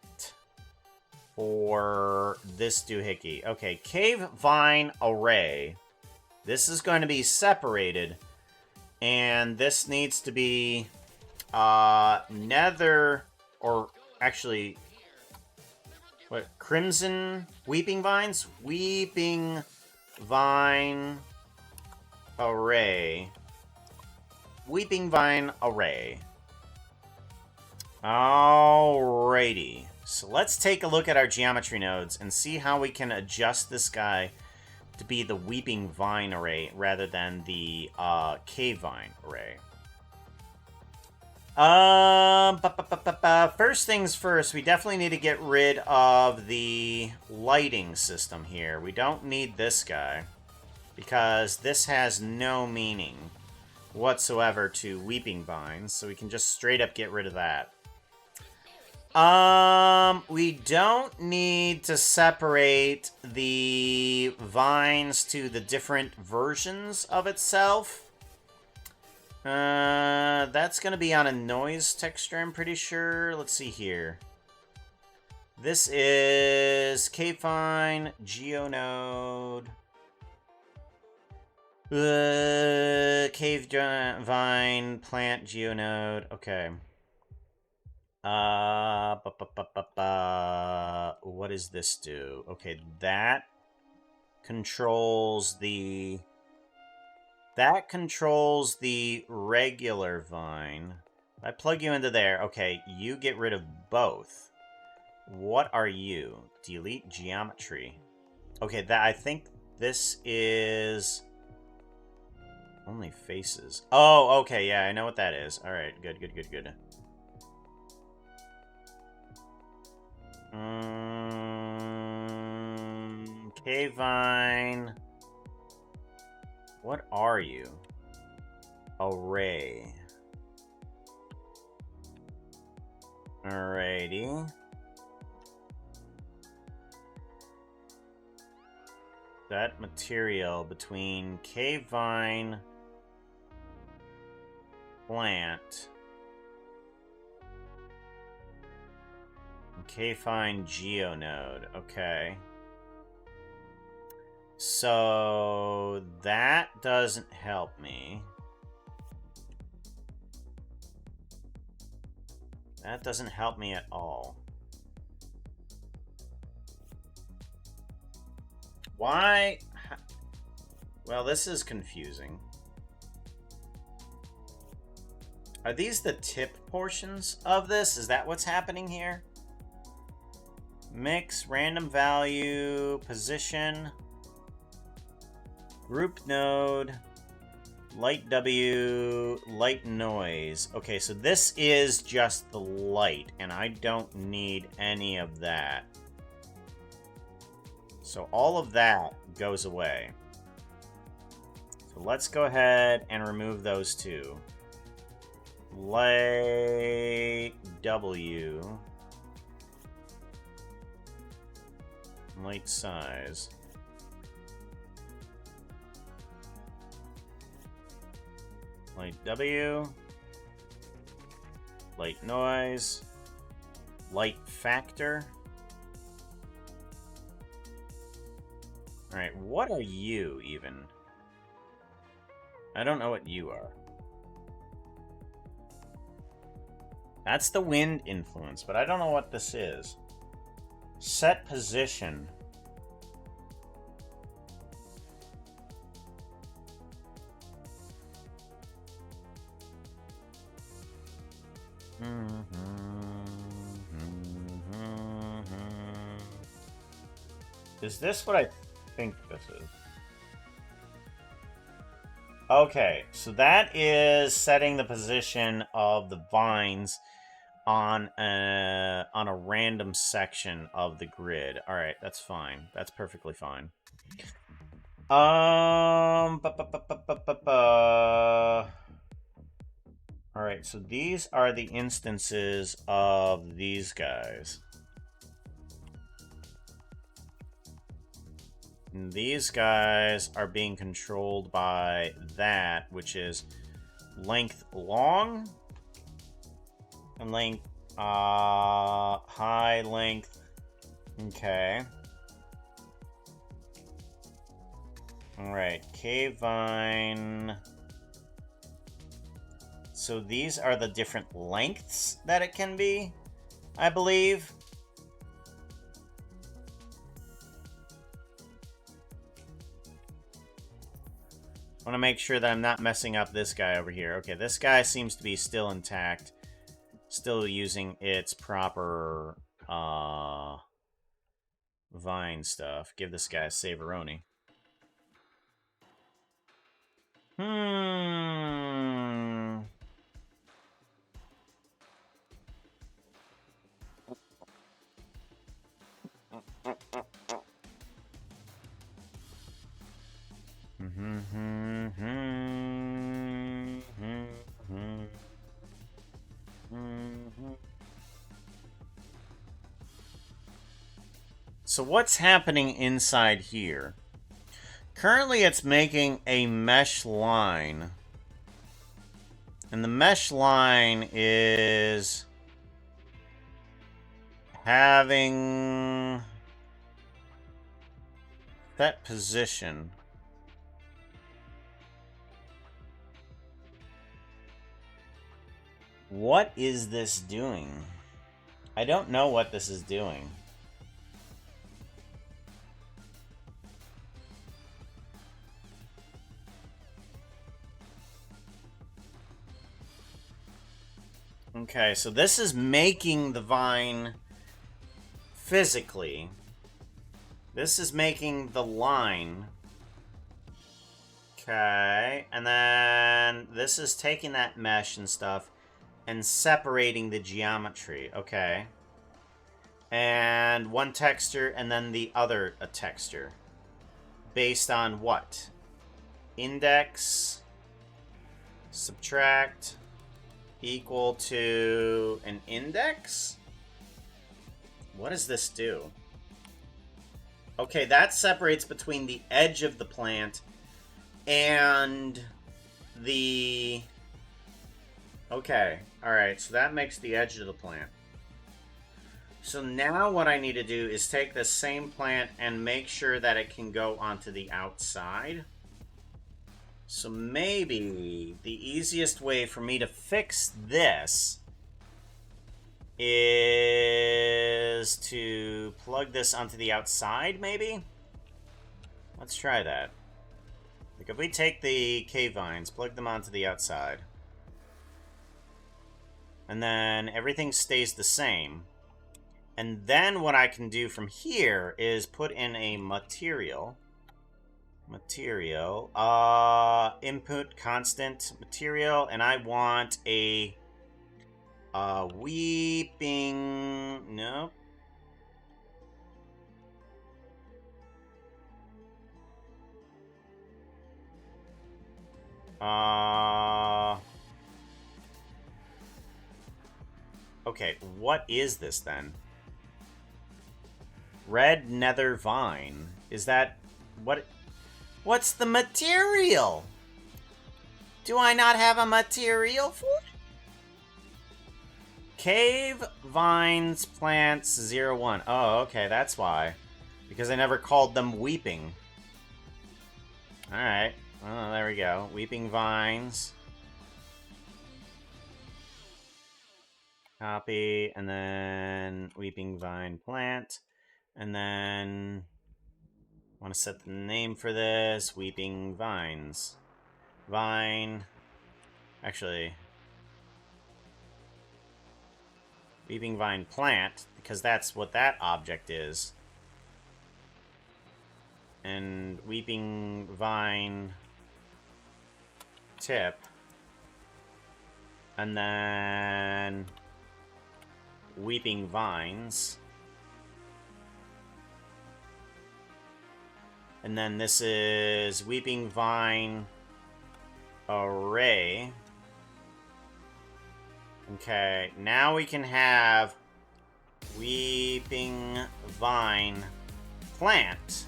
for this doohickey. Okay, cave vine array. This is going to be separated. And this needs to be nether, or actually, what, crimson weeping vines? Weeping vine array. Weeping vine array. Alrighty. So let's take a look at our geometry nodes and see how we can adjust this guy to be the weeping vine array rather than the cave vine array. First things first, we definitely need to get rid of the lighting system here. We don't need this guy because this has no meaning whatsoever to weeping vines, so we can just straight up get rid of that. We don't need to separate the vines to the different versions of itself. That's gonna be on a noise texture, I'm pretty sure. Let's see here. This is K-Fine, Geonode, Cave Vine, Plant, Geonode, okay. What does this do? Okay, that controls the regular vine. If I plug you into there, okay, you get rid of both. What are you? Delete geometry. Okay, I think this is only faces. Oh, okay, yeah, I know what that is. All right, good. K-Vine. What are you? Array. Alrighty. That material between K-Vine, plant, K-Fine Geonode. Okay. So that doesn't help me. That doesn't help me at all. Why? Well, this is confusing. Are these the tip portions of this? Is that what's happening here? Mix, random value, position, group node, light W, light noise. Okay, so this is just the light, and I don't need any of that. So all of that goes away. So let's go ahead and remove those two. Light W. Light size. Light W. Light noise. Light factor. Alright, what are you even? I don't know what you are. That's the wind influence, but I don't know what this is. Set position. Is this what I think this is? Okay, so that is setting the position of the vines on a random section of the grid. All right, that's fine. That's perfectly fine. All right, so these are the instances of these guys. And these guys are being controlled by that, which is length long and length high length. Okay. All right, K-vine. So these are the different lengths that it can be, I believe. I want to make sure that I'm not messing up this guy over here. Okay, this guy seems to be still intact. Still using its proper vine stuff. Give this guy a Savaroni. So what's happening inside here? Currently it's making a mesh line. And the mesh line is having that position. What is this doing? I don't know what this is doing. Okay, so this is making the vine physically. This is making the line. Okay, and then this is taking that mesh and stuff and separating the geometry. Okay. And one texture and then the other a texture. Based on what? Index, subtract, equal to an index? What does this do? Okay, that separates between the edge of the plant and the... Okay, alright, so that makes the edge of the plant. So now what I need to do is take the same plant and make sure that it can go onto the outside. So maybe the easiest way for me to fix this is to plug this onto the outside, maybe? Let's try that. Like, if we take the cave vines, plug them onto the outside, and then everything stays the same. And then what I can do from here is put in a material. Input constant material, and I want a weeping... Nope. Okay, what is this then? Red nether vine. Is that... What's the material? Do I not have a material for it? Cave vines plants 01. Oh, okay, that's why. Because I never called them weeping. Alright. Oh, there we go. Weeping vines. Copy, and then weeping vine plant. And then want to set the name for this. Weeping vines. Vine. Actually, weeping vine plant, because that's what that object is. And weeping vine tip. And then weeping vines. And then this is weeping vine array. Okay, now we can have weeping vine plant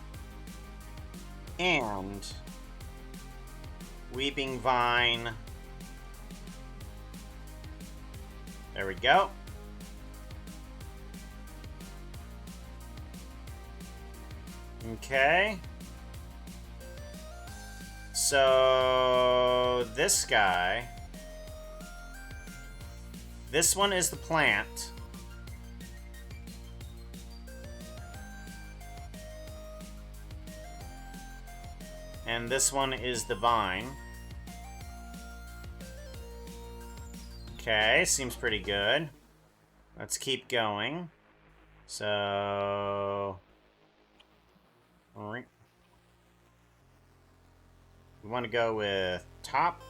and weeping vine. There we go. Okay. So this guy, this one is the plant. And this one is the vine. Okay, seems pretty good. Let's keep going. So... Alright. We want to go with top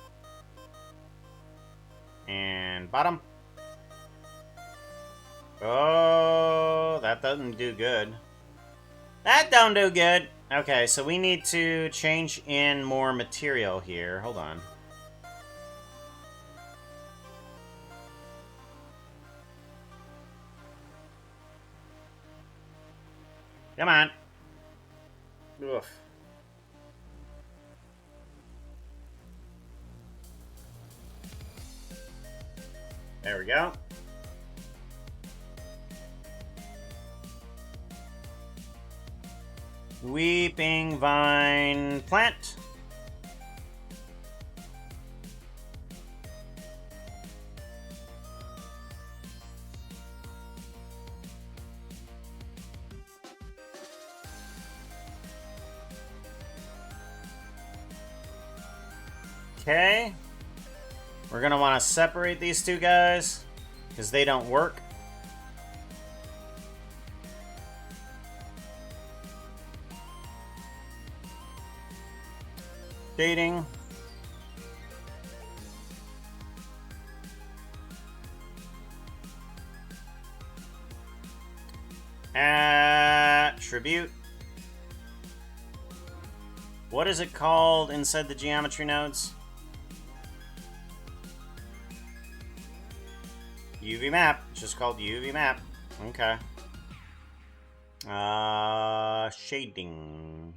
and bottom. Oh, that doesn't do good. That don't do good. Okay, so we need to change in more material here. Hold on. Come on. Oof. There we go. Weeping vine plant. Okay. We're gonna want to separate these two guys because they don't work. Dating. Attribute. What is it called inside the geometry nodes? UV map. It's just called UV map. Okay. Shading.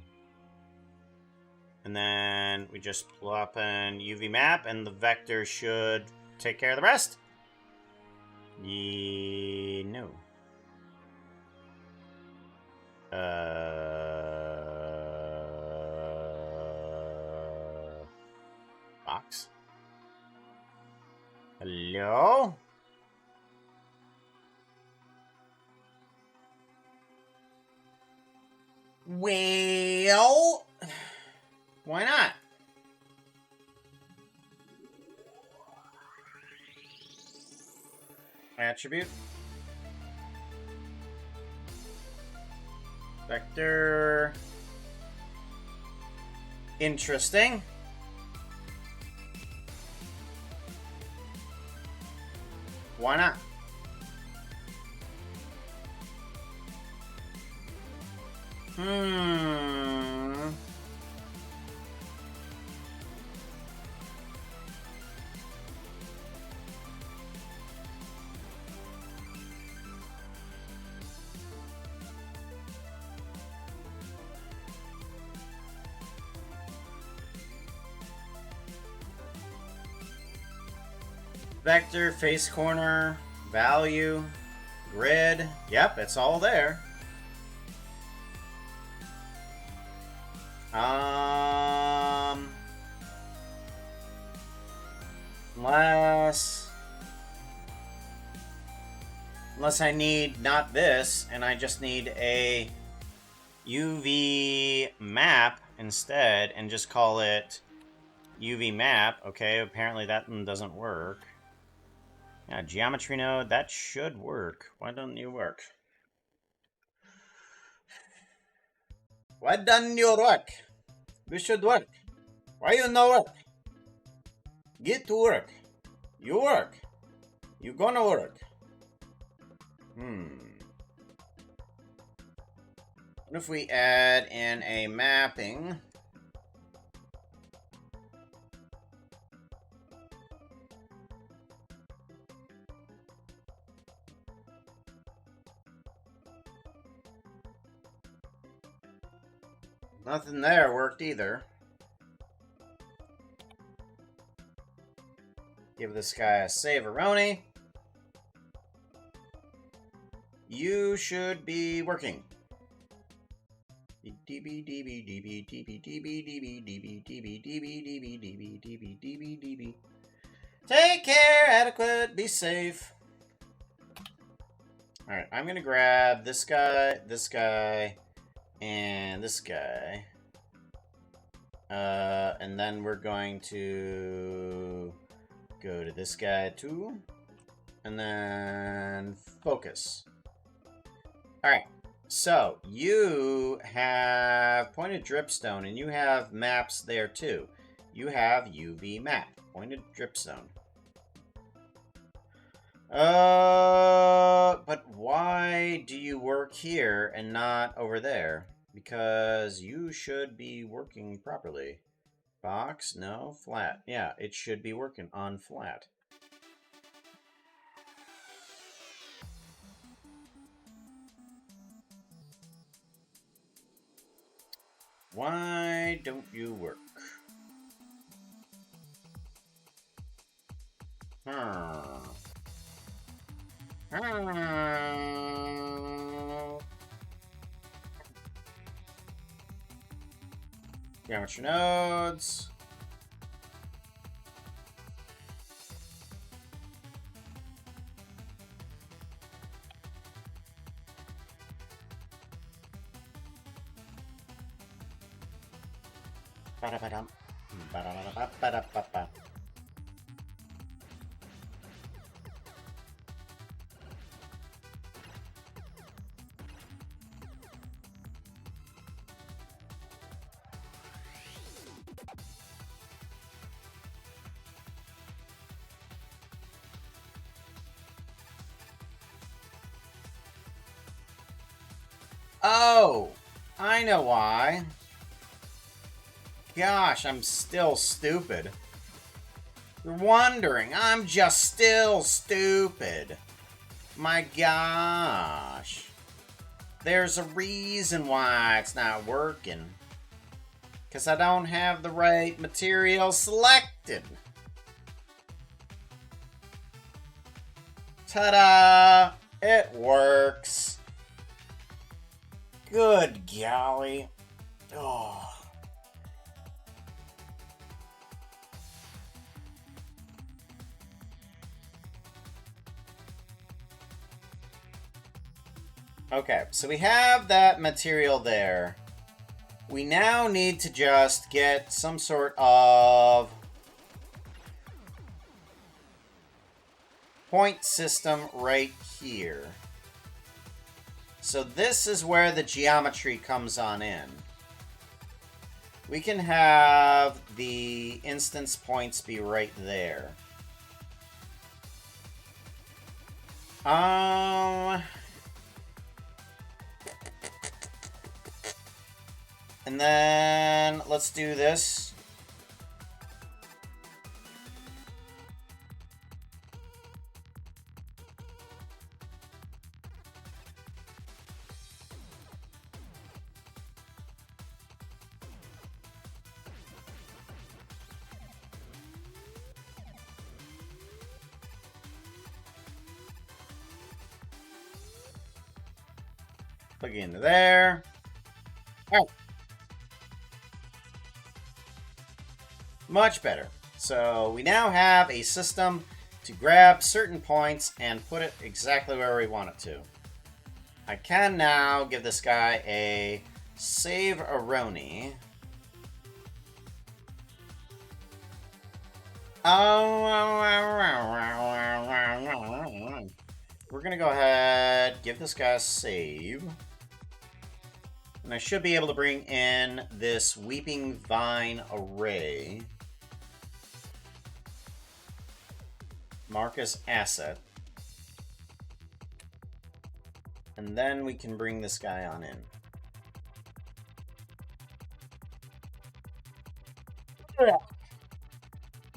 And then we just plop in UV map, and the vector should take care of the rest. No. Box? Hello? Well, why not? Attribute. Vector. Interesting. Why not? Vector, face corner, value, grid. Yep, it's all there. Unless I need not this, and I just need a UV map instead, and just call it UV map. Okay, apparently that one doesn't work. Yeah, geometry node, that should work. Why doesn't you work? Why doesn't you work? We should work. Why you no work? Get to work. You work. You gonna work. What if we add in a mapping? Nothing there worked either. Give this guy a save-a-roni. You should be working. Take care, adequate, be safe. Alright, I'm gonna grab this guy, and this guy. And then we're going to go to this guy too. And then focus. Alright, so you have pointed dripstone and you have maps there too. You have UV map, pointed dripstone. But why do you work here and not over there? Because you should be working properly. Box, no, flat. Yeah, it should be working on flat. Why don't you work? Geometry nodes. Ba-da-ba-dum. Ba-da-ba-da-ba-ba-da-ba-ba. Oh, I know why. Gosh, I'm still stupid. You're wondering, I'm just still stupid. My gosh. There's a reason why it's not working. Because I don't have the right material selected. Ta-da! It works. Good golly. Oh. Okay, so we have that material there. We now need to just get some sort of point system right here. So this is where the geometry comes on in. We can have the instance points be right there. And then let's do this. Plug it into there. Oh. Much better. So we now have a system to grab certain points and put it exactly where we want it to. I can now give this guy a save Aroni. We're gonna go ahead, give this guy a save. And I should be able to bring in this Weeping Vine array. Mark as asset. And then we can bring this guy on in.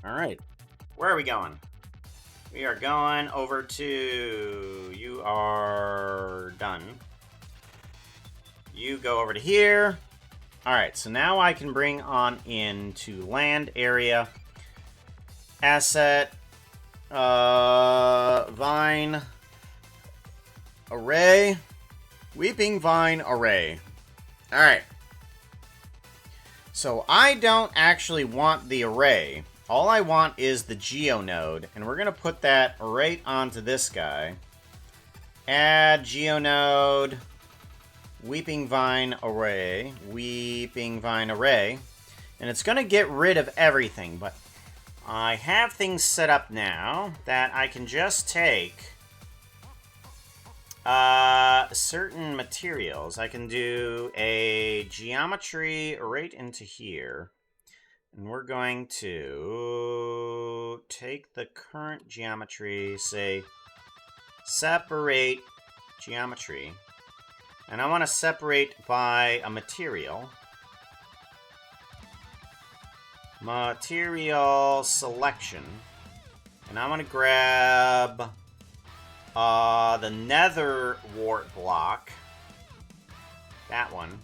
Alright. Where are we going? We are going over to... You are done. You go over to here. Alright, so now I can bring on into land area. Asset. Vine. Array. Weeping Vine array. Alright. So I don't actually want the array. All I want is the geonode, and we're going to put that right onto this guy. Add geonode, Weeping Vine array, Weeping Vine array, and it's going to get rid of everything, but I have things set up now that I can just take certain materials. I can do a geometry right into here. And we're going to take the current geometry, say, separate geometry. And I want to separate by a material. Material selection. And I want to grab the nether wart block. That one.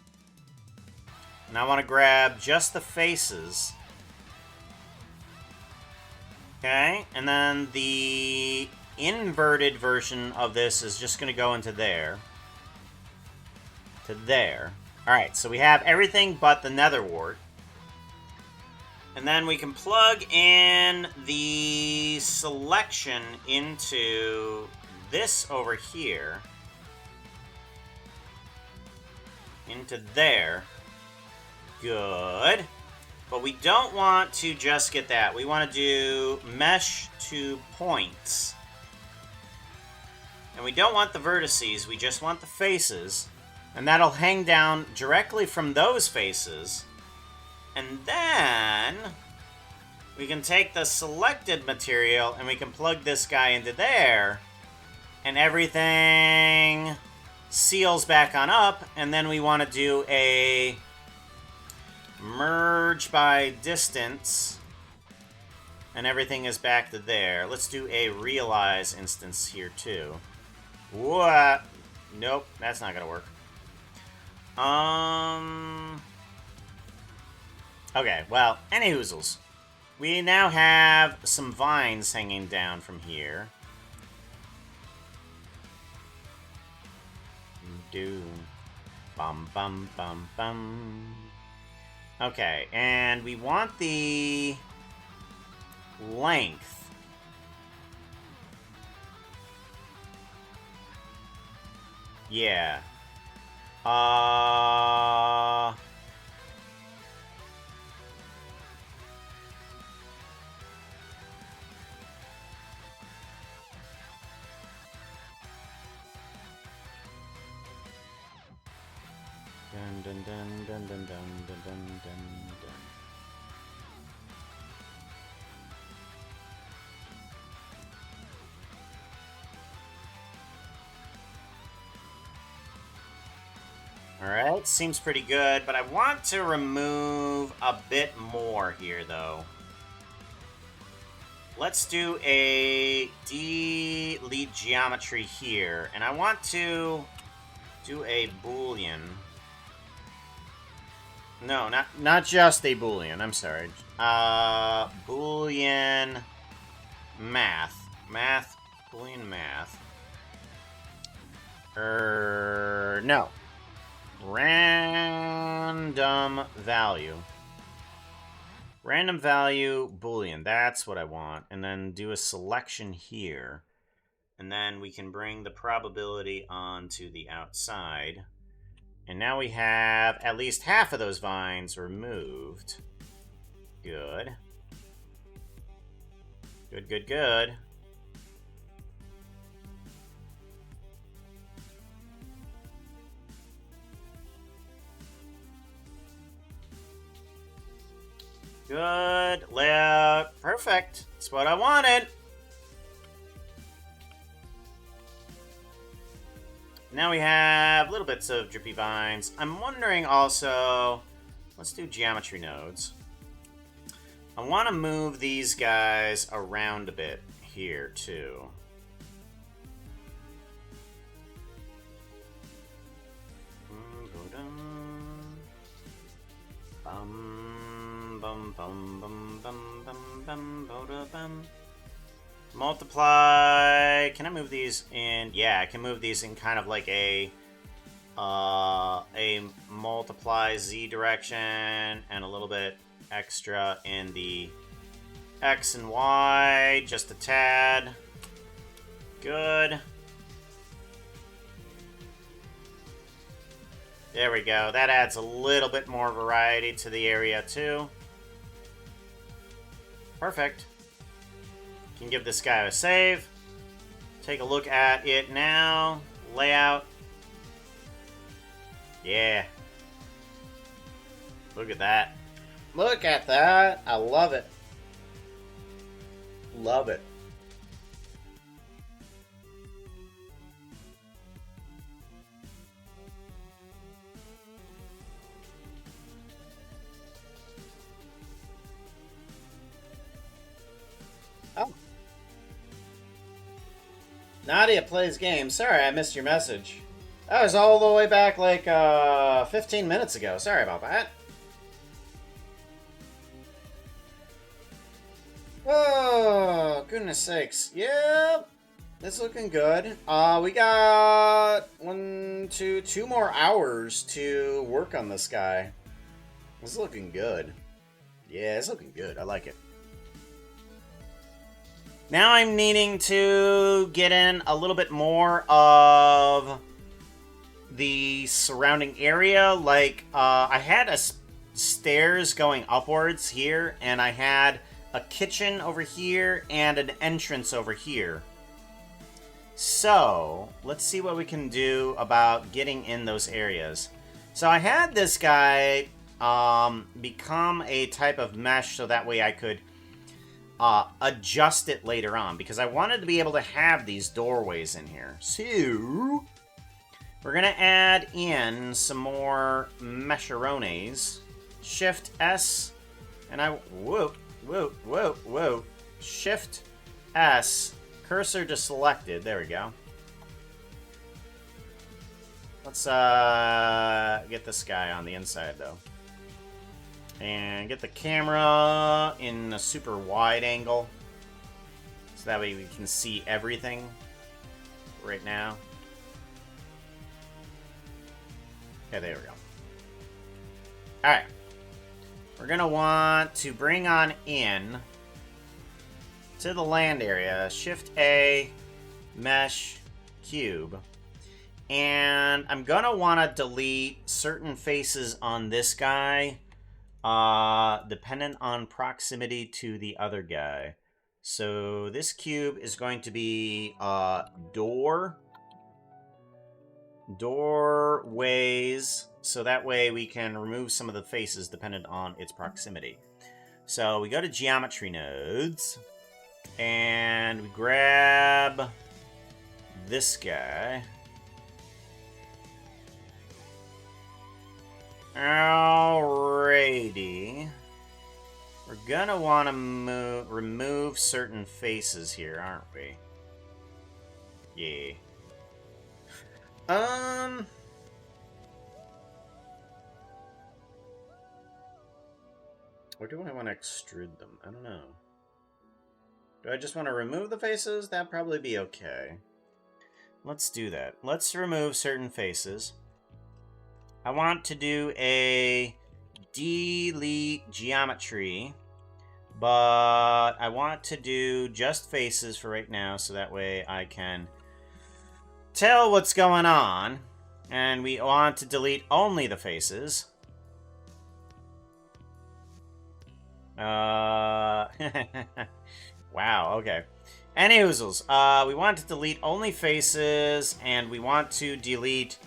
And I want to grab just the faces. Okay, and then the inverted version of this is just going to go into there. To there. Alright, so we have everything but the nether wart. And then we can plug in the selection into this over here. Into there. Good. But we don't want to just get that. We want to do mesh to points. And we don't want the vertices, we just want the faces. And that'll hang down directly from those faces. And then we can take the selected material and we can plug this guy into there. And everything seals back on up. And then we want to do a merge by distance, and everything is back to there. Let's do a realize instance here too. What? Nope, that's not gonna work. Okay, well, any hoozles. We now have some vines hanging down from here. Bum, bum, bum, bum. Okay, and we want the length. Yeah. Dun dun dun dun dun dun dun dun dun dun. Alright, seems pretty good, but I want to remove a bit more here, though. Let's do a delete geometry here, and I want to do a boolean. No, not just a boolean, I'm sorry. Boolean math. Boolean math. No. Random value. Random value boolean. That's what I want. And then do a selection here. And then we can bring the probability onto the outside. And now we have at least half of those vines removed. Good. Good, good, good. Good. Layout. Perfect. That's what I wanted. Now we have little bits of drippy vines. I'm wondering also... Let's do geometry nodes. I want to move these guys around a bit here, too. Multiply. Can I move these in? Yeah, I can move these in kind of like a multiply Z direction and a little bit extra in the X and Y, just a tad. Good. There we go. That adds a little bit more variety to the area too. Perfect. Can give this guy a save. Take a look at it now. Layout. Yeah. Look at that. Look at that. I love it. Love it. Oh. Nadia plays games. Sorry, I missed your message. That was all the way back like 15 minutes ago. Sorry about that. Oh, goodness sakes. Yep. It's looking good. We got 2 more hours to work on this guy. It's looking good. Yeah, it's looking good. I like it. Now I'm needing to get in a little bit more of the surrounding area. Like, I had stairs going upwards here, and I had a kitchen over here and an entrance over here. So, let's see what we can do about getting in those areas. So I had this guy become a type of mesh so that way I could adjust it later on, because I wanted to be able to have these doorways in here. So, we're going to add in some more mesherones. Shift S, and whoa. Shift S, cursor to selected. There we go. Let's get this guy on the inside, though. And get the camera in a super wide angle, so that way we can see everything right now. Okay, there we go. Alright. We're gonna want to bring on in to the land area. Shift A, mesh, cube. And I'm gonna want to delete certain faces on this guy, dependent on proximity to the other guy. So this cube is going to be doorways, so that way we can remove some of the faces dependent on its proximity. So we go to geometry nodes, and we grab this guy. Alrighty. We're gonna want to remove certain faces here, aren't we? Yeah. Or do I want to extrude them? I don't know. Do I just want to remove the faces? That'd probably be okay. Let's do that. Let's remove certain faces. I want to do a delete geometry, but I want to do just faces for right now, so that way I can tell what's going on. And we want to delete only the faces. Wow, okay. Any hoozles. We want to delete only faces, and we want to delete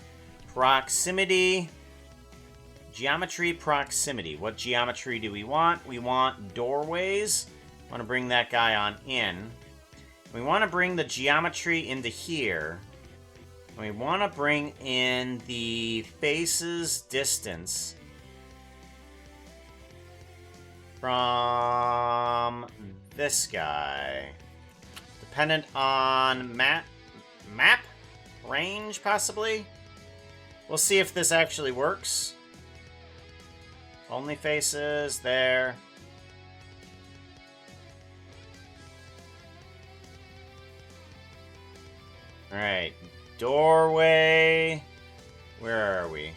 proximity. Geometry proximity. What geometry do we want? We want doorways. We want to bring that guy on in. We want to bring the geometry into here. And we want to bring in the faces distance from this guy. Dependent on map range, possibly? We'll see if this actually works. Only faces there. Alright. Doorway. Where are we?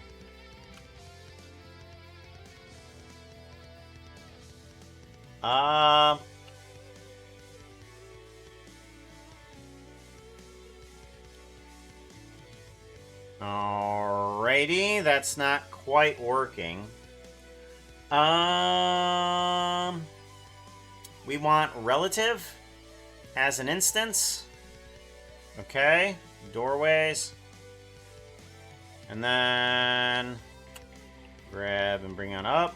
Alrighty, that's not quite working. We want relative as an instance. Okay, doorways. And then grab and bring on up.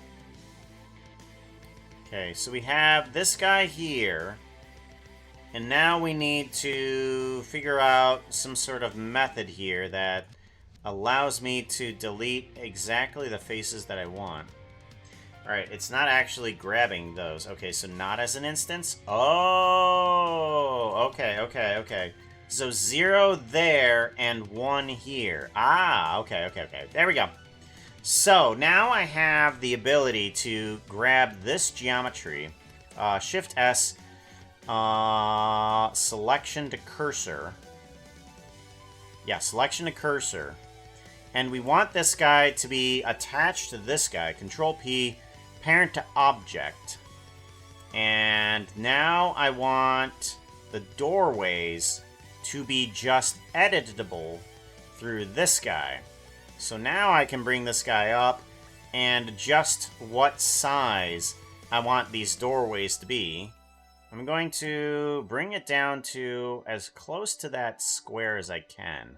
Okay, so we have this guy here. And now we need to figure out some sort of method here that allows me to delete exactly the faces that I want. Alright, it's not actually grabbing those. Okay, so not as an instance. Oh, okay. So 0 there and 1 here. Ah, okay. There we go. So now I have the ability to grab this geometry. Shift S. Selection to cursor. Yeah, selection to cursor. And we want this guy to be attached to this guy. Control P, parent to object. And now I want the doorways to be just editable through this guy. So now I can bring this guy up and adjust what size I want these doorways to be. I'm going to bring it down to as close to that square as I can.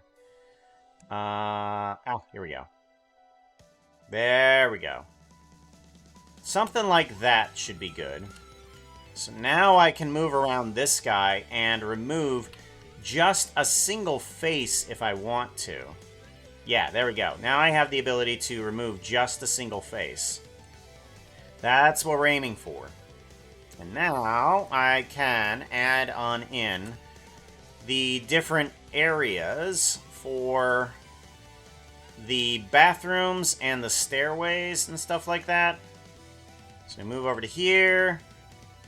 Here we go. There we go. Something like that should be good. So now I can move around this guy and remove just a single face if I want to. Yeah, there we go. Now I have the ability to remove just a single face. That's what we're aiming for. And now I can add on in the different areas for the bathrooms and the stairways and stuff like that. So we move over to here.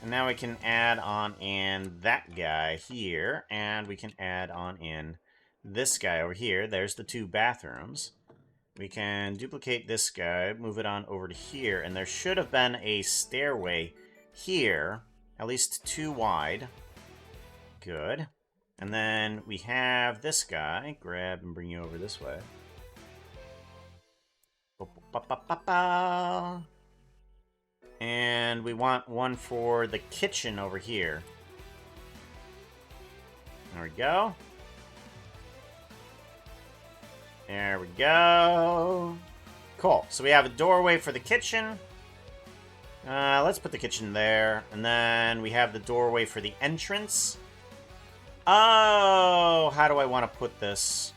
And now we can add on in that guy here. And we can add on in this guy over here. There's the 2 bathrooms. we can duplicate this guy, move it on over to here, and there should have been a stairway here, at least 2 wide. Good. And then we have this guy. Grab and bring you over this way. And we want one for the kitchen over here. There we go. There we go. Cool. So we have a doorway for the kitchen. Let's put the kitchen there. And then we have the doorway for the entrance. Oh, how do I want to put this?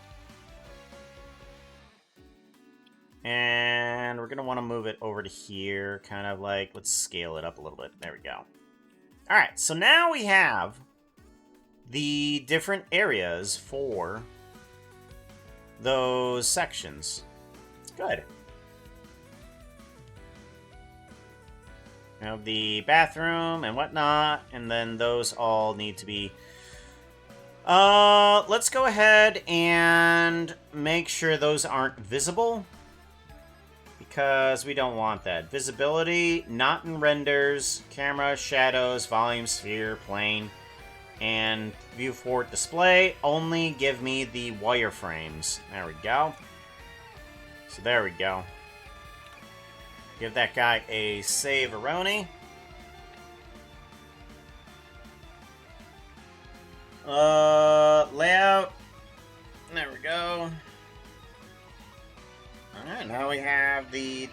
And we're going to want to move it over to here. Kind of like, let's scale it up a little bit. There we go. All right, so now we have the different areas for those sections. Good. We have the bathroom and whatnot, and then those all need to be... let's go ahead and make sure those aren't visible, because we don't want that. Visibility, not in renders, camera, shadows, volume, sphere, plane, and viewport display. Only give me the wireframes. There we go. So there we go. Give that guy a save-a-roni. Layout. There we go. Alright, now we have the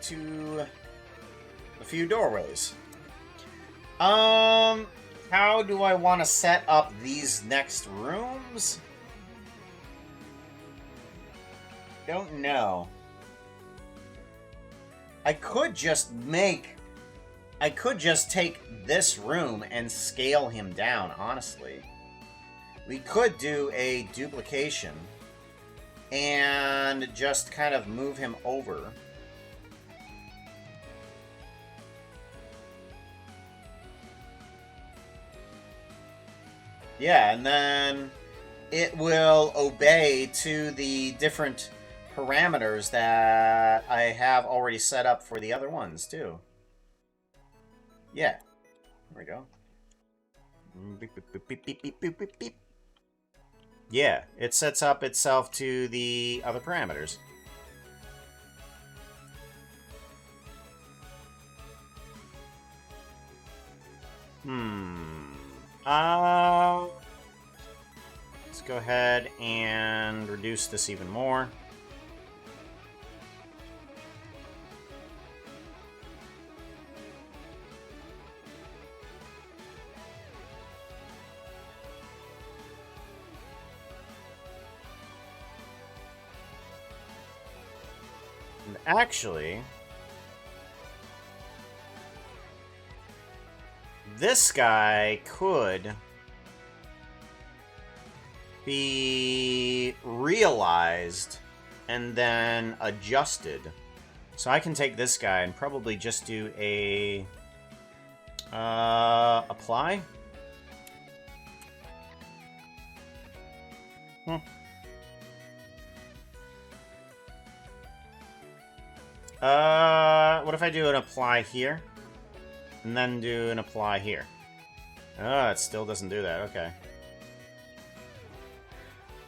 few doorways. How do I want to set up these next rooms? Don't know. I could just take this room and scale him down, honestly. We could do a duplication and just kind of move him over. Yeah, and then it will obey to the different parameters that I have already set up for the other ones, too. Yeah. There we go. Beep, beep, beep, beep, beep, beep, beep, beep, beep. Yeah, it sets up itself to the other parameters. Let's go ahead and reduce this even more. And actually, this guy could be realized and then adjusted. So I can take this guy and probably just do a apply. What if I do an apply here? And then do an apply here? Oh, it still doesn't do that. Okay.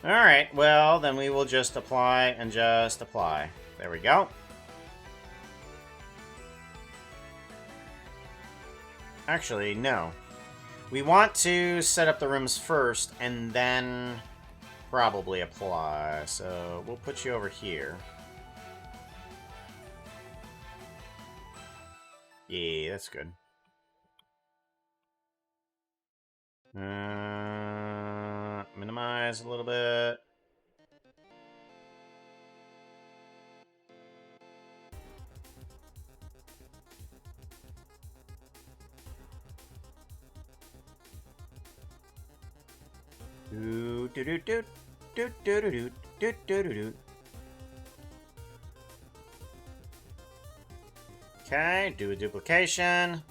Alright, well, then we will just apply and just apply. There we go. Actually, no. We want to set up the rooms first and then probably apply. So we'll put you over here. Yeah, that's good. Minimize a little bit. Do do do do do do do do do do do. Okay, do a duplication.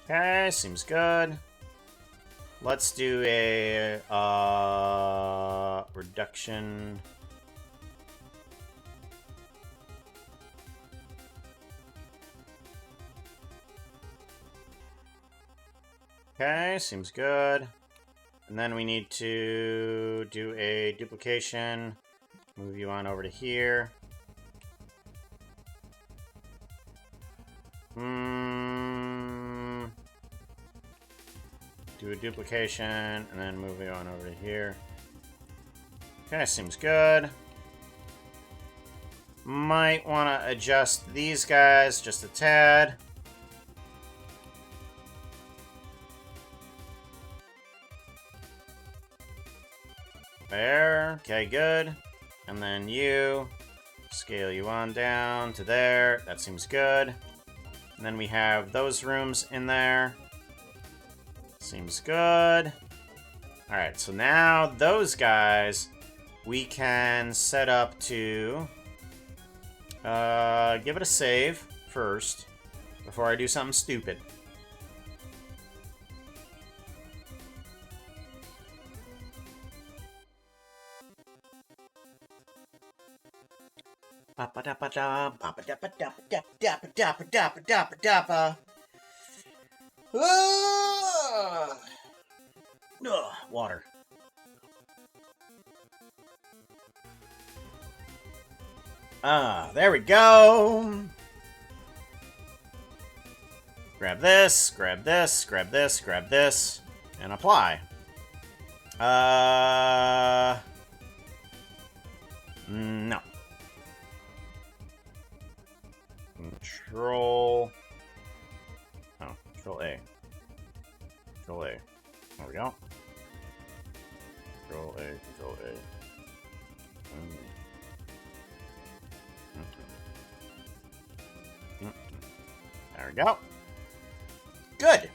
Okay, seems good. let's do a reduction. Okay, seems good. And then we need to do a duplication. Move you on over to here. Do a duplication, and then move you on over to here. Okay, seems good. Might want to adjust these guys just a tad. There. Okay, good. And then you. Scale you on down to there. That seems good. And then we have those rooms in there. Seems good. Alright, so now those guys we can set up to give it a save first before I do something stupid. Water. There we go. Grab this, grab this, grab this, grab this, and apply. No. Control. Oh, Control A. Control A. There we go. Control A, Control A. There we go. Good.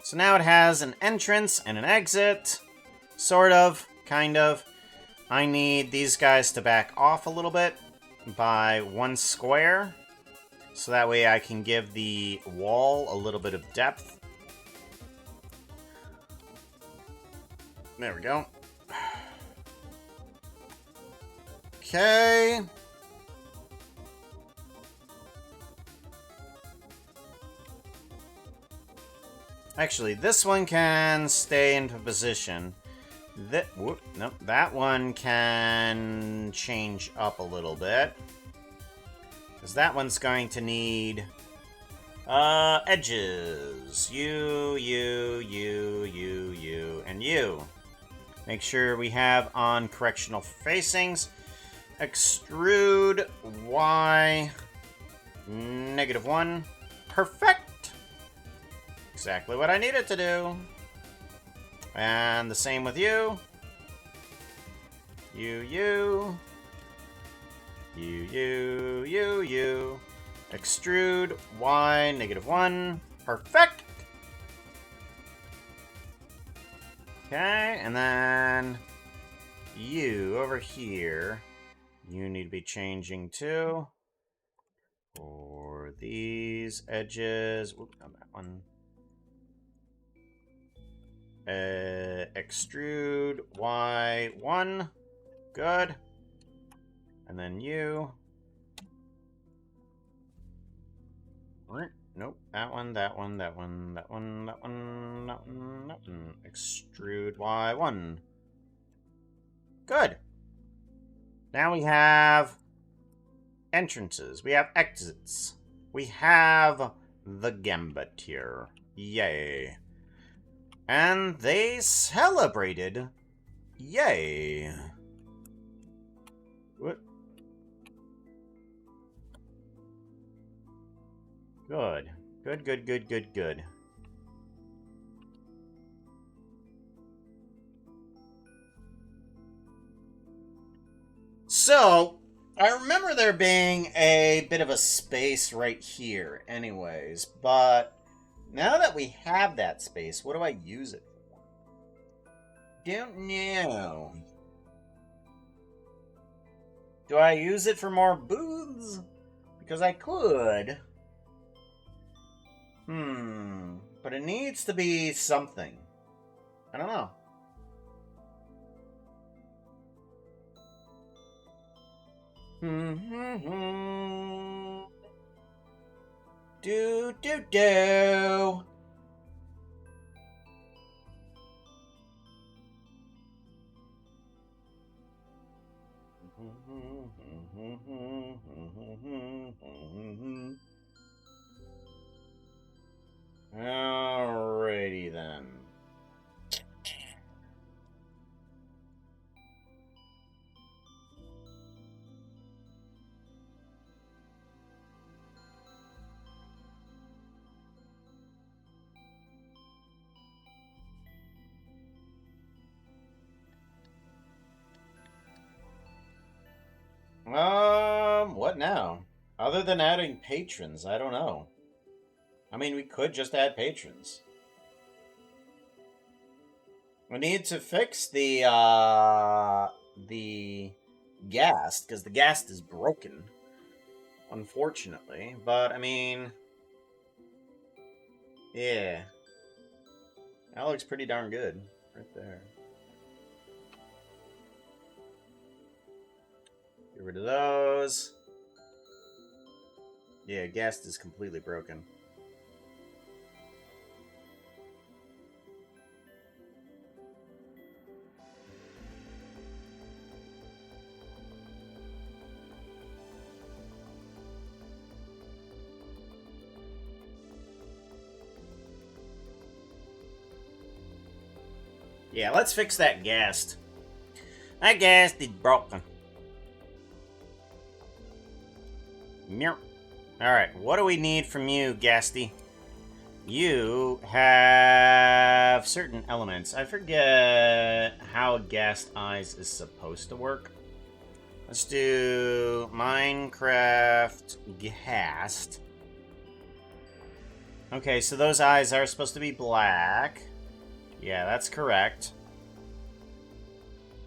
So now it has an entrance and an exit. Sort of. Kind of. I need these guys to back off a little bit by 1 square. So that way I can give the wall a little bit of depth. There we go. Okay. Actually, this one can stay into position. Nope, that one can change up a little bit. Because that one's going to need edges. You, and you. Make sure we have on correctional facings. Extrude Y -1. Perfect. Exactly what I needed to do. And the same with you. You. Extrude Y -1. Perfect. Okay, and then you over here. You need to be changing too. For these edges. Whoop, on that one. Extrude Y1. Good. And then you. Nope. That one. Extrude Y1. Good. Now we have entrances. We have exits. We have the Gambit here. Yay. And they celebrated. Yay. What? Good. Good. So, I remember there being a bit of a space right here anyways, but now that we have that space, what do I use it for? Don't know. Do I use it for more booths? Because I could. But it needs to be something. I don't know. Do. Alrighty then. What now? Other than adding patrons, I don't know. I mean, we could just add patrons. We need to fix the ghast, because the ghast is broken, unfortunately. But, I mean, yeah. That looks pretty darn good, right there. Get rid of those. Yeah, ghast is completely broken. Yeah, let's fix that ghast. That ghast is broken. Alright, what do we need from you, Ghasty? You have certain elements. I forget how Ghast Eyes is supposed to work. Let's do Minecraft Ghast. Okay, so those eyes are supposed to be black. Yeah, that's correct.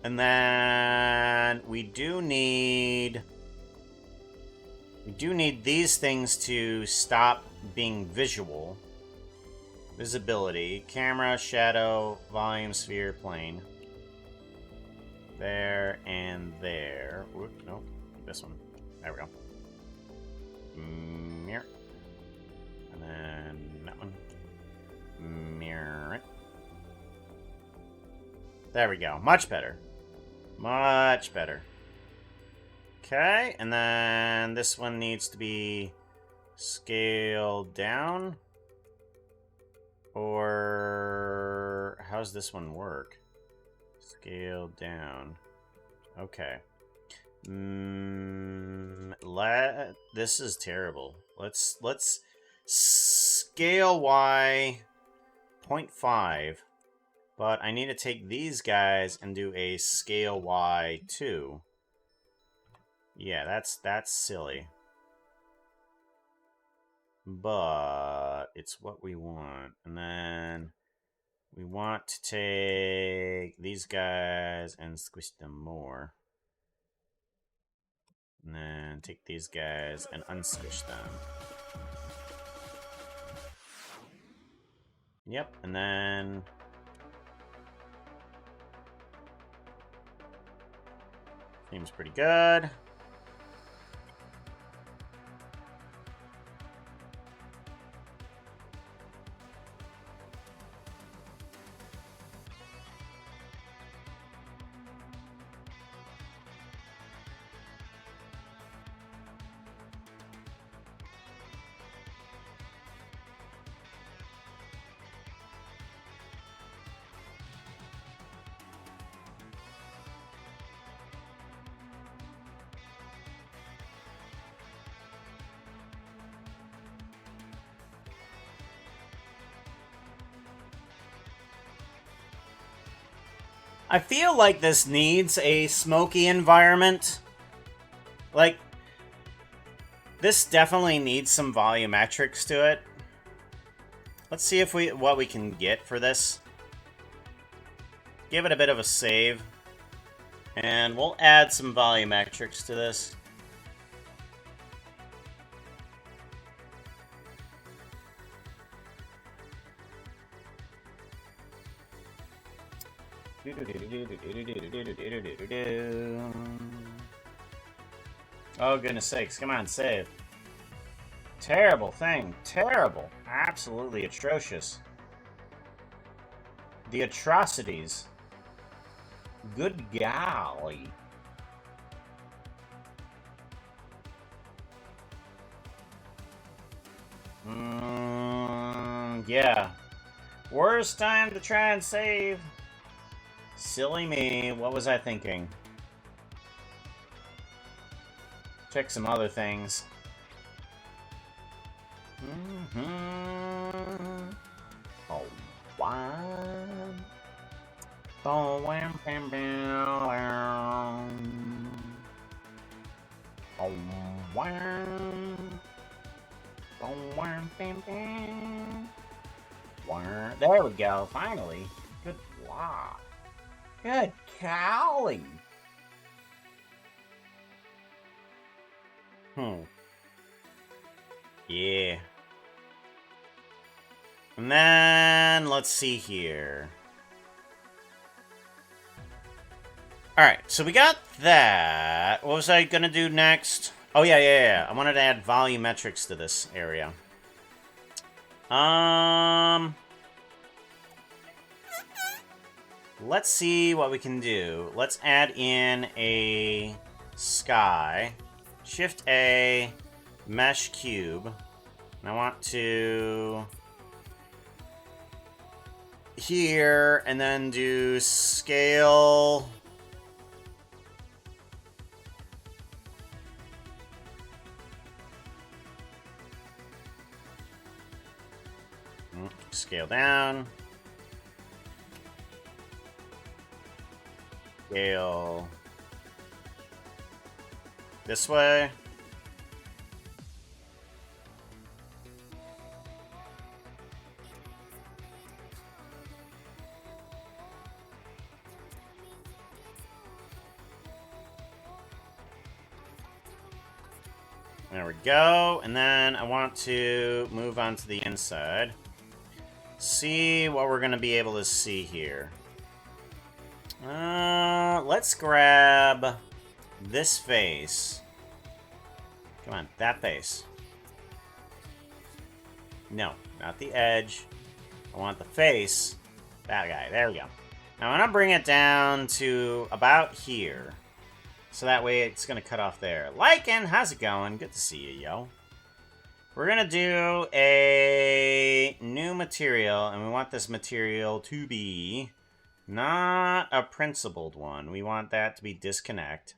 And then we do need these things to stop being visual. Visibility, camera, shadow, volume, sphere, plane. There and there. Whoop, nope, this one. There we go. Mirror. And then that one. Mirror it. There we go. Much better. Much better. Okay, and then this one needs to be scaled down. Or how's this one work? Scale down. Okay. This is terrible. Let's scale Y 0.5. But I need to take these guys and do a scale Y 2. Yeah, that's silly. But it's what we want. And then we want to take these guys and squish them more. And then take these guys and unsquish them. Yep, and then seems pretty good. I feel like this needs a smoky environment. Like, this definitely needs some volumetrics to it. Let's see if what we can get for this. Give it a bit of a save. And we'll add some volumetrics to this. Oh, goodness sakes. Come on, save. Terrible thing. Terrible. Absolutely atrocious. The atrocities. Good golly. Yeah. Worst time to try and save. Silly me. What was I thinking? Check some other things. Oh, one. Oh, wham, bam, bam. Oh, wham. Oh, wham, bam, bam. Wham. There we go, finally. Good wow. Good golly. Yeah. And then, let's see here. Alright, so we got that. What was I gonna do next? Oh, yeah. I wanted to add volumetrics to this area. Let's see what we can do. Let's add in a sky. Shift A, mesh cube. And I want to here, and then do scale. Scale down. Scale this way. There we go. And then I want to move on to the inside. See what we're going to be able to see here. Let's grab this face. Come on, that face. No, not the edge. I want the face. That guy. There we go. Now I'm going to bring it down to about here. So that way it's going to cut off there. Lycan, how's it going? Good to see you, yo. We're going to do a new material, and we want this material to be not a principled one. We want that to be disconnect.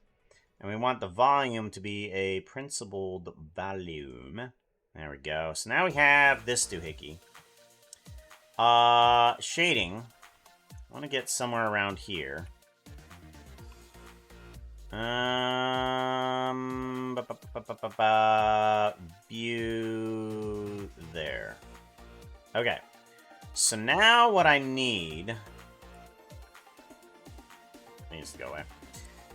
And we want the volume to be a principled volume. There we go. So now we have this doohickey. Shading. I want to get somewhere around here. View there. Okay. So now what I need needs to go away.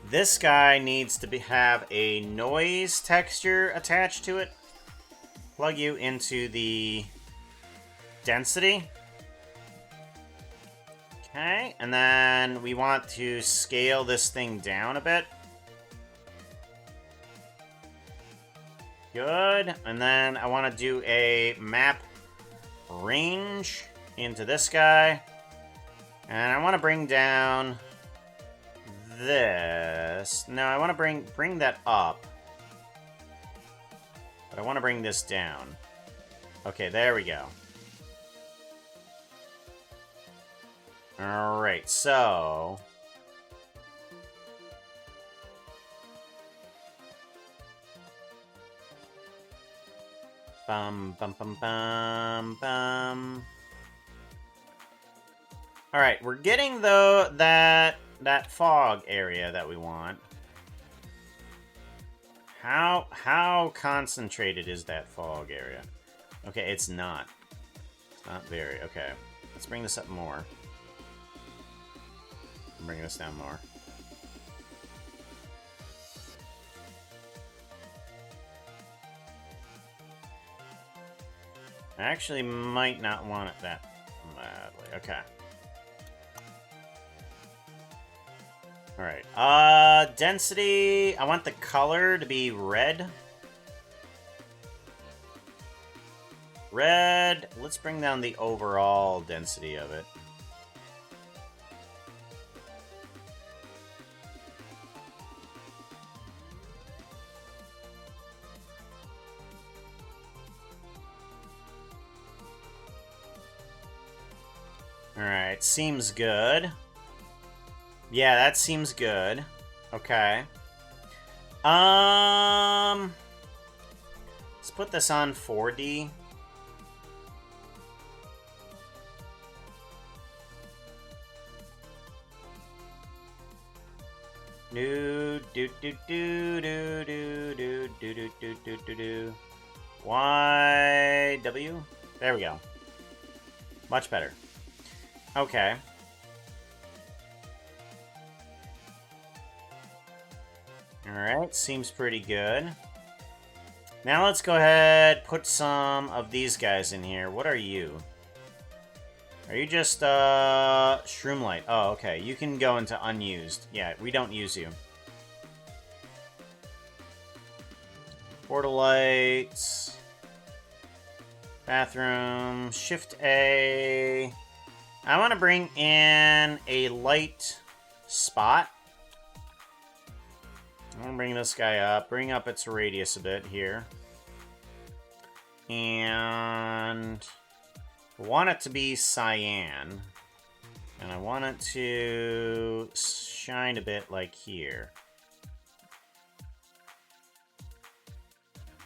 This guy needs to have a noise texture attached to it. Plug you into the density. Okay, and then we want to scale this thing down a bit. Good. And then I want to do a map range into this guy. And I want to bring down this. No, I want to bring that up. But I want to bring this down. Okay, there we go. Alright, so bum. Alright, we're getting though that fog area that we want. How concentrated is that fog area? Okay, it's not. It's not very. Okay. Let's bring this up more. Bring this down more. I actually might not want it that badly. Okay. Alright. Density. I want the color to be red. Red. Let's bring down the overall density of it. Alright, seems good. Yeah, that seems good. Okay. Let's put this on 4D. Do do do do do do do do do do do do do. Y W. There we go. Much better. Okay. Alright, seems pretty good. Now let's go ahead, put some of these guys in here. What are you? Are you just, Shroomlight? Oh, okay. You can go into unused. Yeah, we don't use you. Portal lights. Bathroom. Shift A. I want to bring in a light spot. I'm going to bring this guy up. Bring up its radius a bit here. And I want it to be cyan. And I want it to shine a bit like here.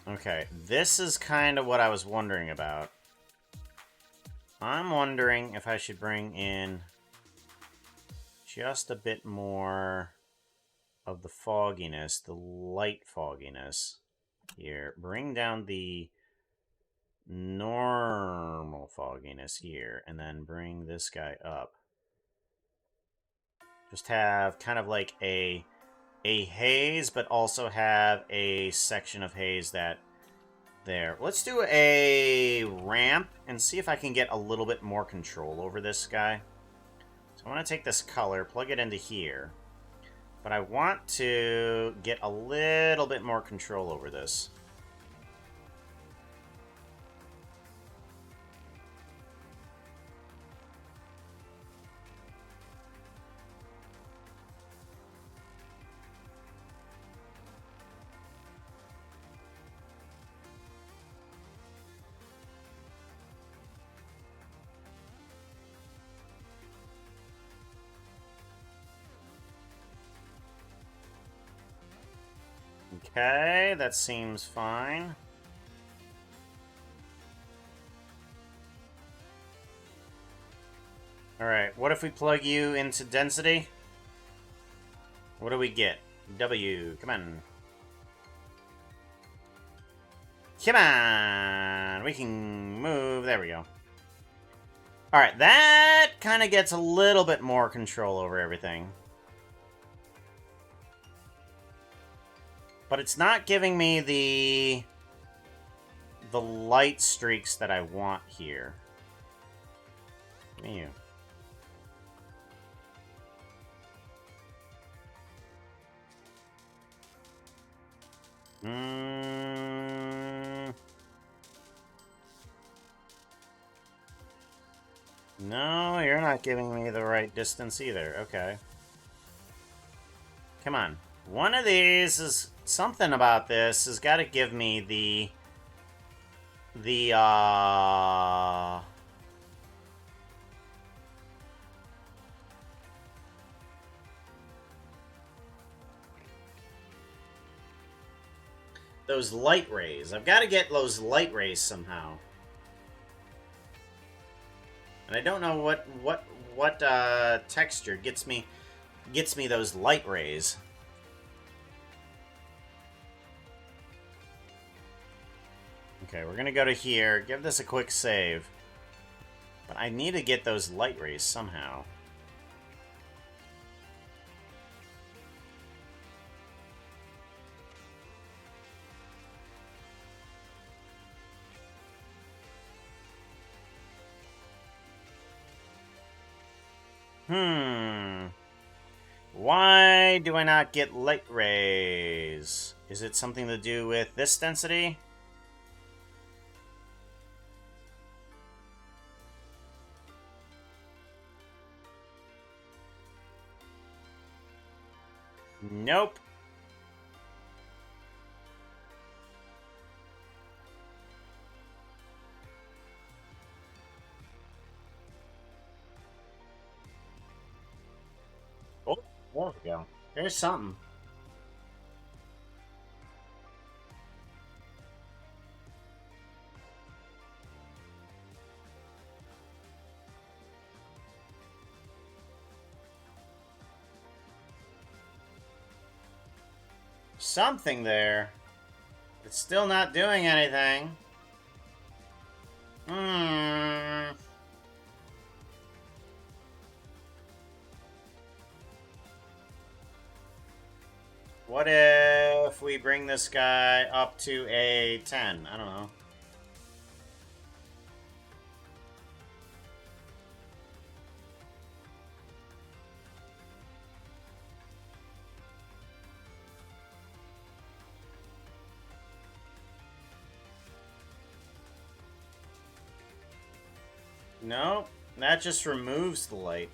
Okay, this is kind of what I was wondering about. I'm wondering if I should bring in just a bit more of the fogginess, the light fogginess here. Bring down the normal fogginess here, and then bring this guy up. Just have kind of like a haze, but also have a section of haze that there. Let's do a ramp and see if I can get a little bit more control over this guy. So I want to take this color, plug it into here. But I want to get a little bit more control over this. Okay, that seems fine. Alright, what if we plug you into density? What do we get? W, come on. Come on! We can move. There we go. Alright, that kind of gets a little bit more control over everything. But it's not giving me the light streaks that I want here. Give me you. No, you're not giving me the right distance either. Okay. Come on. One of these is... Something about this has got to give me those light rays. I've got to get those light rays somehow. And I don't know what texture gets me those light rays. Okay, we're gonna go to here, give this a quick save. But I need to get those light rays somehow. Why do I not get light rays? Is it something to do with this density? Nope. Oh, there we go. There's something. Something there. It's still not doing anything. What if we bring this guy up to a 10? I don't know. Nope, that just removes the light.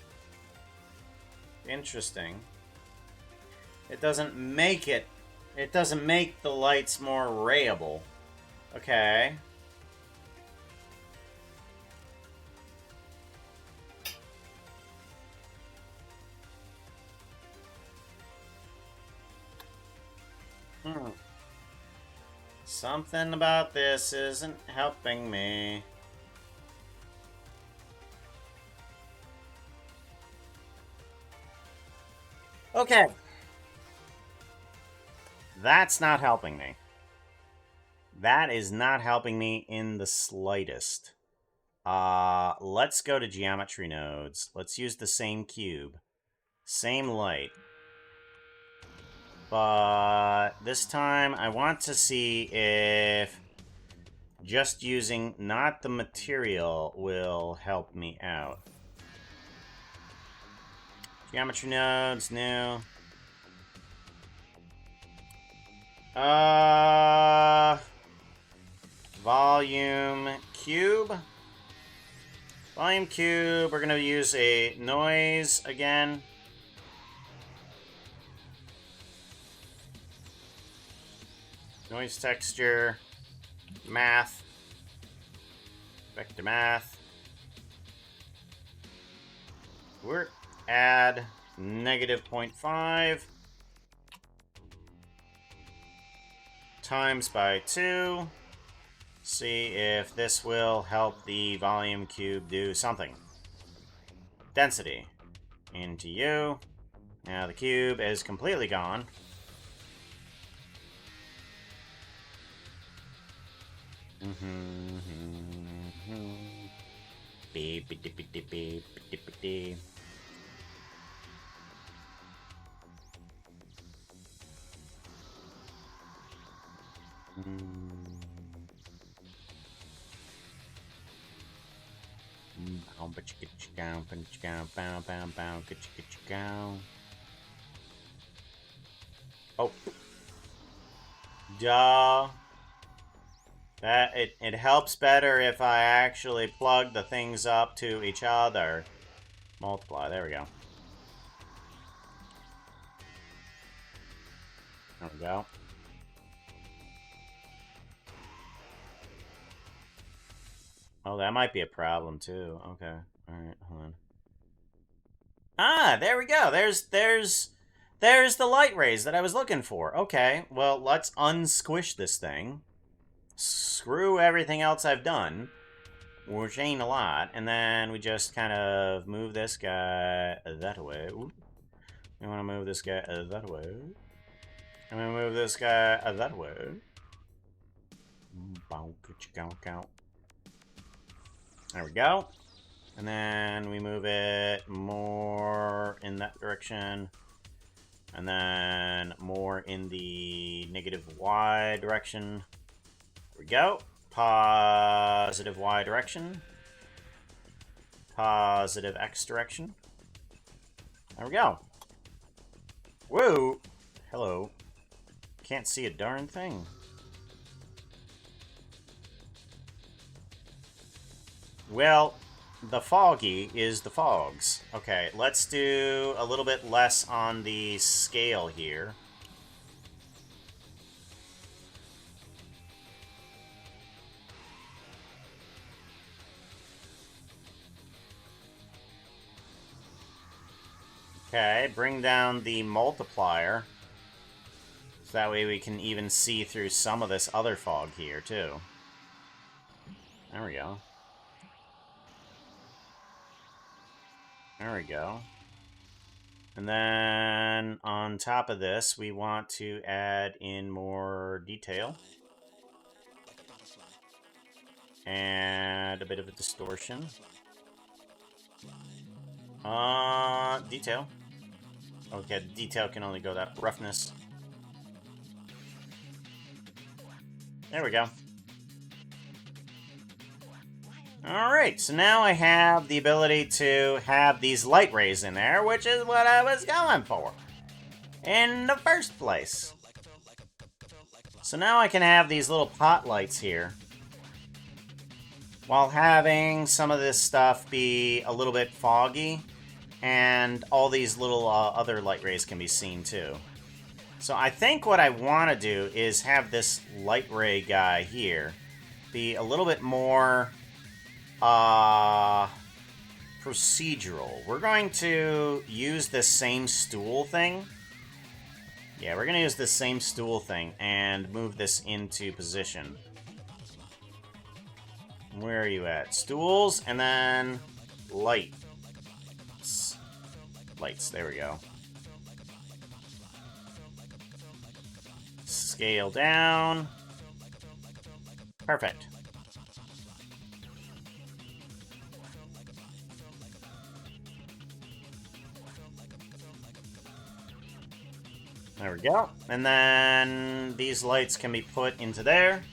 Interesting. It doesn't make it. It doesn't make the lights more rayable. Okay. Something about this isn't helping me. Okay. That's not helping me. That is not helping me in the slightest. Let's go to geometry nodes. Let's use the same cube. Same light. But this time I want to see if just using not the material will help me out. Geometry nodes, new. Volume cube. Volume cube, we're gonna use a noise again. Noise texture, math, vector math. We're add -0.5 times by 2. See if this will help the volume cube do something. Density into U. Now the cube is completely gone. Beep, beep, beep, beep, beep, beep, beep. Oh. Duh. That it helps better if I actually plug the things up to each other. Multiply, there we go. There we go. Oh, that might be a problem too. Okay. Alright, hold on. Ah, there we go. There's the light rays that I was looking for. Okay, well, let's unsquish this thing. Screw everything else I've done, which ain't a lot, and then we just kind of move this guy that way. Ooh. We want to move this guy that way. And we move this guy that way. There we go. And then we move it more in that direction. And then more in the -y direction. There we go. Positive Y direction. Positive X direction. There we go. Whoa! Hello. Can't see a darn thing. Well, the foggy is the fogs. Okay, let's do a little bit less on the scale here. Okay, bring down the multiplier. So that way we can even see through some of this other fog here, too. There we go. There we go. And then on top of this, we want to add in more detail. And a bit of a distortion. Detail. Okay, detail can only go that roughness. There we go. Alright, so now I have the ability to have these light rays in there, which is what I was going for in the first place. So now I can have these little pot lights here, while having some of this stuff be a little bit foggy, and all these little other light rays can be seen too. So I think what I want to do is have this light ray guy here be a little bit more procedural. We're going to use this same stool thing. Yeah, we're going to use this same stool thing and move this into position. Where are you at? Stools, and then lights. Lights, there we go. Scale down. Perfect. There we go. And then these lights can be put into there.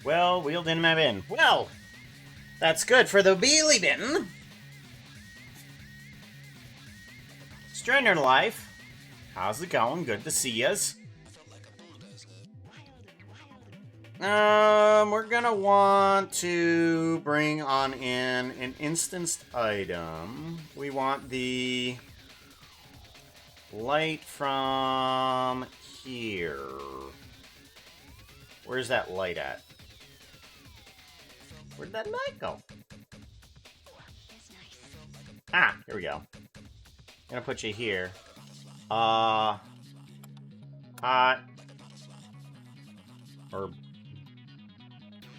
Well, wheeled in my bin. Well, that's good for the wheelie bin. Stranger Life. How's it going? Good to see yas. We're gonna want to bring on in an instanced item. We want the light from here. Where's that light at? Where'd that light go? Ah, here we go. Gonna put you here. Hot. Or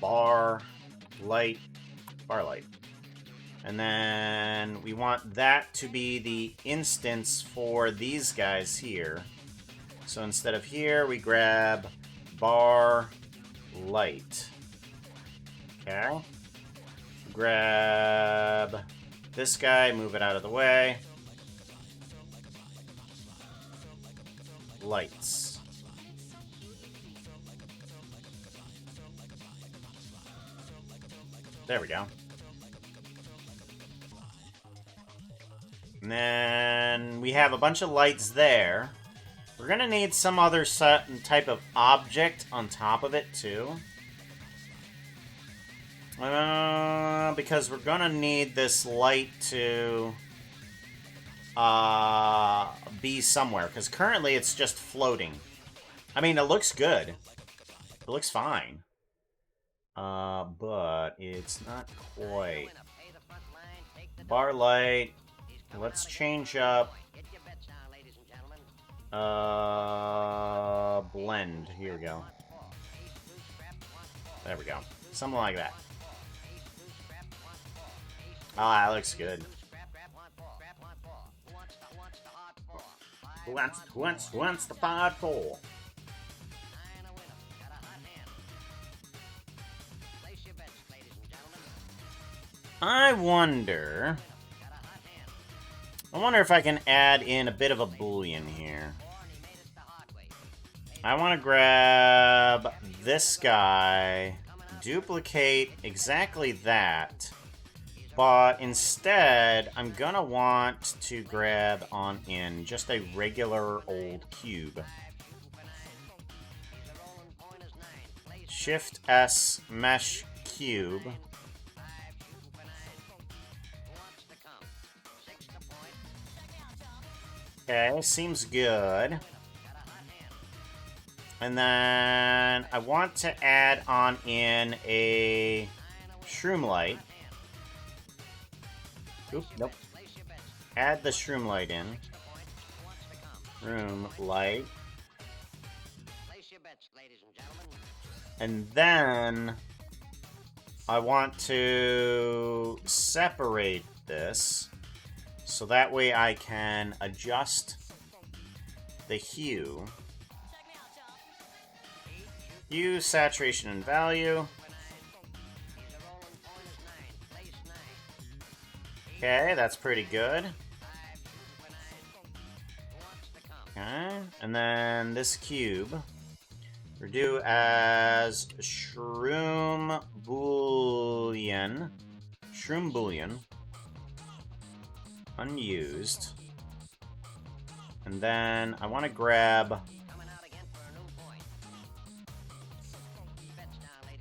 bar light. And then we want that to be the instance for these guys here. So instead of here, we grab bar light. Okay. Grab this guy, move it out of the way. Lights. There we go. And then we have a bunch of lights there. We're gonna need some other certain type of object on top of it too. Because we're gonna need this light to be somewhere. Because currently it's just floating. I mean, it looks good. It looks fine. But it's not quite. Bar light. Let's change up. Blend. Here we go. There we go. Something like that. Ah, that looks good. Who wants the pod for? I wonder if I can add in a bit of a boolean here. I want to grab this guy, duplicate exactly that, But instead, I'm gonna want to grab on in just a regular old cube. Shift S mesh cube. Okay, seems good. And then I want to add on in a shroom light. Oop, nope. Add the shroom light in. Shroom light. And then I want to separate this so that way I can adjust the hue. Hue, saturation, and value. Okay, that's pretty good. Okay, and then this cube we're due as Shroom Boolean. Shroom Boolean. Unused. And then I want to grab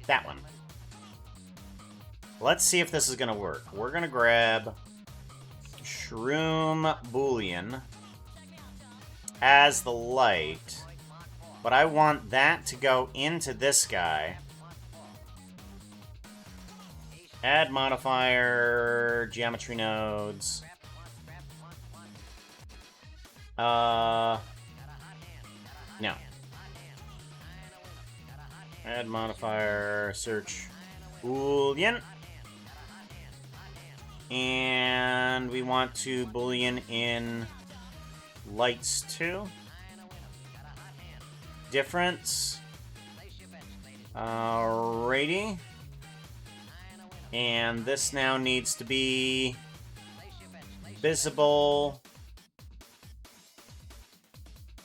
that one. Let's see if this is going to work. We're going to grab Shroom Boolean as the light, but I want that to go into this guy. Add modifier, geometry nodes. No. Add modifier, search Boolean. And we want to Boolean in lights too. Difference. Alrighty. And this now needs to be visible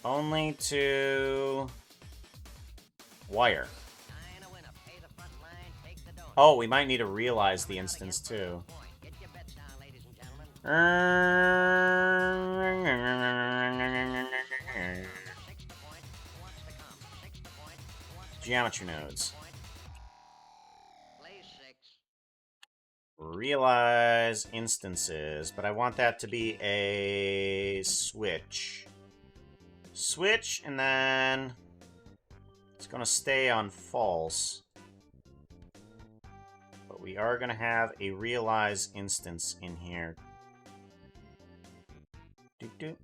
only to wire. Oh, we might need to realize the instance too. Geometry nodes. Realize instances, but I want that to be a switch. Switch, and then it's going to stay on false. But we are going to have a realize instance in here. Doop.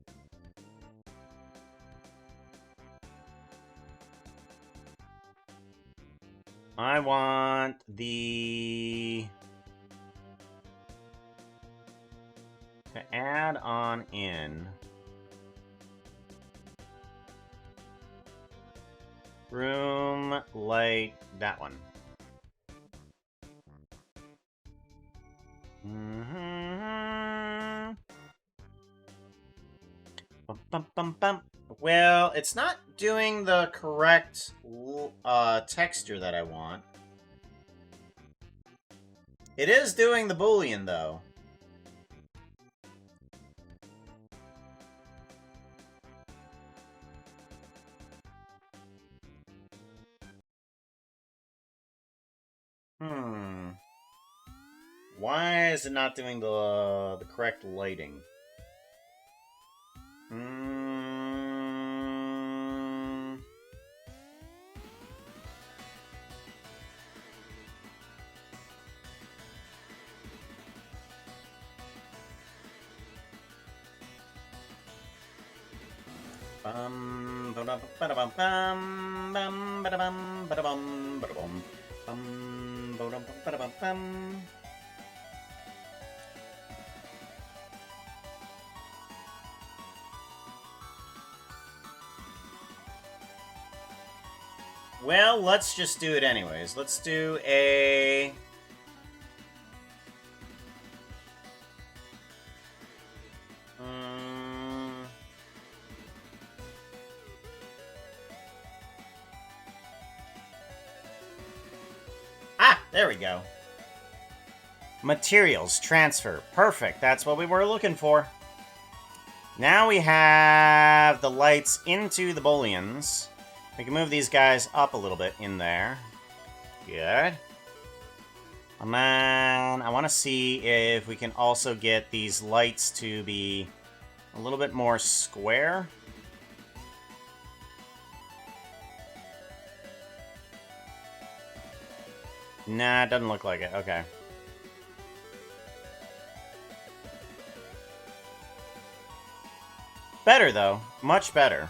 I want the... to add on in room light, that one. Bum, bum, bum. Well, it's not doing the correct texture that I want. It is doing the Boolean, though. Why is it not doing the correct lighting? Well, let's just do it anyways. Let's do a... Ah, there we go. Materials, transfer. Perfect, that's what we were looking for. Now we have the lights into the bullions. We can move these guys up a little bit in there. Good. And then I want to see if we can also get these lights to be a little bit more square. Nah, it doesn't look like it. Okay. Better, though. Much better.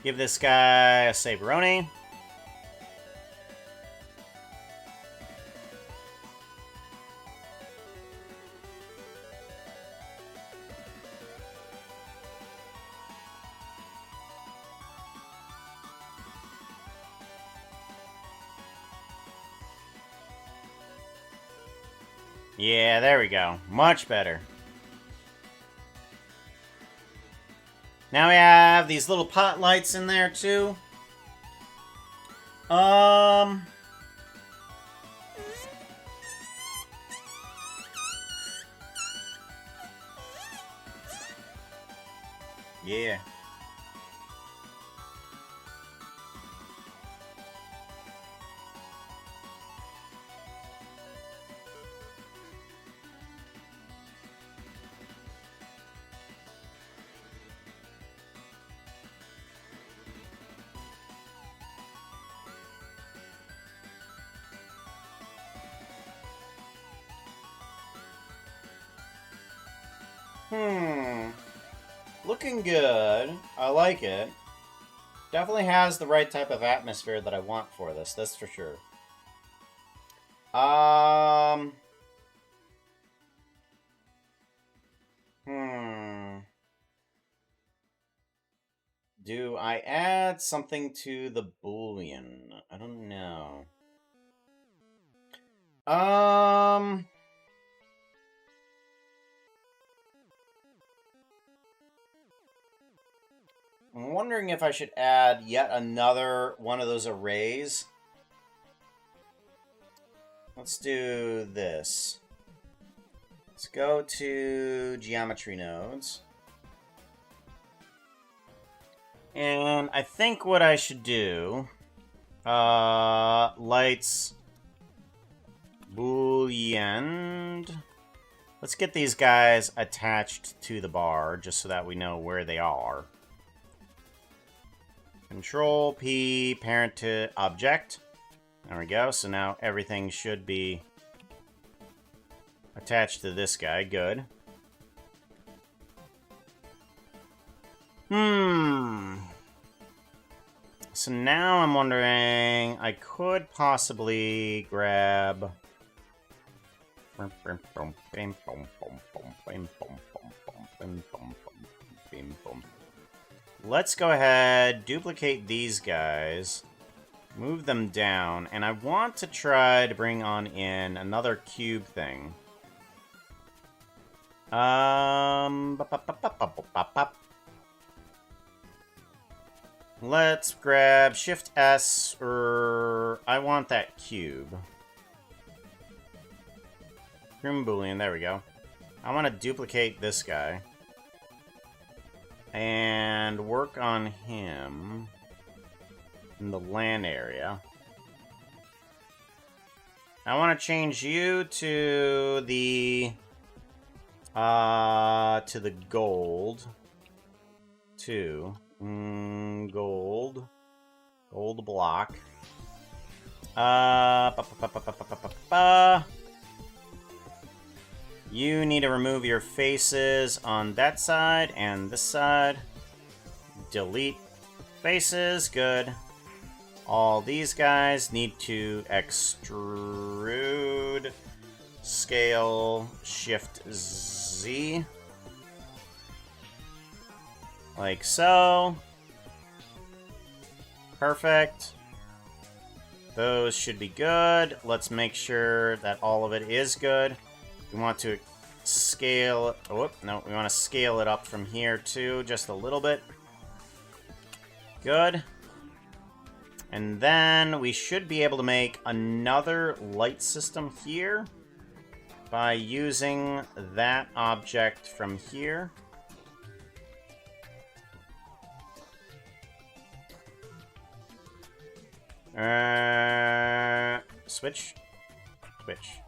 Give this guy a Saberoni. Yeah, there we go. Much better. Now we have these little pot lights in there, too. Yeah. Looking good. I like it. Definitely has the right type of atmosphere that I want for this, that's for sure. Do I add something to the Boolean? I don't know. I'm wondering if I should add yet another one of those arrays. Let's do this. Let's go to geometry nodes. And I think what I should do, lights, boolean. Let's get these guys attached to the bar just so that we know where they are. Control P, parent to object. There we go. So now everything should be attached to this guy. Good. So now I'm wondering, I could possibly grab... Let's go ahead, duplicate these guys, move them down, and I want to try to bring on in another cube thing. Let's grab Shift S, or I want that cube. Room Boolean, there we go. I want to duplicate this guy. And work on him in the LAN area. I want to change you to the gold. Gold block. You need to remove your faces on that side and this side. Delete faces, good. All these guys need to extrude, scale, Shift Z. Like so. Perfect. Those should be good. Let's make sure that all of it is good. We want to scale... Oh, no, we want to scale it up from here, too, just a little bit. Good. And then we should be able to make another light system here by using that object from here. Switch. Switch.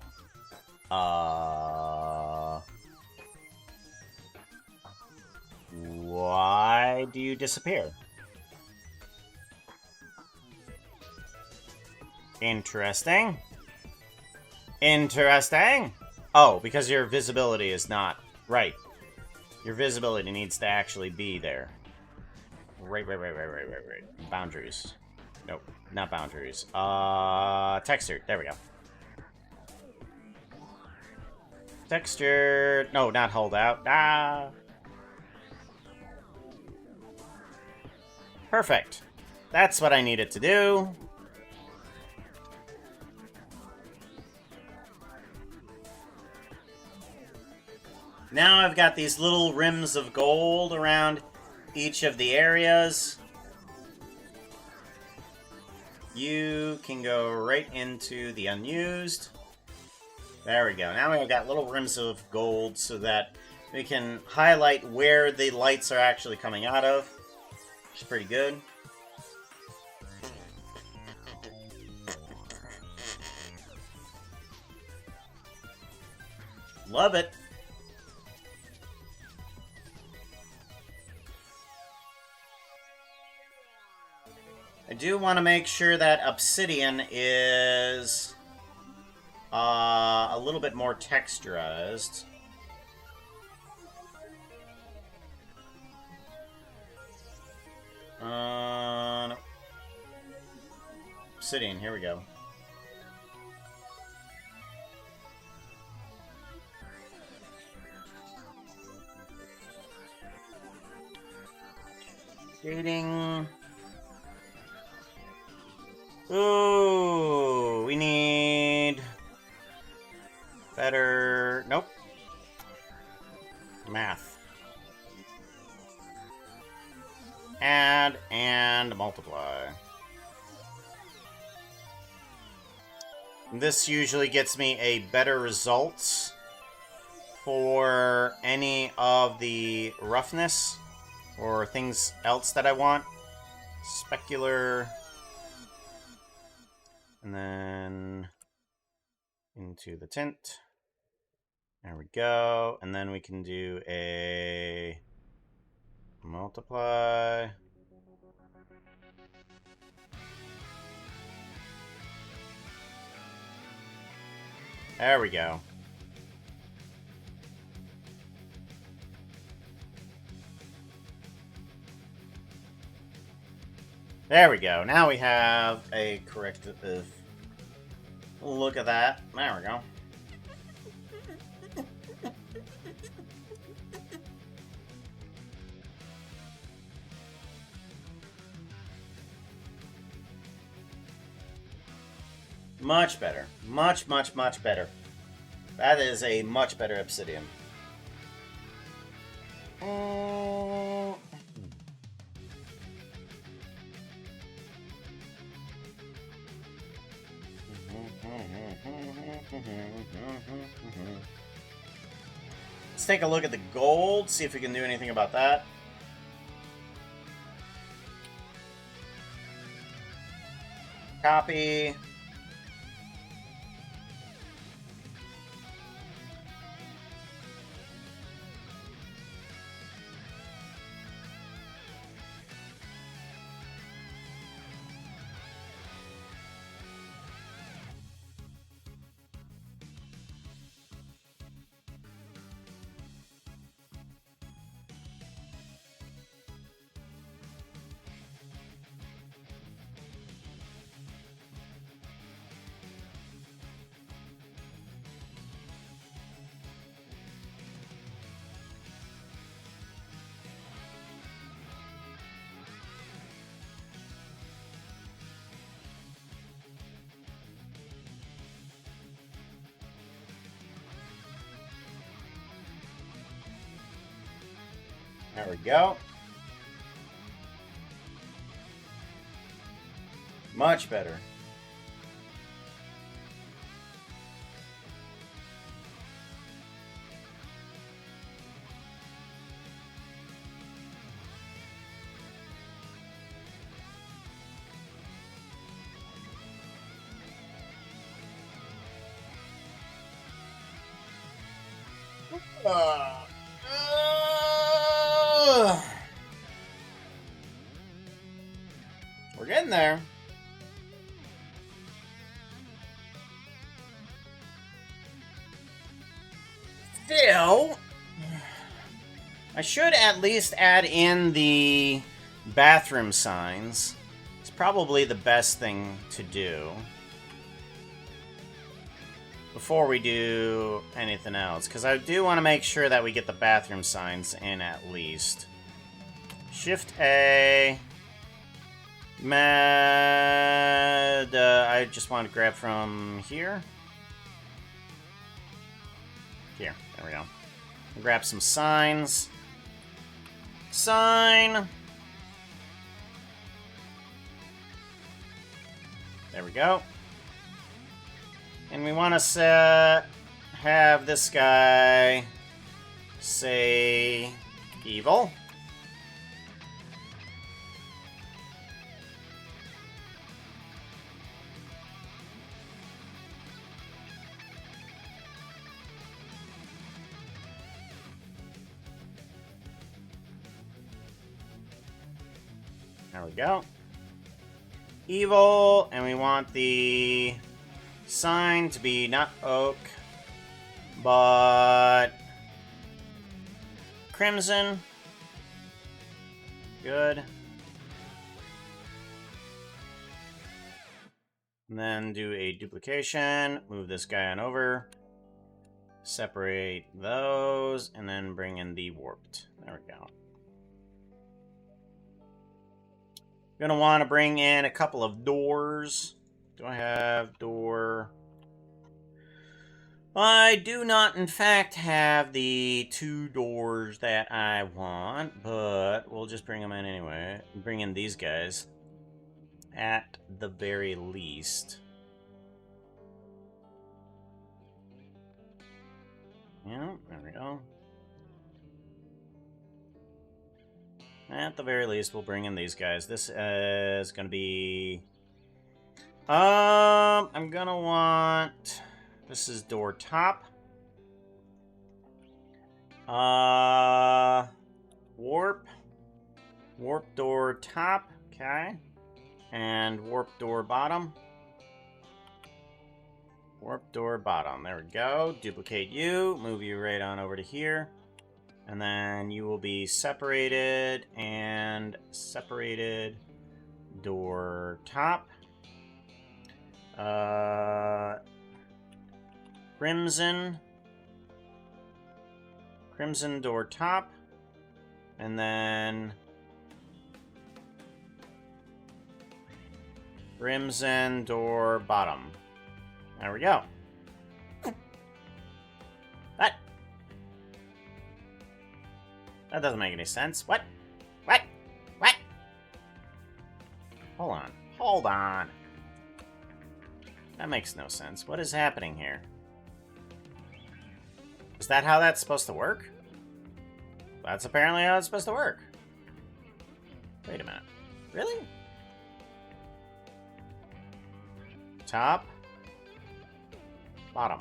Why do you disappear? Interesting. Interesting. Oh, because your visibility is not... Right. Your visibility needs to actually be there. Right. Boundaries. Nope, not boundaries. Textured. There we go. Textured. No, not holdout. Ah. Perfect. That's what I needed to do. Now I've got these little rims of gold around each of the areas. You can go right into the unused. There we go. Now we've got little rims of gold so that we can highlight where the lights are actually coming out of, which is pretty good. Love it. I do want to make sure that obsidian is a little bit more texturized. No. Obsidian, here we go. Shading. Ooh, we need better... Nope. Math. Add and multiply. This usually gets me a better results for any of the roughness or things else that I want. Specular... And then into the tint. There we go. And then we can do a multiply. There we go. There we go. Now we have a corrective look at that. There we go. Much better. Much better. That is a much better obsidian. Let's take a look at the gold, see if we can do anything about that. Copy. There we go. Much better. We're getting there. Still, I should at least add in the bathroom signs. It's probably the best thing to do before we do anything else, because I do want to make sure that we get the bathroom signs in at least. Shift A. Med. I just want to grab from here. Here, there we go. Grab some signs. Sign. There we go. And we want to have this guy say evil. There we go. Evil, and we want the sign to be not oak, but crimson. Good. And then do a duplication. Move this guy on over. Separate those, and then bring in the warped. There we go. Gonna want to bring in a couple of doors. Do I have door? I do not, in fact, have the 2 doors that I want, but we'll just bring them in anyway. Bring in these guys at the very least. Yeah, there we go. At the very least, we'll bring in these guys. This is going to be... I'm going to want... This is door top. Warp. Warp door top. Okay. And warp door bottom. Warp door bottom. There we go. Duplicate you. Move you right on over to here. And then you will be separated and separated door top. Crimson. Crimson door top. And then crimson door bottom. There we go. That doesn't make any sense. What? What? What? Hold on. Hold on. That makes no sense. What is happening here? Is that how that's supposed to work? That's apparently how it's supposed to work. Wait a minute. Really? Top. Bottom.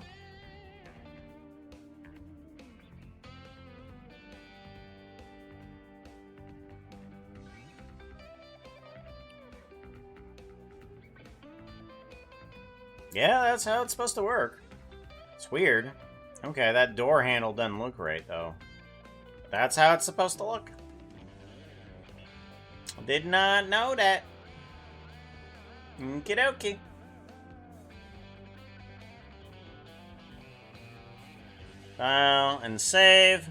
Yeah, that's how it's supposed to work. It's weird. Okay, that door handle doesn't look right, though. That's how it's supposed to look. Did not know that. Okie dokie. File and save.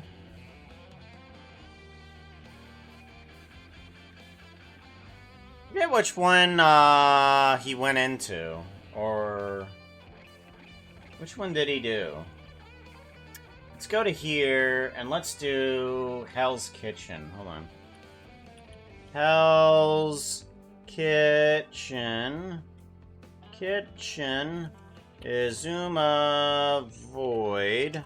I forget which one he went into. Or which one did he do? Let's go to here, and let's do Hell's Kitchen. Hold on. Hell's Kitchen. Kitchen is Zuma Void.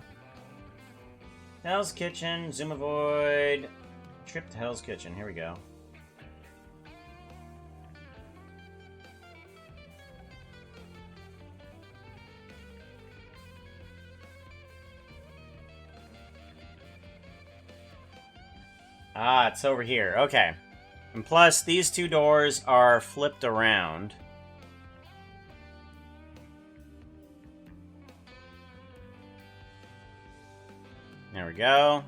Hell's Kitchen, Zuma Void. Trip to Hell's Kitchen. Here we go. Ah, it's over here. Okay. And plus, these two doors are flipped around. There we go.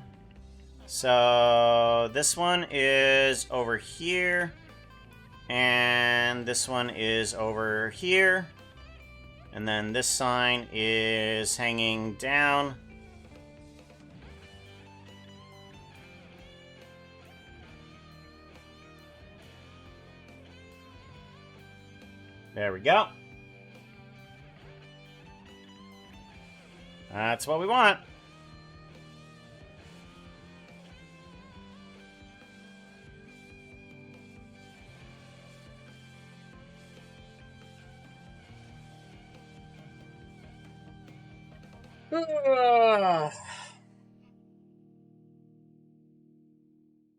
So, this one is over here. And this one is over here. And then this sign is hanging down. There we go. That's what we want.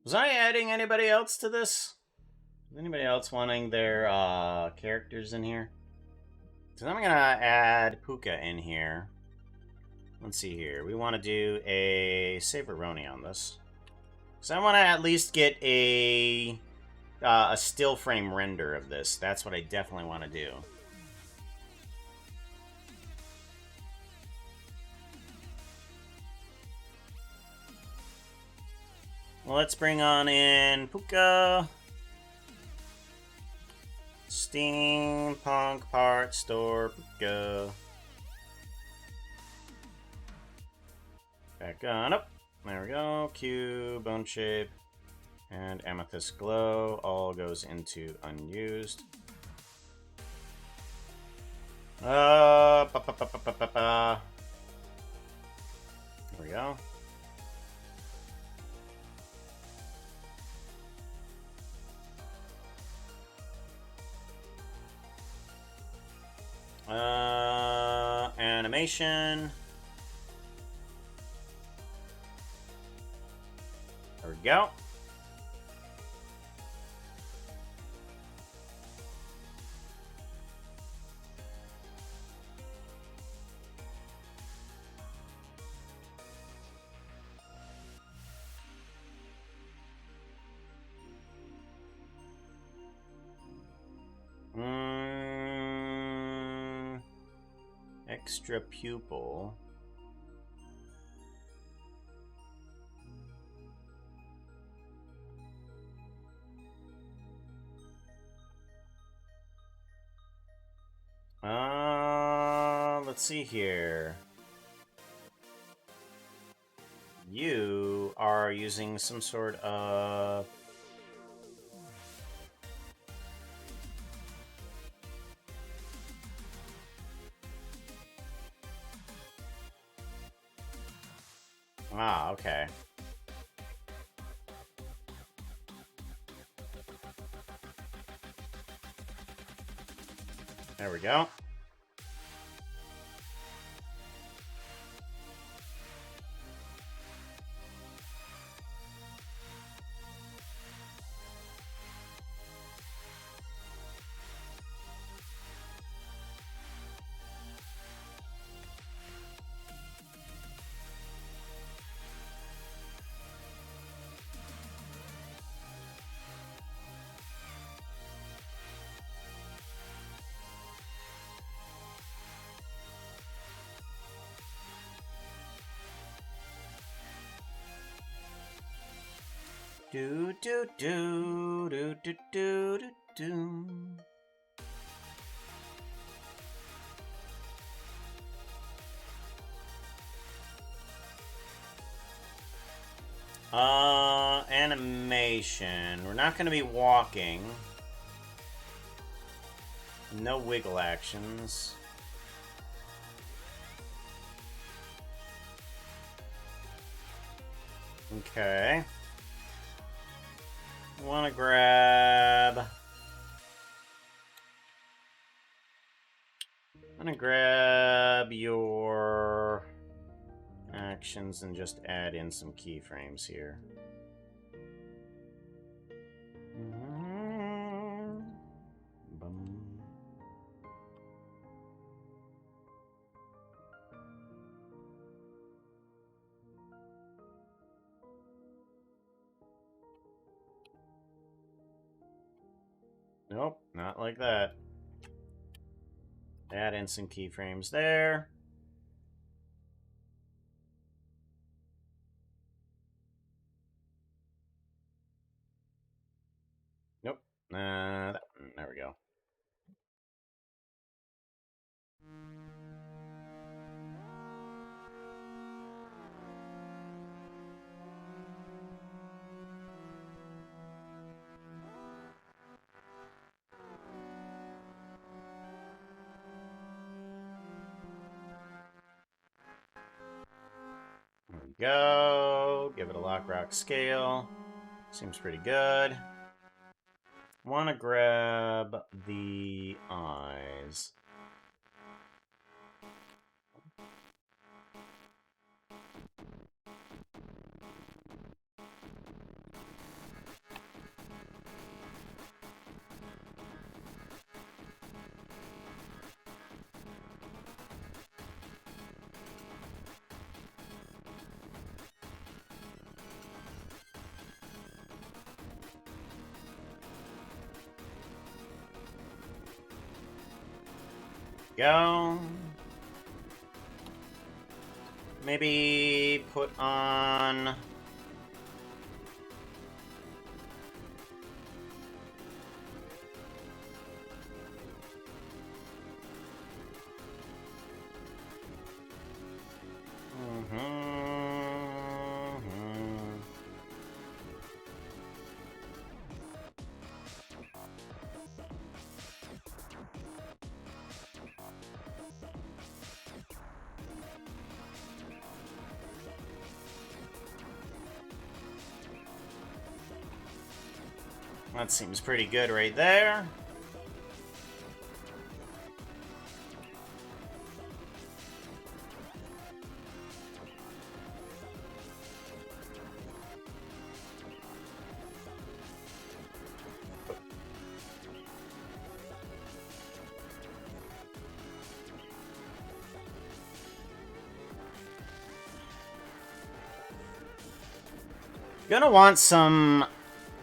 Was I adding anybody else to this? Is anybody else wanting their characters in here? So I'm gonna add Puka in here. Let's see here. We want to do a Saveroni on this. So I want to at least get a still frame render of this. That's what I definitely want to do. Well, let's bring on in Puka. Steampunk Parts Store, Puka. Back on up. There we go. Q, Bone Shape, and Amethyst Glow all goes into unused. There we go. Animation. There we go. Extra pupil. Let's see here. You are using some sort of... Ah, okay. There we go. Do do do do do do do do. Animation. We're not going to be walking. No wiggle actions. Okay. Wanna grab... I'm gonna grab your actions and just add in some keyframes here. Bum. Nope, not like that. Add in some keyframes there. Nope. There we go. There we go. Give it a lock rock scale. Seems pretty good. Want to grab the eyes. Go. Maybe put on... That seems pretty good right there. Gonna want some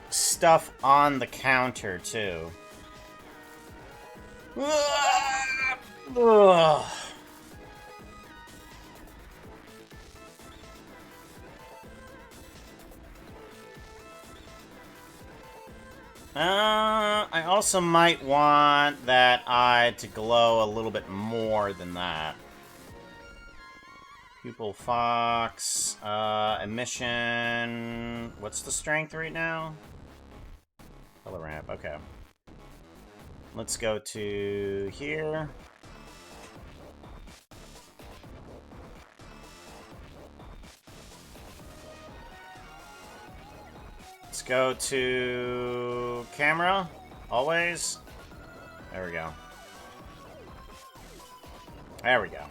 stuff on the counter, too. Ugh. I also might want that eye to glow a little bit more than that. Pupil Fox, emission... What's the strength right now? Color ramp, okay. Let's go to here. Let's go to camera, always. There we go. There we go.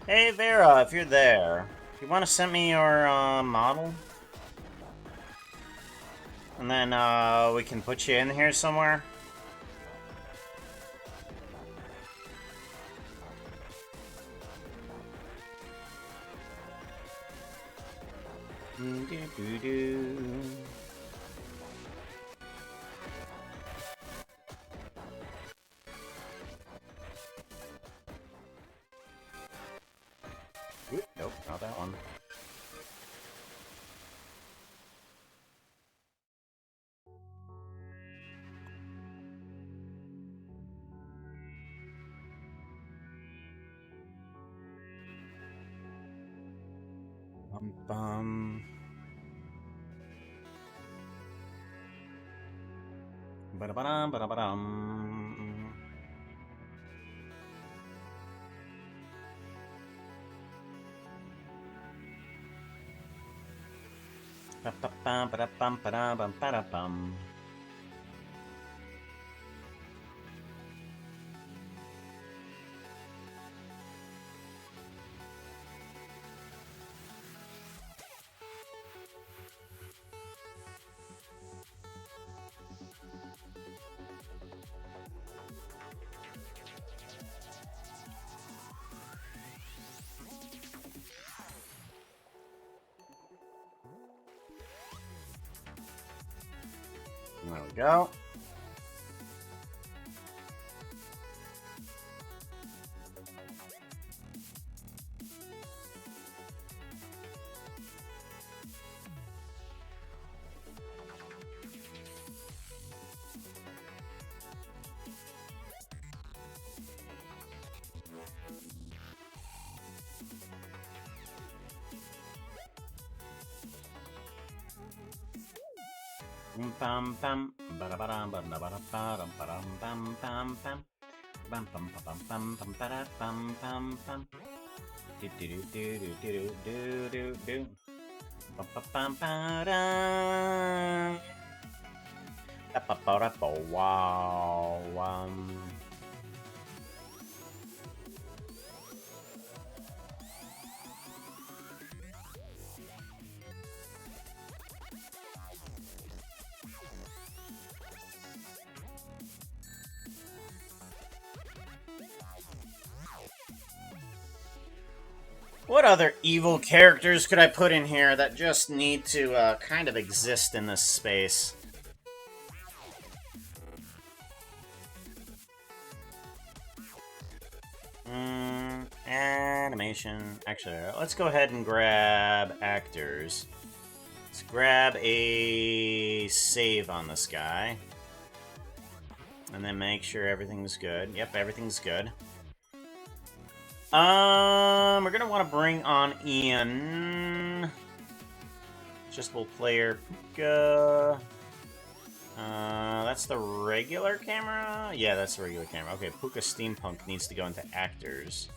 Hey Vera, if you're there, you want to send me your model? And then we can put you in here somewhere? Ooh, nope, not that one. Bum. Ba-da-ba-dum, ba-da-ba-dum. Ba-ba-bum, ba-da-bum, ba-da-bum, ba-da-bum. There we go. Bum bum ba-da-ba-dum, ba-da-ba-dum, ba-dum, bum bum bum. Bum bum bum bum bum ba-da bum bum bum. Do do do do do do do do. Bum bum bum ba-dum. Ba-ba-ba-da-ba-wow. What other evil characters could I put in here that just need to kind of exist in this space? Animation. Actually, let's go ahead and grab actors. Let's grab a save on this guy. And then make sure everything's good. Yep, everything's good. We're gonna want to bring on Ian. Adjustable player Puka. That's the regular camera? Yeah, that's the regular camera. Okay, Puka Steampunk needs to go into actors.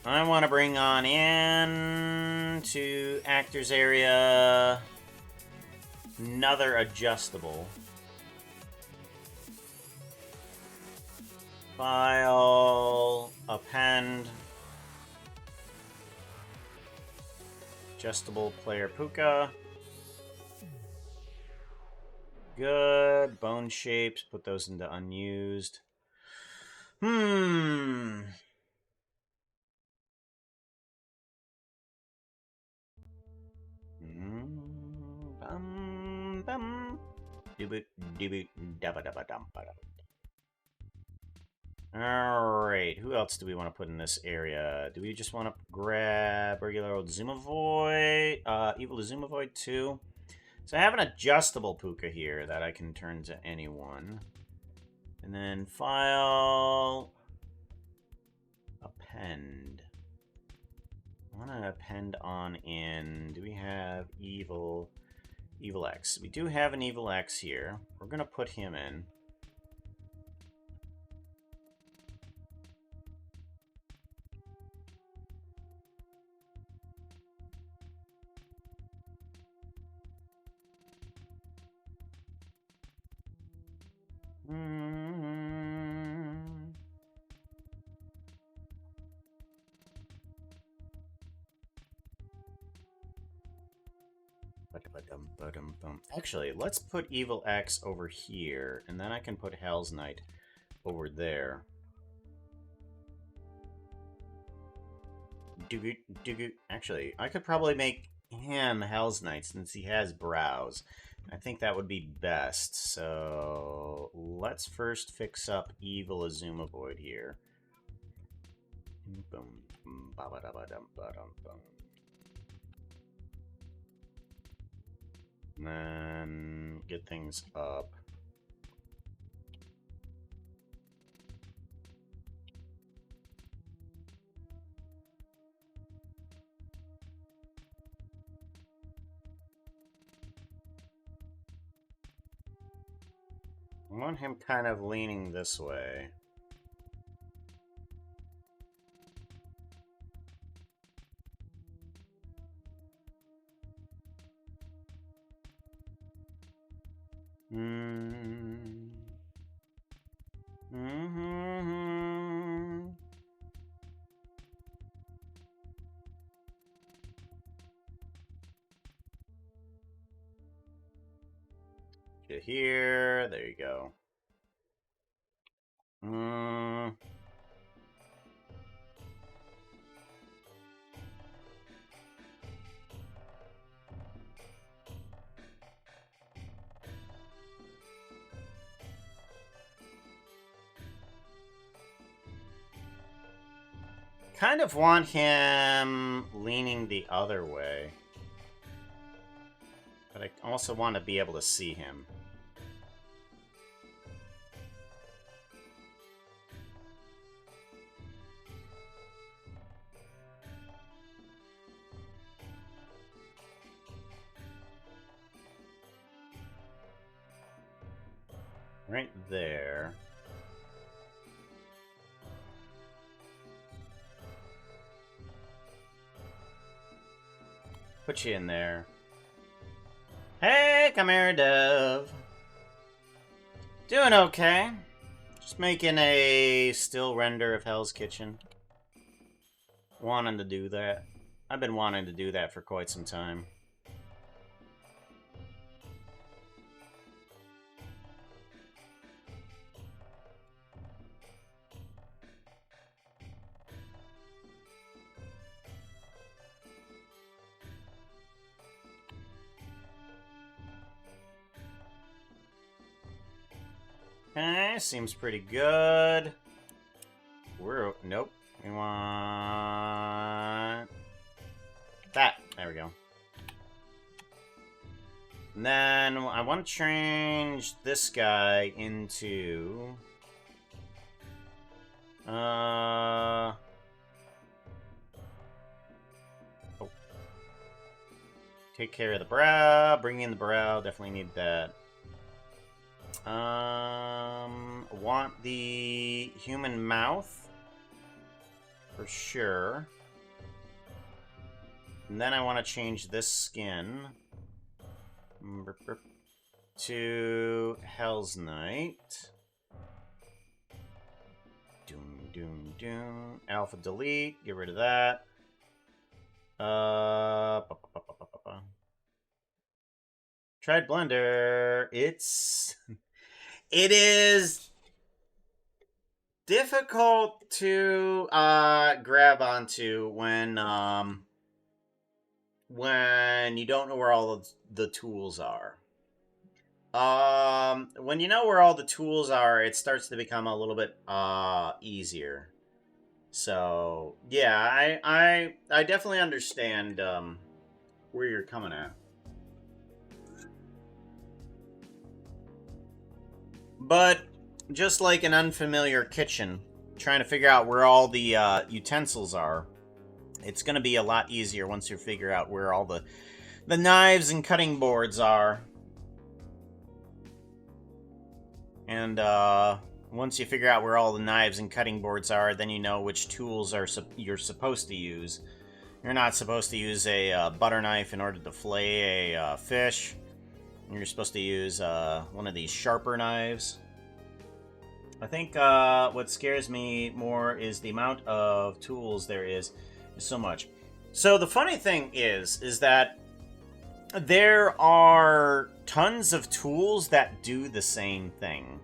I want to bring on in to actors area. Another adjustable. File, append. Adjustable player Puka. Good. Bone shapes, put those into unused. Bum, bum. Doobit, doobit, dabba, dabba, dum, ba, dum. Alright, who else do we want to put in this area? Do we just want to grab regular old Zumavoid? Evil Zumavoid too? So I have an adjustable Puka here that I can turn to anyone. And then file... append. I want to append on in... Do we have Evil X? We do have an Evil X here. We're going to put him in. Actually, let's put Evil X over here, and then I can put Hell's Knight over there. Actually, I could probably make him Hell's Knight since he has brows. I think that would be best. So let's first fix up Evil Azumavoid here. And then get things up. I want him kind of leaning this way. Get here. There you go. Kind of want him leaning the other way. But I also want to be able to see him. Right there. Put you in there. Hey, come here, Dove. Doing okay. Just making a still render of Hell's Kitchen. Wanting to do that. I've been wanting to do that for quite some time. Okay, seems pretty good. Nope. We want that. There we go. And then I want to change this guy into oh. Take care of the brow. Bring in the brow. Definitely need that. Want the human mouth for sure. And then I want to change this skin to Hell's Knight. Doom, doom, doom. Alpha delete. Get rid of that. Tried Blender. It is difficult to grab onto when you don't know where all the tools are. When you know where all the tools are, it starts to become a little bit easier. So yeah, I definitely understand where you're coming at. But just like an unfamiliar kitchen, trying to figure out where all the utensils are, it's going to be a lot easier once you figure out where all the knives and cutting boards are. And once you figure out where all the knives and cutting boards are, then you know which tools you're supposed to use. You're not supposed to use a butter knife in order to fillet a fish. You're supposed to use one of these sharper knives. I think what scares me more is the amount of tools there is so much. So the funny thing is that there are tons of tools that do the same thing.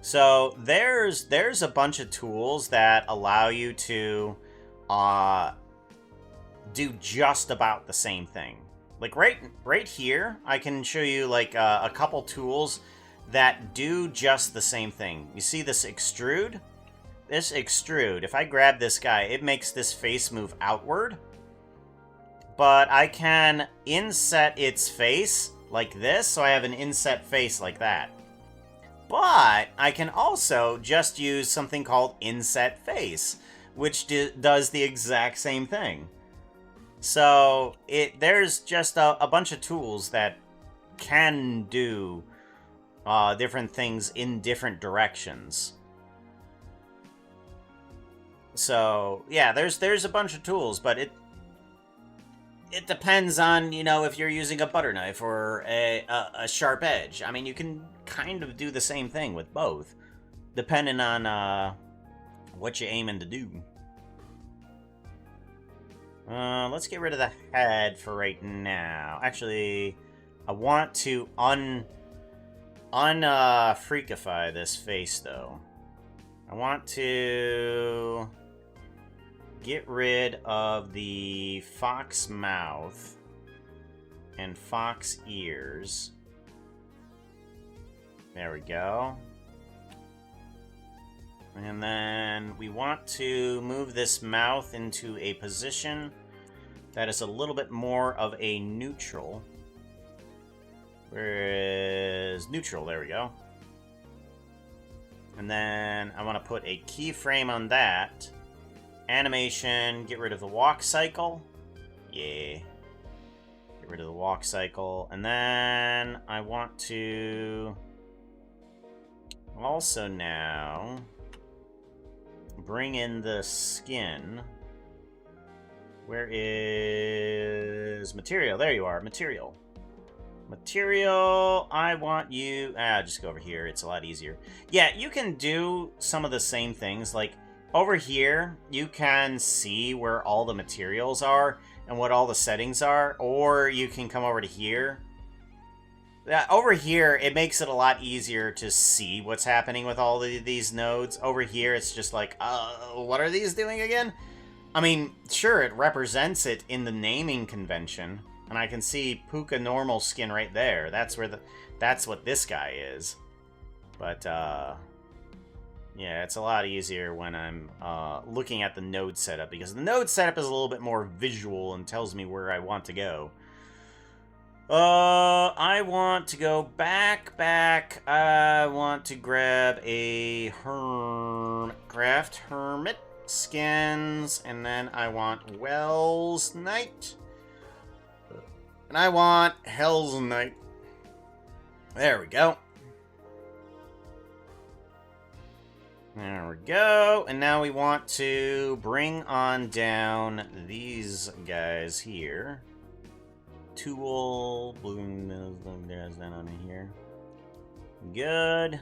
So there's a bunch of tools that allow you to do just about the same thing. Like right here, I can show you like a couple tools that do just the same thing. You see this extrude? This extrude, if I grab this guy, it makes this face move outward. But I can inset its face like this, so I have an inset face like that. But I can also just use something called inset face, which does the exact same thing. So there's just a bunch of tools that can do different things in different directions. So, yeah, there's a bunch of tools, but it depends on, you know, if you're using a butter knife or a sharp edge. I mean, you can kind of do the same thing with both, depending on what you're aiming to do. Let's get rid of the head for right now. Actually, I want to freakify this face, though. I want to get rid of the fox mouth and fox ears. There we go. And then we want to move this mouth into a position that is a little bit more of a neutral. Where is neutral? There we go. And then I want to put a keyframe on that. Animation, get rid of the walk cycle. Yeah. Get rid of the walk cycle. And then I want to also now bring in the skin. Where is material? There you are, material. Material, I want you... just go over here. It's a lot easier. Yeah, you can do some of the same things. Like, over here, you can see where all the materials are and what all the settings are. Or you can come over to here. Over here, it makes it a lot easier to see what's happening with all these nodes. Over here, it's just like, what are these doing again? I mean, sure, it represents it in the naming convention. And I can see Puka normal skin right there. That's what this guy is. But, yeah, it's a lot easier when I'm looking at the node setup, because the node setup is a little bit more visual and tells me where I want to go. I want to go back. I want to grab a craft hermit skins, and then I want Wells Knight. And I want Hels Knight. There we go. There we go. And now we want to bring on down these guys here. Tool, balloon, there's that on here. Good.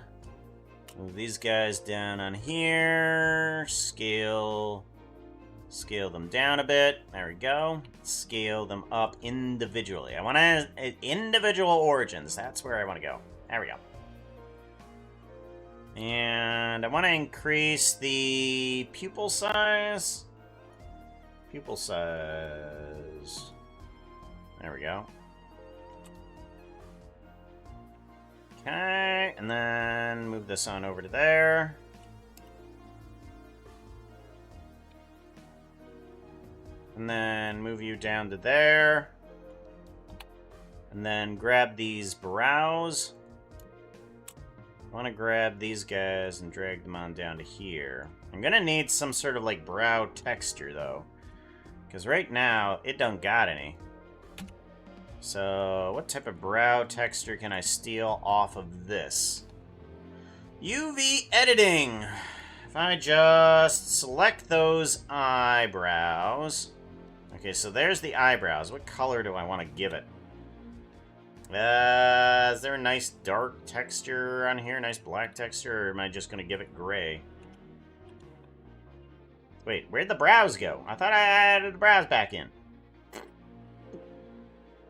Move these guys down on here. Scale them down a bit. There we go. Scale them up individually. I want to individual origins. That's where I want to go. There we go. And I want to increase the pupil size. Pupil size. There we go. Okay, and then move this on over to there. And then move you down to there. And then grab these brows. I want to grab these guys and drag them on down to here. I'm going to need some sort of like brow texture though. Because right now, it don't got any. So, what type of brow texture can I steal off of this? UV editing! If I just select those eyebrows... Okay, so there's the eyebrows. What color do I want to give it? Is there a nice dark texture on here? Nice black texture? Or am I just going to give it gray? Wait, where'd the brows go? I thought I added the brows back in.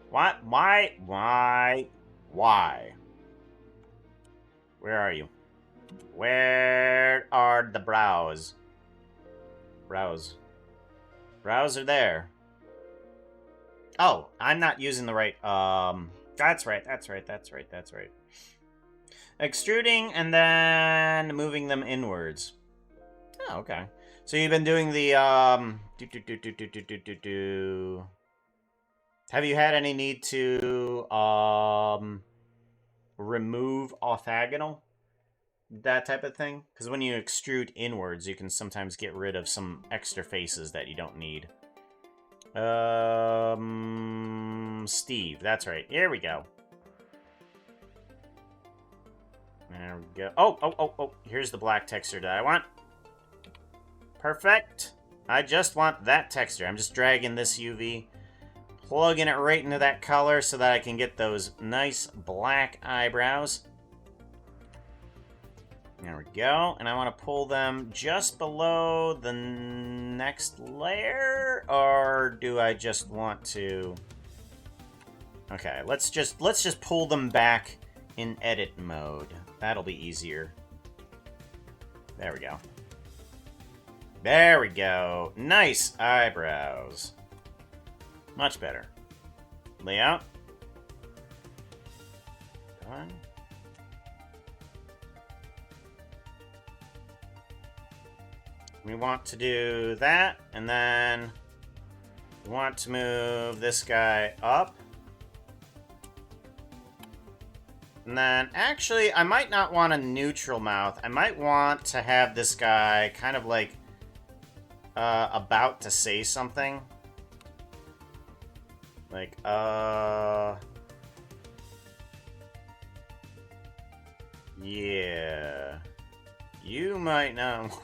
What? Why? Where are you? Where are the brows? Brows are there. Oh, I'm not using the right, that's right. Extruding and then moving them inwards. Oh, okay. So you've been doing the, Have you had any need to, remove orthogonal? That type of thing? Because when you extrude inwards, you can sometimes get rid of some extra faces that you don't need. Steve, that's right. Here we go. There we go. Oh, here's the black texture that I want. Perfect. I just want that texture. I'm just dragging this UV, plugging it right into that color so that I can get those nice black eyebrows. There we go. And I want to pull them just below the next layer, or do I just want to... Okay, let's just pull them back in edit mode. That'll be easier. There we go. There we go. Nice eyebrows. Much better. Layout. Done. We want to do that, and then we want to move this guy up. And then, actually, I might not want a neutral mouth. I might want to have this guy kind of like about to say something. Like, yeah. You might not want...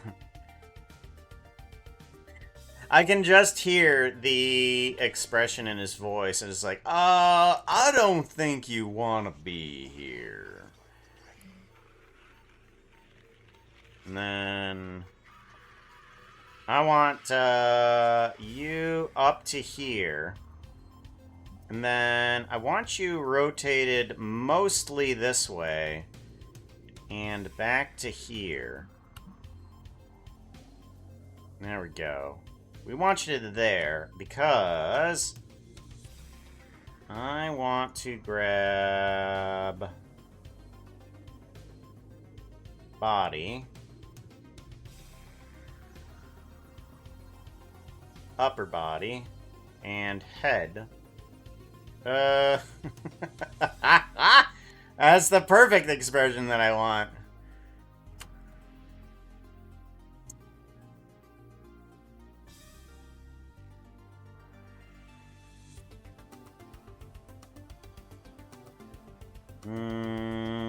I can just hear the expression in his voice, and it's like, I don't think you want to be here. And then... I want you up to here. And then I want you rotated mostly this way. And back to here. There we go. We want you to there because I want to grab body, upper body, and head. That's the perfect expression that I want.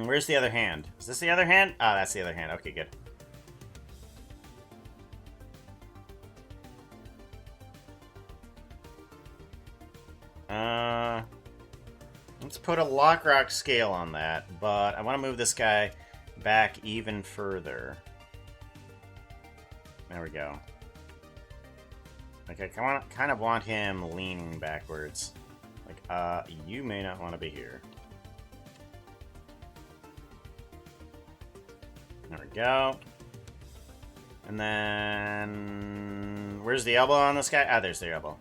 Where's the other hand? Is this the other hand? Ah, that's the other hand. Okay, good. Let's put a Lockrock scale on that, but I want to move this guy back even further. There we go. Like, I kind of want him leaning backwards. Like, you may not want to be here. There we go. And then... Where's the elbow on this guy? Ah, there's the elbow.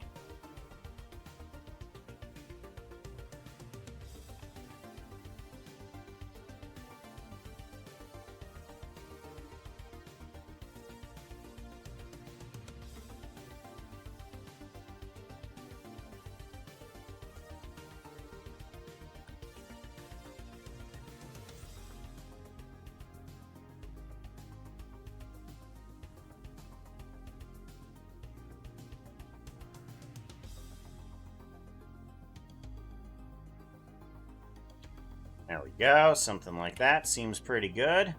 There we go. Something like that seems pretty good.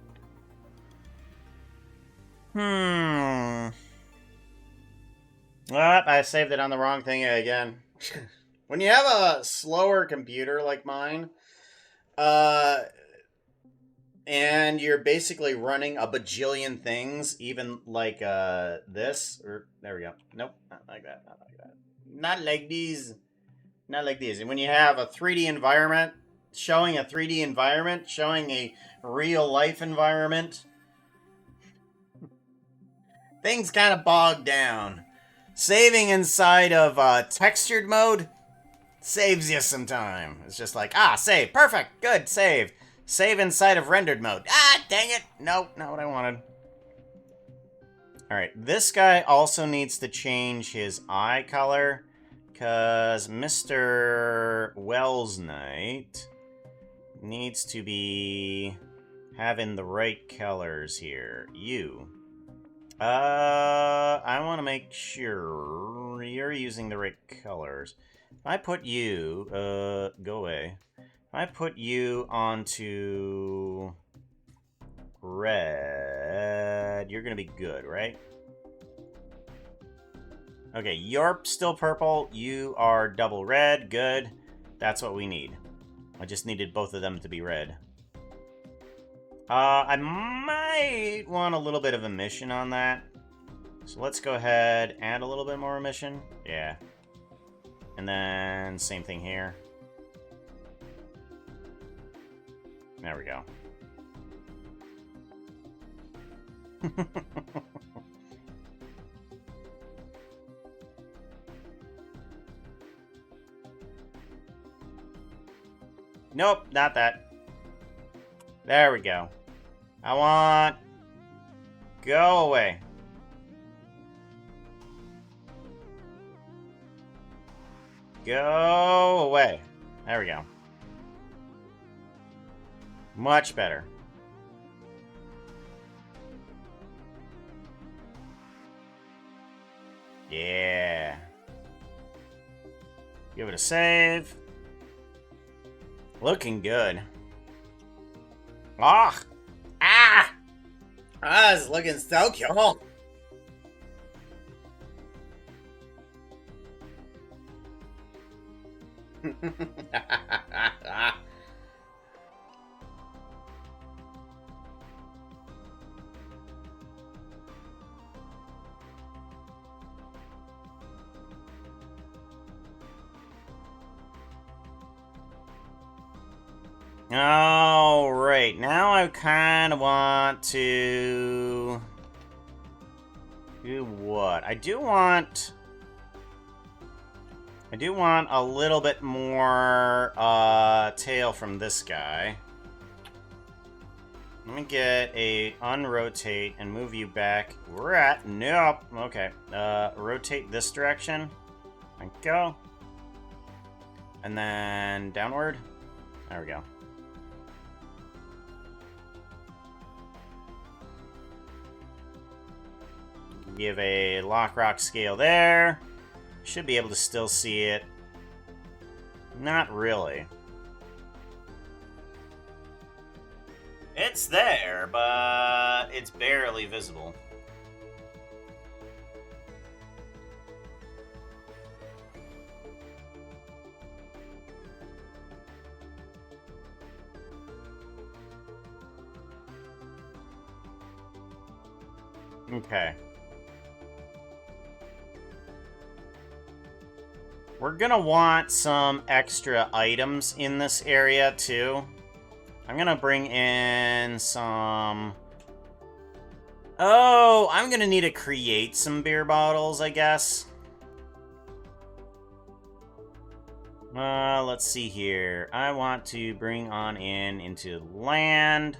Well, I saved it on the wrong thing again. When you have a slower computer like mine, and you're basically running a bajillion things, even like this, or there we go. Nope, not like that. Not like that. Not like these. Not like these. And when you have a 3D environment, showing a 3D environment, showing a real life environment, things kind of bog down. Saving inside of textured mode saves you some time. It's just like, save, perfect, good, saved. Save inside of rendered mode. Dang it, nope, not what I wanted. Alright, this guy also needs to change his eye color, because Mr. Wells Knight needs to be having the right colors here. You. I want to make sure you're using the right colors. If I put you, go away. If I put you onto red. You're gonna be good, right? Okay, you're still purple. You are double red. Good. That's what we need. I just needed both of them to be red. I might want a little bit of emission on that. So let's go ahead, add a little bit more emission. Yeah. And then same thing here. There we go. Nope, not that. There we go. I want... Go away. Go away. There we go. Much better. Yeah. Give it a save. Looking good. Ah! Ah! Ah, it's looking so cool. Alright, now I kind of want to... do what? I do want a little bit more tail from this guy. Let me get a unrotate and move you back. We're at... Nope. Okay. Rotate this direction. There we go. And then downward. There we go. Give a lock rock scale there. Should be able to still see it. Not really. It's there, but it's barely visible. Okay. We're gonna want some extra items in this area, too. I'm gonna bring in some... Oh, I'm gonna need to create some beer bottles, I guess. Let's see here. I want to bring on into land.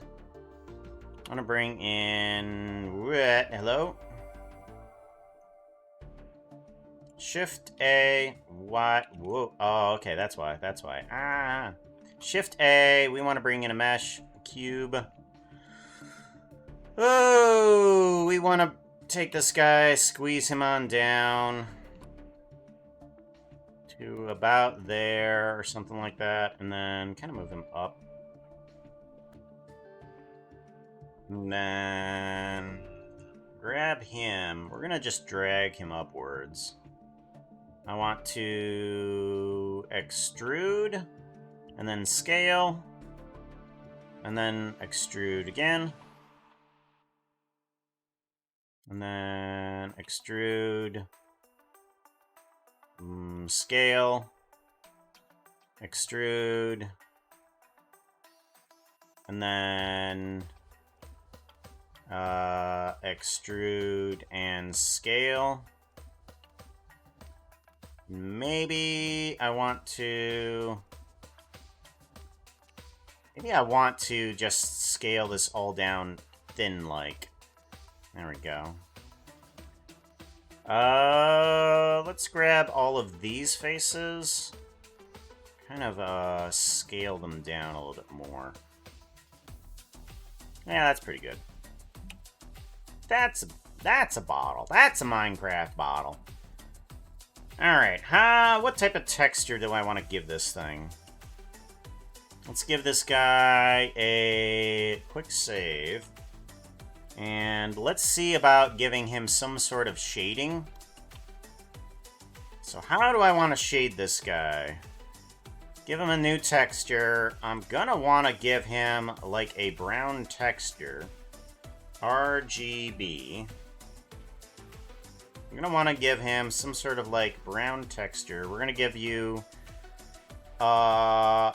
I want to bring in... Hello? Shift A, what? Whoa. Oh, okay, that's why. That's why. Ah. Shift A, we want to bring in a mesh cube. Oh, we want to take this guy, squeeze him on down to about there or something like that, and then kind of move him up. And then grab him. We're going to just drag him upwards. I want to extrude, and then scale, and then extrude again, and then extrude, scale, extrude, and then extrude and scale. Maybe I want to just scale this all down thin like. There we go. Let's grab all of these faces. Kind of scale them down a little bit more. Yeah, that's pretty good. That's a bottle. That's a Minecraft bottle. Alright, what type of texture do I want to give this thing? Let's give this guy a quick save. And let's see about giving him some sort of shading. So how do I want to shade this guy? Give him a new texture. I'm gonna want to give him like a brown texture. RGB. I'm gonna want to give him some sort of like brown texture. We're gonna give you a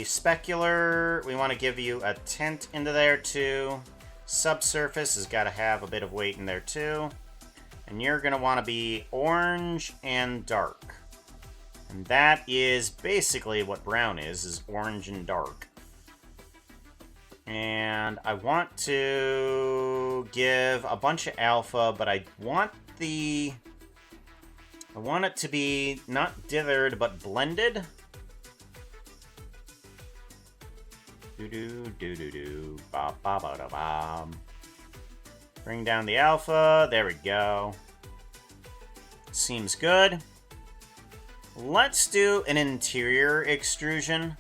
specular. We want to give you a tint into there too. Subsurface has got to have a bit of weight in there too. And you're gonna want to be orange and dark. And that is basically what brown is orange and dark. And I want to give a bunch of alpha, but I want it to be not dithered, but blended. Do-do-do-do-do. Ba-ba-ba-da-ba. Bring down the alpha. There we go. Seems good. Let's do an interior extrusion.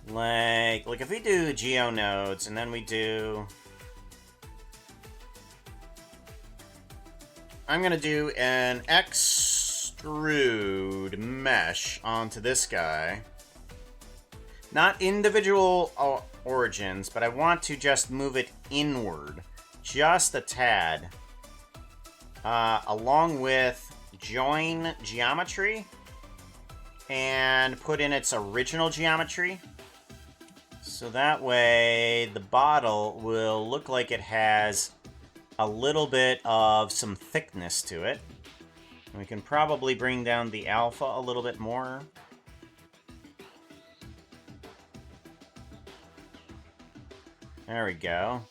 Like if we do geonodes and then we do... I'm gonna do an extrude mesh onto this guy. Not individual origins, but I want to just move it inward. Just a tad. Along with join geometry. And put in its original geometry. So that way the bottle will look like it has a little bit of some thickness to it. And we can probably bring down the alpha a little bit more. There we go.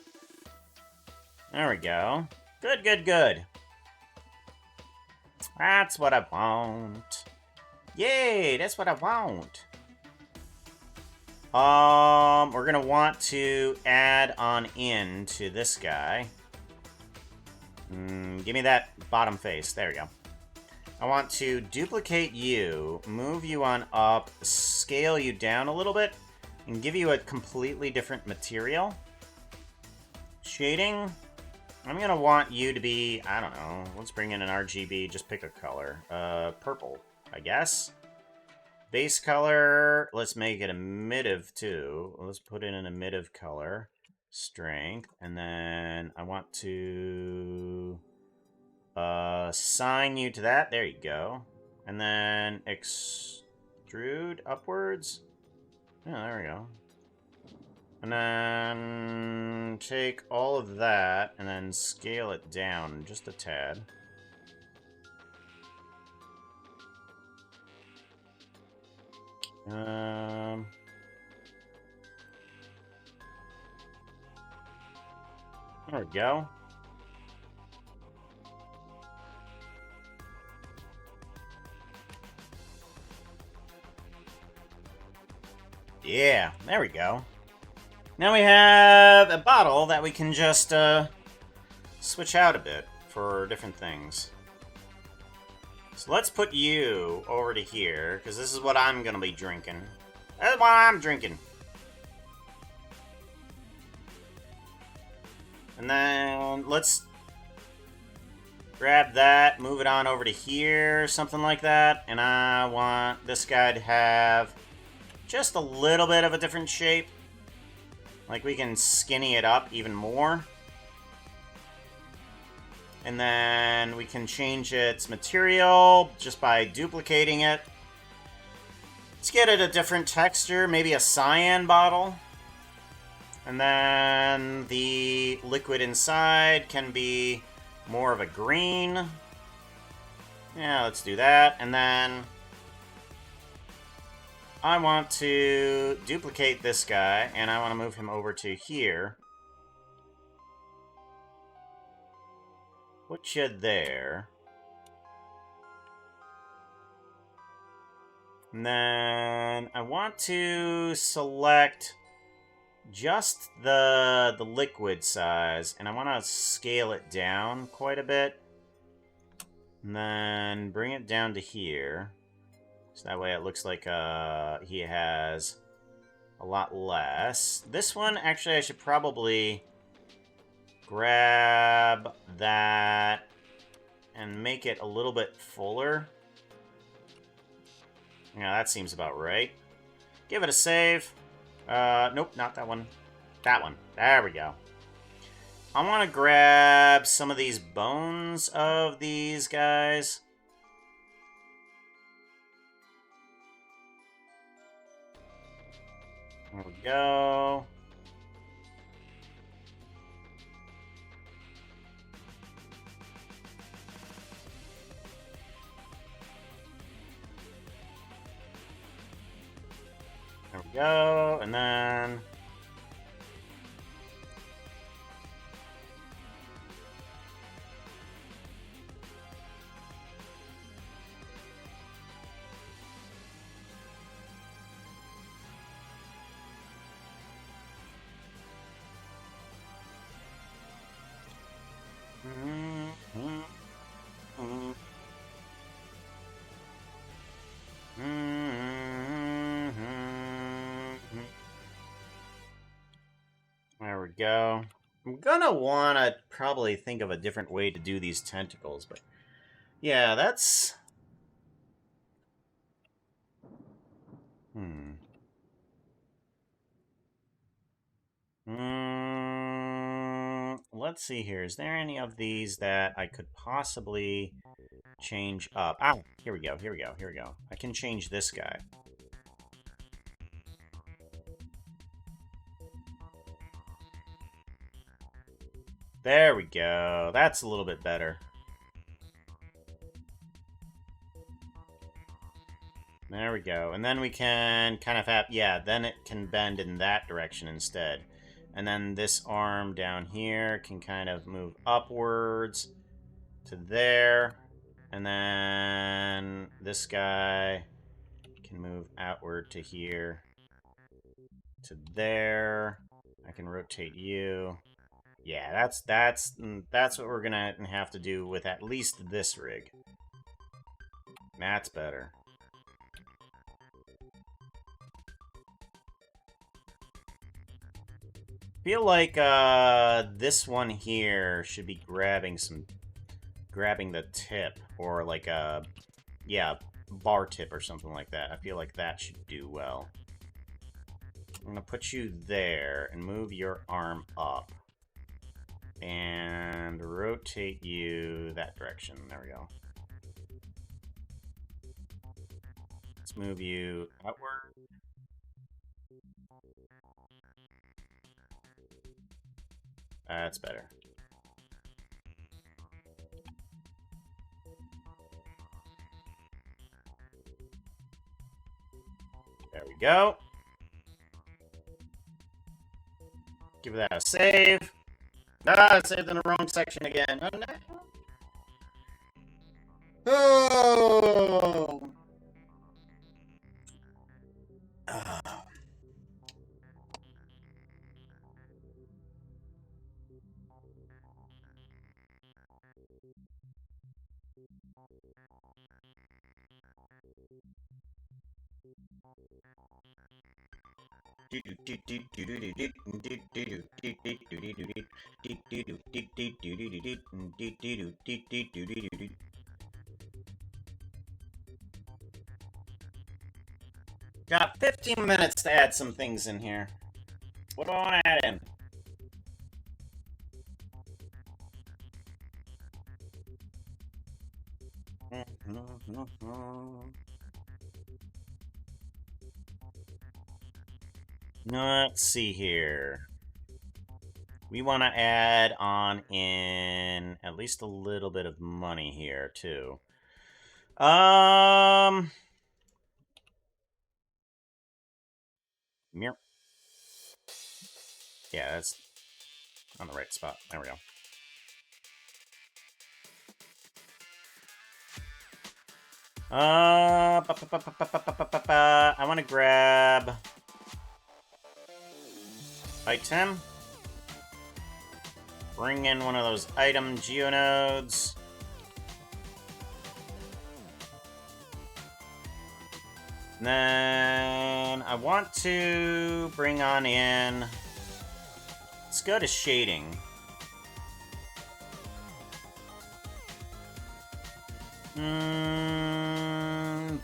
There we go. Good, good, good. That's what I want. Yay, that's what I want. We're gonna want to add on in to this guy. Give me that bottom face. There we go. I want to duplicate you, move you on up, scale you down a little bit, and give you a completely different material. Shading. I'm gonna want you to be, I don't know, let's bring in an RGB, just pick a color. Purple, I guess. Base color, let's make it emissive too. Let's put in an emissive color. Strength, and then I want to assign you to that. There you go. And then extrude upwards. Yeah, there we go. And then take all of that and then scale it down just a tad. There we go. Yeah, there we go. Now we have a bottle that we can just switch out a bit for different things. So let's put you over to here, because this is what I'm going to be drinking. That's what I'm drinking. And then let's grab that, move it on over to here, something like that. And I want this guy to have just a little bit of a different shape. Like we can skinny it up even more. And then we can change its material just by duplicating it. Let's get it a different texture, maybe a cyan bottle. And then the liquid inside can be more of a green. Yeah, let's do that. And then I want to duplicate this guy, and I want to move him over to here. Put you there. And then I want to select just the liquid size, and I want to scale it down quite a bit. And then bring it down to here. So that way it looks like he has a lot less. This one, actually, I should probably grab that and make it a little bit fuller. Yeah, that seems about right. Give it a save. Nope, not that one. That one. There we go. I want to grab some of these bones of these guys. There we go. There we go, and then... There we go. I'm gonna wanna probably think of a different way to do these tentacles, but yeah, that's... Let's see here. Is there any of these that I could possibly change up? Ah, here we go, here we go, here we go. I can change this guy. There we go. That's a little bit better. There we go. And then we can kind of have... Yeah, then it can bend in that direction instead. And then this arm down here can kind of move upwards to there. And then this guy can move outward to here. To there. I can rotate you. Yeah, that's what we're gonna have to do with at least this rig. That's better. Feel like this one here should be grabbing the tip, or like a bar tip or something like that. I feel like that should do well. I'm gonna put you there and move your arm up. And rotate you that direction. There we go. Let's move you outward. That's better. There we go. Give that a save. Ah, I saved in the wrong section again. Oh, no. Oh! Ah. Got 15 minutes to add some things in here. What do I want to add in? Let's see here. We want to add on in at least a little bit of money here, too. Yeah, that's on the right spot. There we go. I want to grab item. Bring in one of those item geonodes. And then I want to bring on in... Let's go to shading.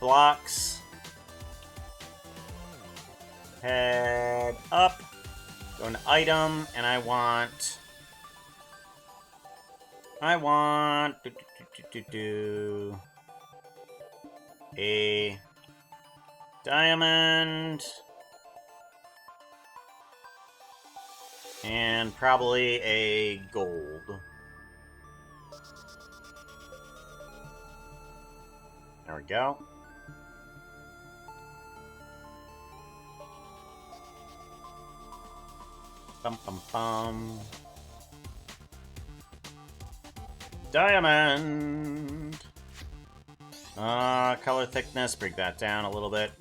Blocks. Head up. Go into item, and I want a diamond and probably a gold. There we go. Bum bum bum. Diamond. Color thickness, bring that down a little bit.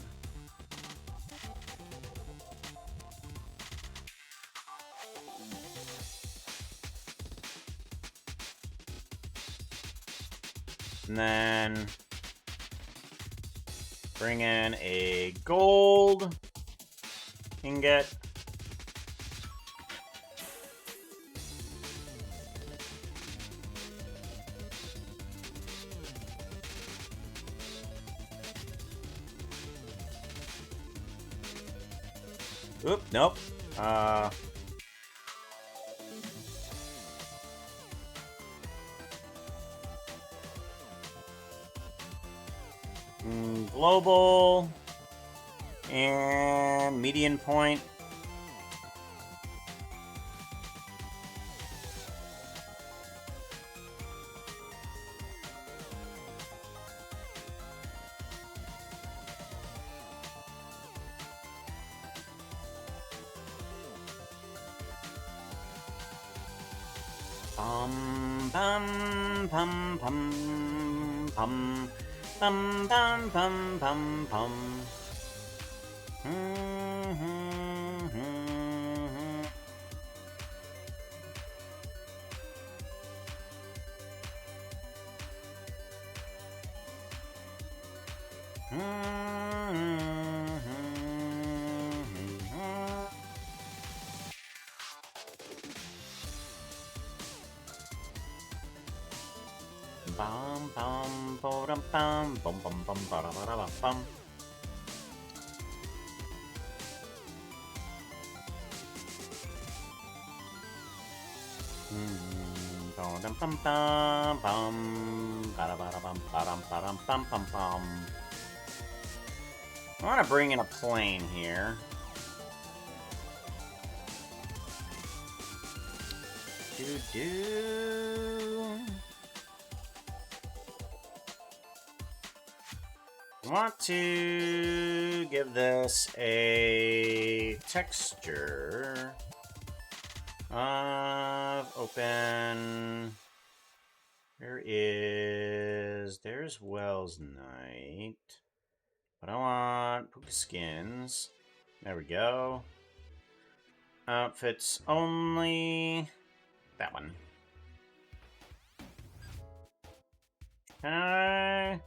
And then bring in a gold ingot. Oop, nope. Global and median point. Bum bum bum bum bum bum bum bum bum bum. Bum bum bum bum bum bum bum bum bum. Bum bum bum bum bum bum bum bum. I want to bring in a plane here. I want to give this a texture of open. There's Wells Night. But I want Puka Skins. There we go. Outfits only. That one. Okay.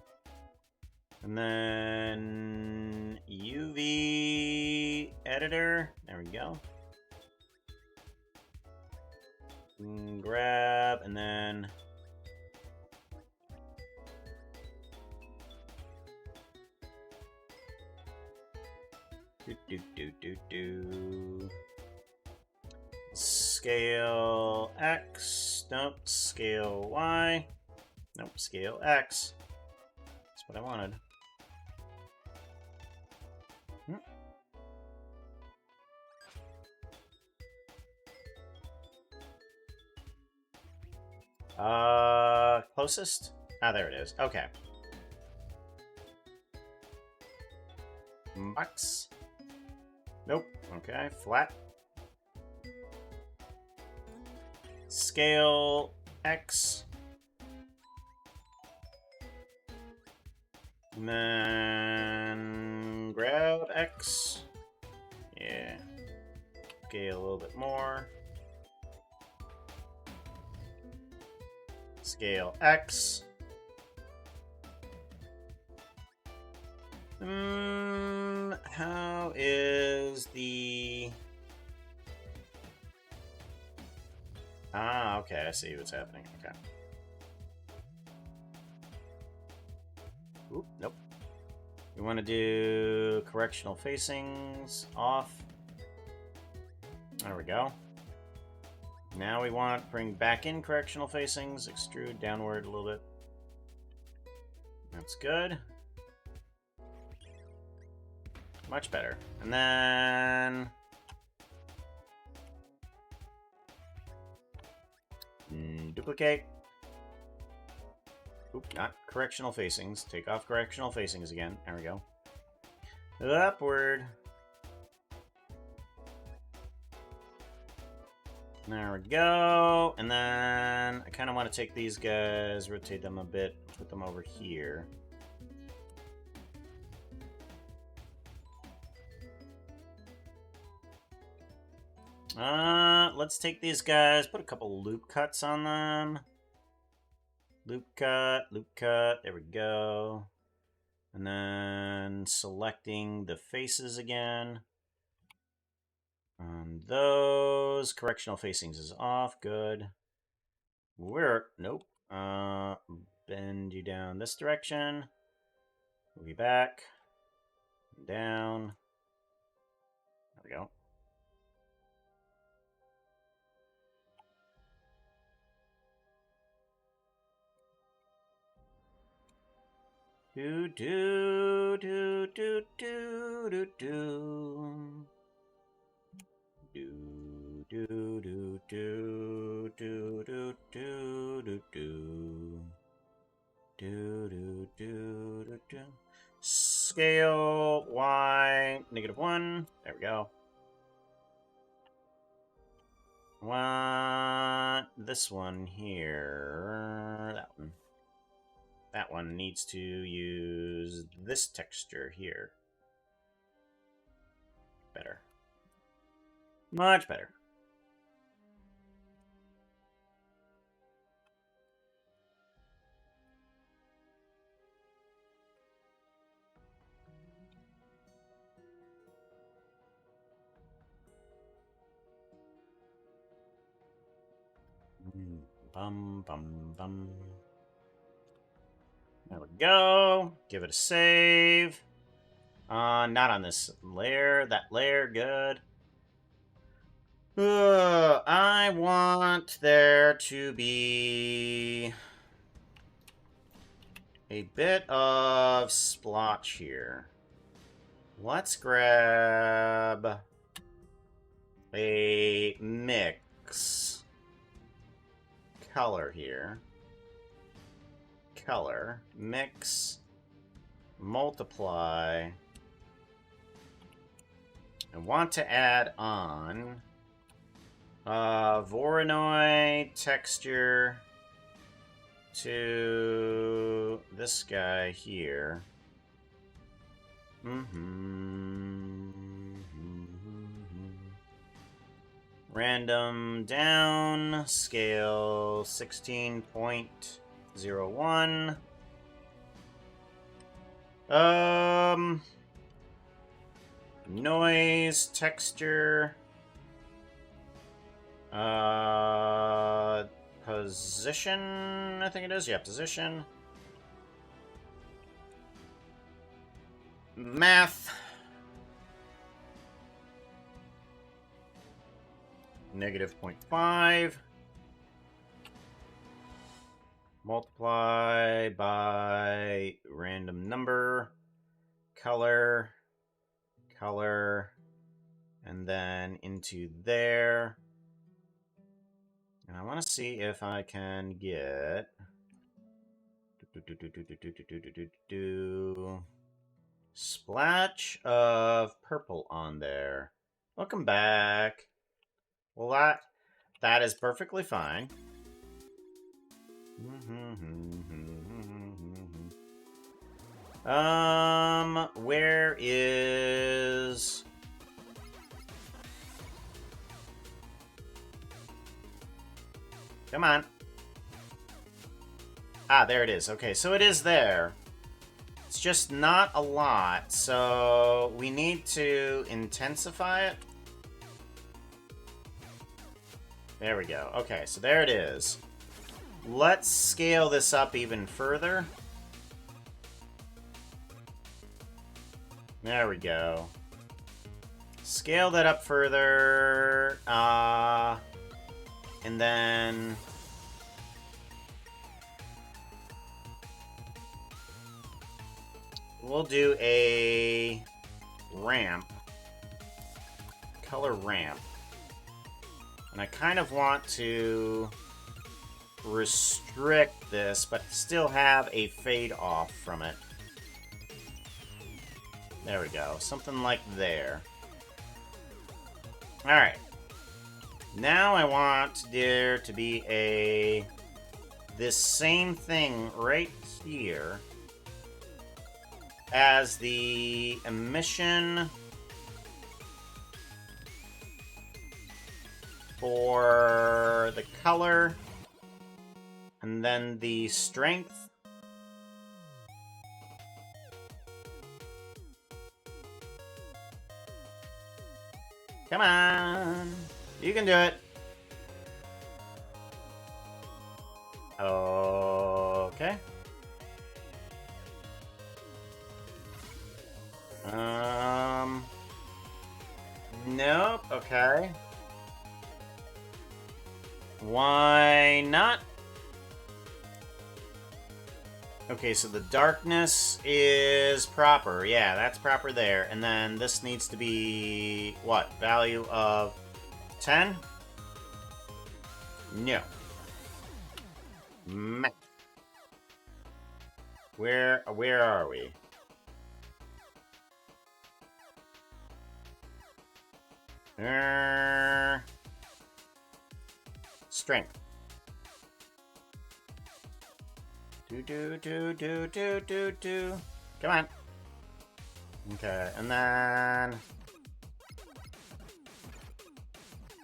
And then UV editor. There we go. Grab and then Scale X. Nope. Scale Y. Nope. Scale X. That's what I wanted. Closest? Ah, there it is. Okay. Box. Nope. Okay, flat. Scale X. And then grab X. Yeah. Scale a little bit more. Scale X. use the... Ah, okay, I see what's happening. Okay. Oop, nope. We want to do correctional facings off. There we go. Now we want to bring back in correctional facings, extrude downward a little bit. That's good. Much better. And then... duplicate. Oop, not correctional facings. Take off correctional facings again. There we go. Upward. There we go. And then I kind of want to take these guys, rotate them a bit, put them over here. Let's take these guys, put a couple loop cuts on them. Loop cut, there we go. And then selecting the faces again. On those, correctional facings is off, good. Nope. Bend you down this direction. Move you back. Down. There we go. Do do do do do do do. Do do do do do do do do do. Do do do do do. Scale Y -1. There we go. Want this one here. That one. That one needs to use this texture here. Better. Much better. Bum, bum, bum. There we go. Give it a save. Not on this layer. That layer, good. I want there to be a bit of splotch here. Let's grab a mix color here. Color, mix, multiply. I want to add on Voronoi texture to this guy here. Random down, scale 16.01. Noise texture. Position, I think it is. Yeah, position. Math. -0.5. Multiply by random number. Color. Color. And then into there. And I want to see if I can get splash of purple on there. Welcome back. Well, that is perfectly fine. Where is... Come on. Ah, there it is. Okay, so it is there. It's just not a lot, so we need to intensify it. There we go. Okay, so there it is. Let's scale this up even further. There we go. Scale that up further. And then... we'll do a ramp. Color ramp. And I kind of want to restrict this, but still have a fade off from it. There we go. Something like there. Alright. Now I want there to be this same thing right here as the emission for the color, and then the strength. Come on! You can do it! Okay. Nope, okay. Why not? Okay, so the darkness is proper. Yeah, that's proper there. And then this needs to be, what, value of 10? No. Meh. Where are we? Strength. Do. Come on. Okay, and then...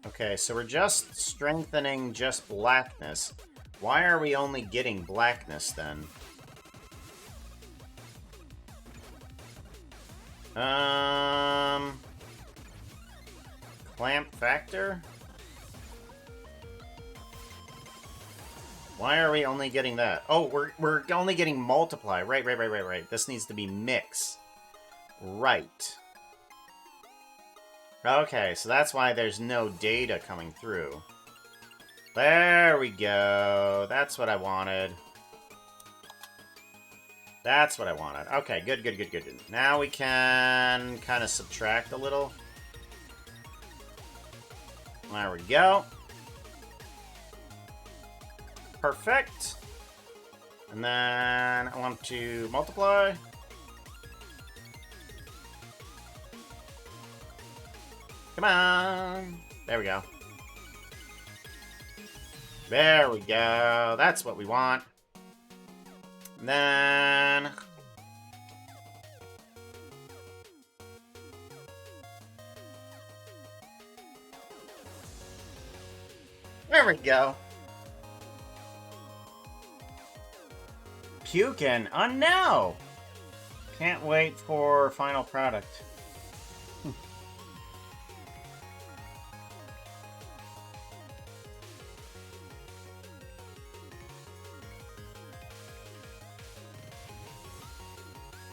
okay, so we're just strengthening just blackness. Why are we only getting blackness, then? Clamp factor? Why are we only getting that? Oh, we're only getting multiply. Right. This needs to be mix. Right. Okay, so that's why there's no data coming through. There we go. That's what I wanted. That's what I wanted. Okay, good. Now we can kind of subtract a little. There we go. Perfect. And then I want to multiply. Come on. There we go. There we go. That's what we want. And then... there we go. Pukin'. Oh no! Can't wait for final product.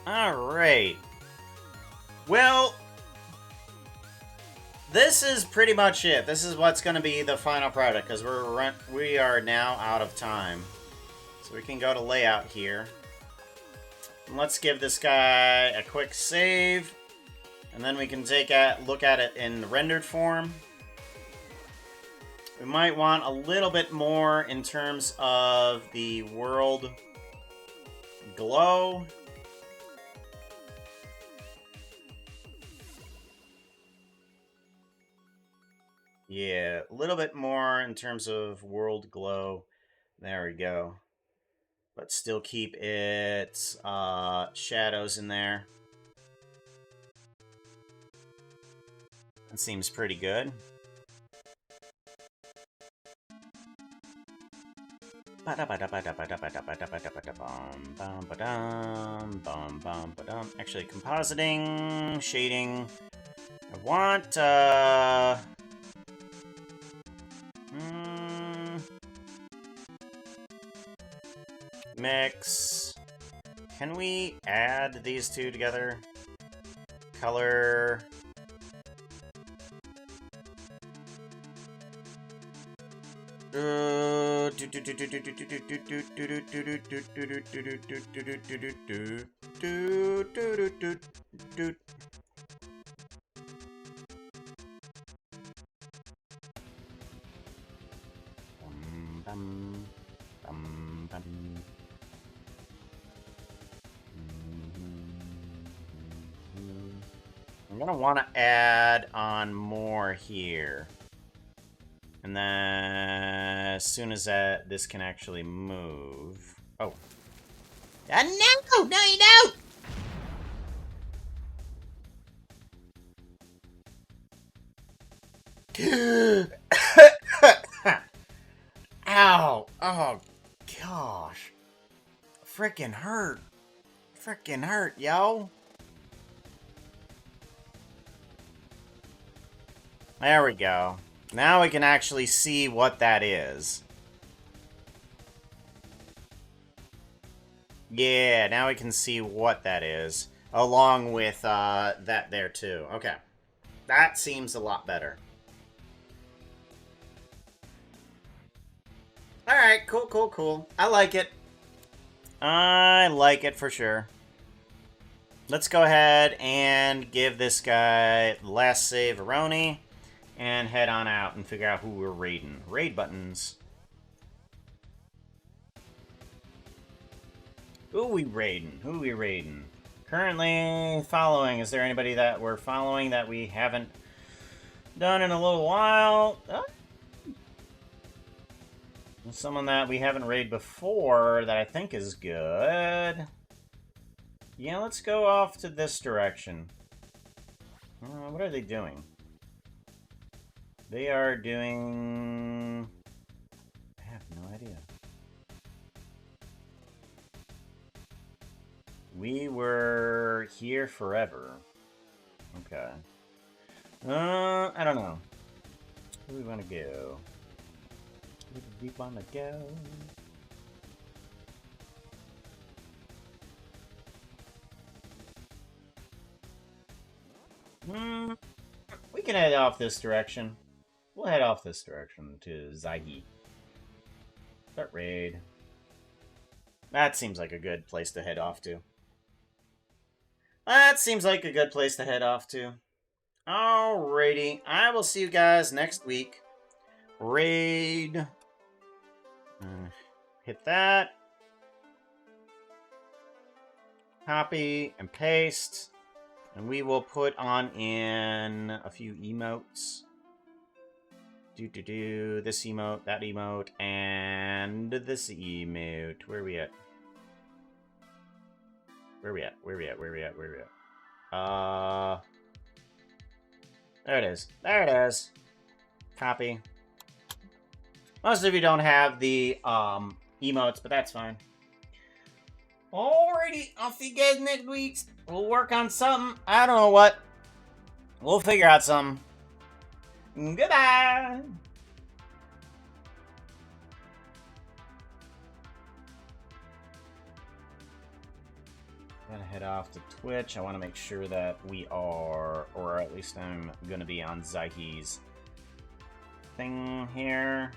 Alright. Well, this is pretty much it. This is what's going to be the final product, because we are now out of time. So we can go to layout here. And let's give this guy a quick save. And then we can take a look at it in rendered form. We might want a little bit more in terms of the world glow. Yeah, a little bit more in terms of world glow. There we go. But still keep its shadows in there. That seems pretty good. Actually, compositing, shading. I want, mix. Can we add these two together? Color. I'm gonna want to add on more here. And then, as soon as this can actually move... Oh. No! No, you don't! Ow! Oh, gosh. Frickin' hurt. Frickin' hurt, yo. There we go. Now we can actually see what that is. Yeah, now we can see what that is. Along with that there, too. Okay. That seems a lot better. Alright, cool, cool, cool. I like it. I like it for sure. Let's go ahead and give this guy the last save-a-roni. And head on out and figure out who we're raiding. Raid buttons. Who we raiding? Who we raiding? Currently following. Is there anybody that we're following that we haven't done in a little while? Someone that we haven't raided before that I think is good. Yeah, let's go off to this direction. What are they doing? They are doing... I have no idea. We were here forever. Okay. I don't know. Where do we want to go? Where do we want to go? We can head off this direction. We'll head off this direction to Zahi. Start raid. That seems like a good place to head off to. That seems like a good place to head off to. Alrighty. I will see you guys next week. Raid. Hit that. Copy and paste. And we will put on in a few emotes. This emote, that emote, and this emote. Where are we at? Where are we at? Where are we at? Where are we at? Where are we at? There it is. There it is. Copy. Most of you don't have the emotes, but that's fine. Alrighty, I'll see you guys next week. We'll work on something. I don't know what. We'll figure out something. Goodbye! Gonna head off to Twitch. I want to make sure that we are, or at least I'm gonna be on Zahi's thing here.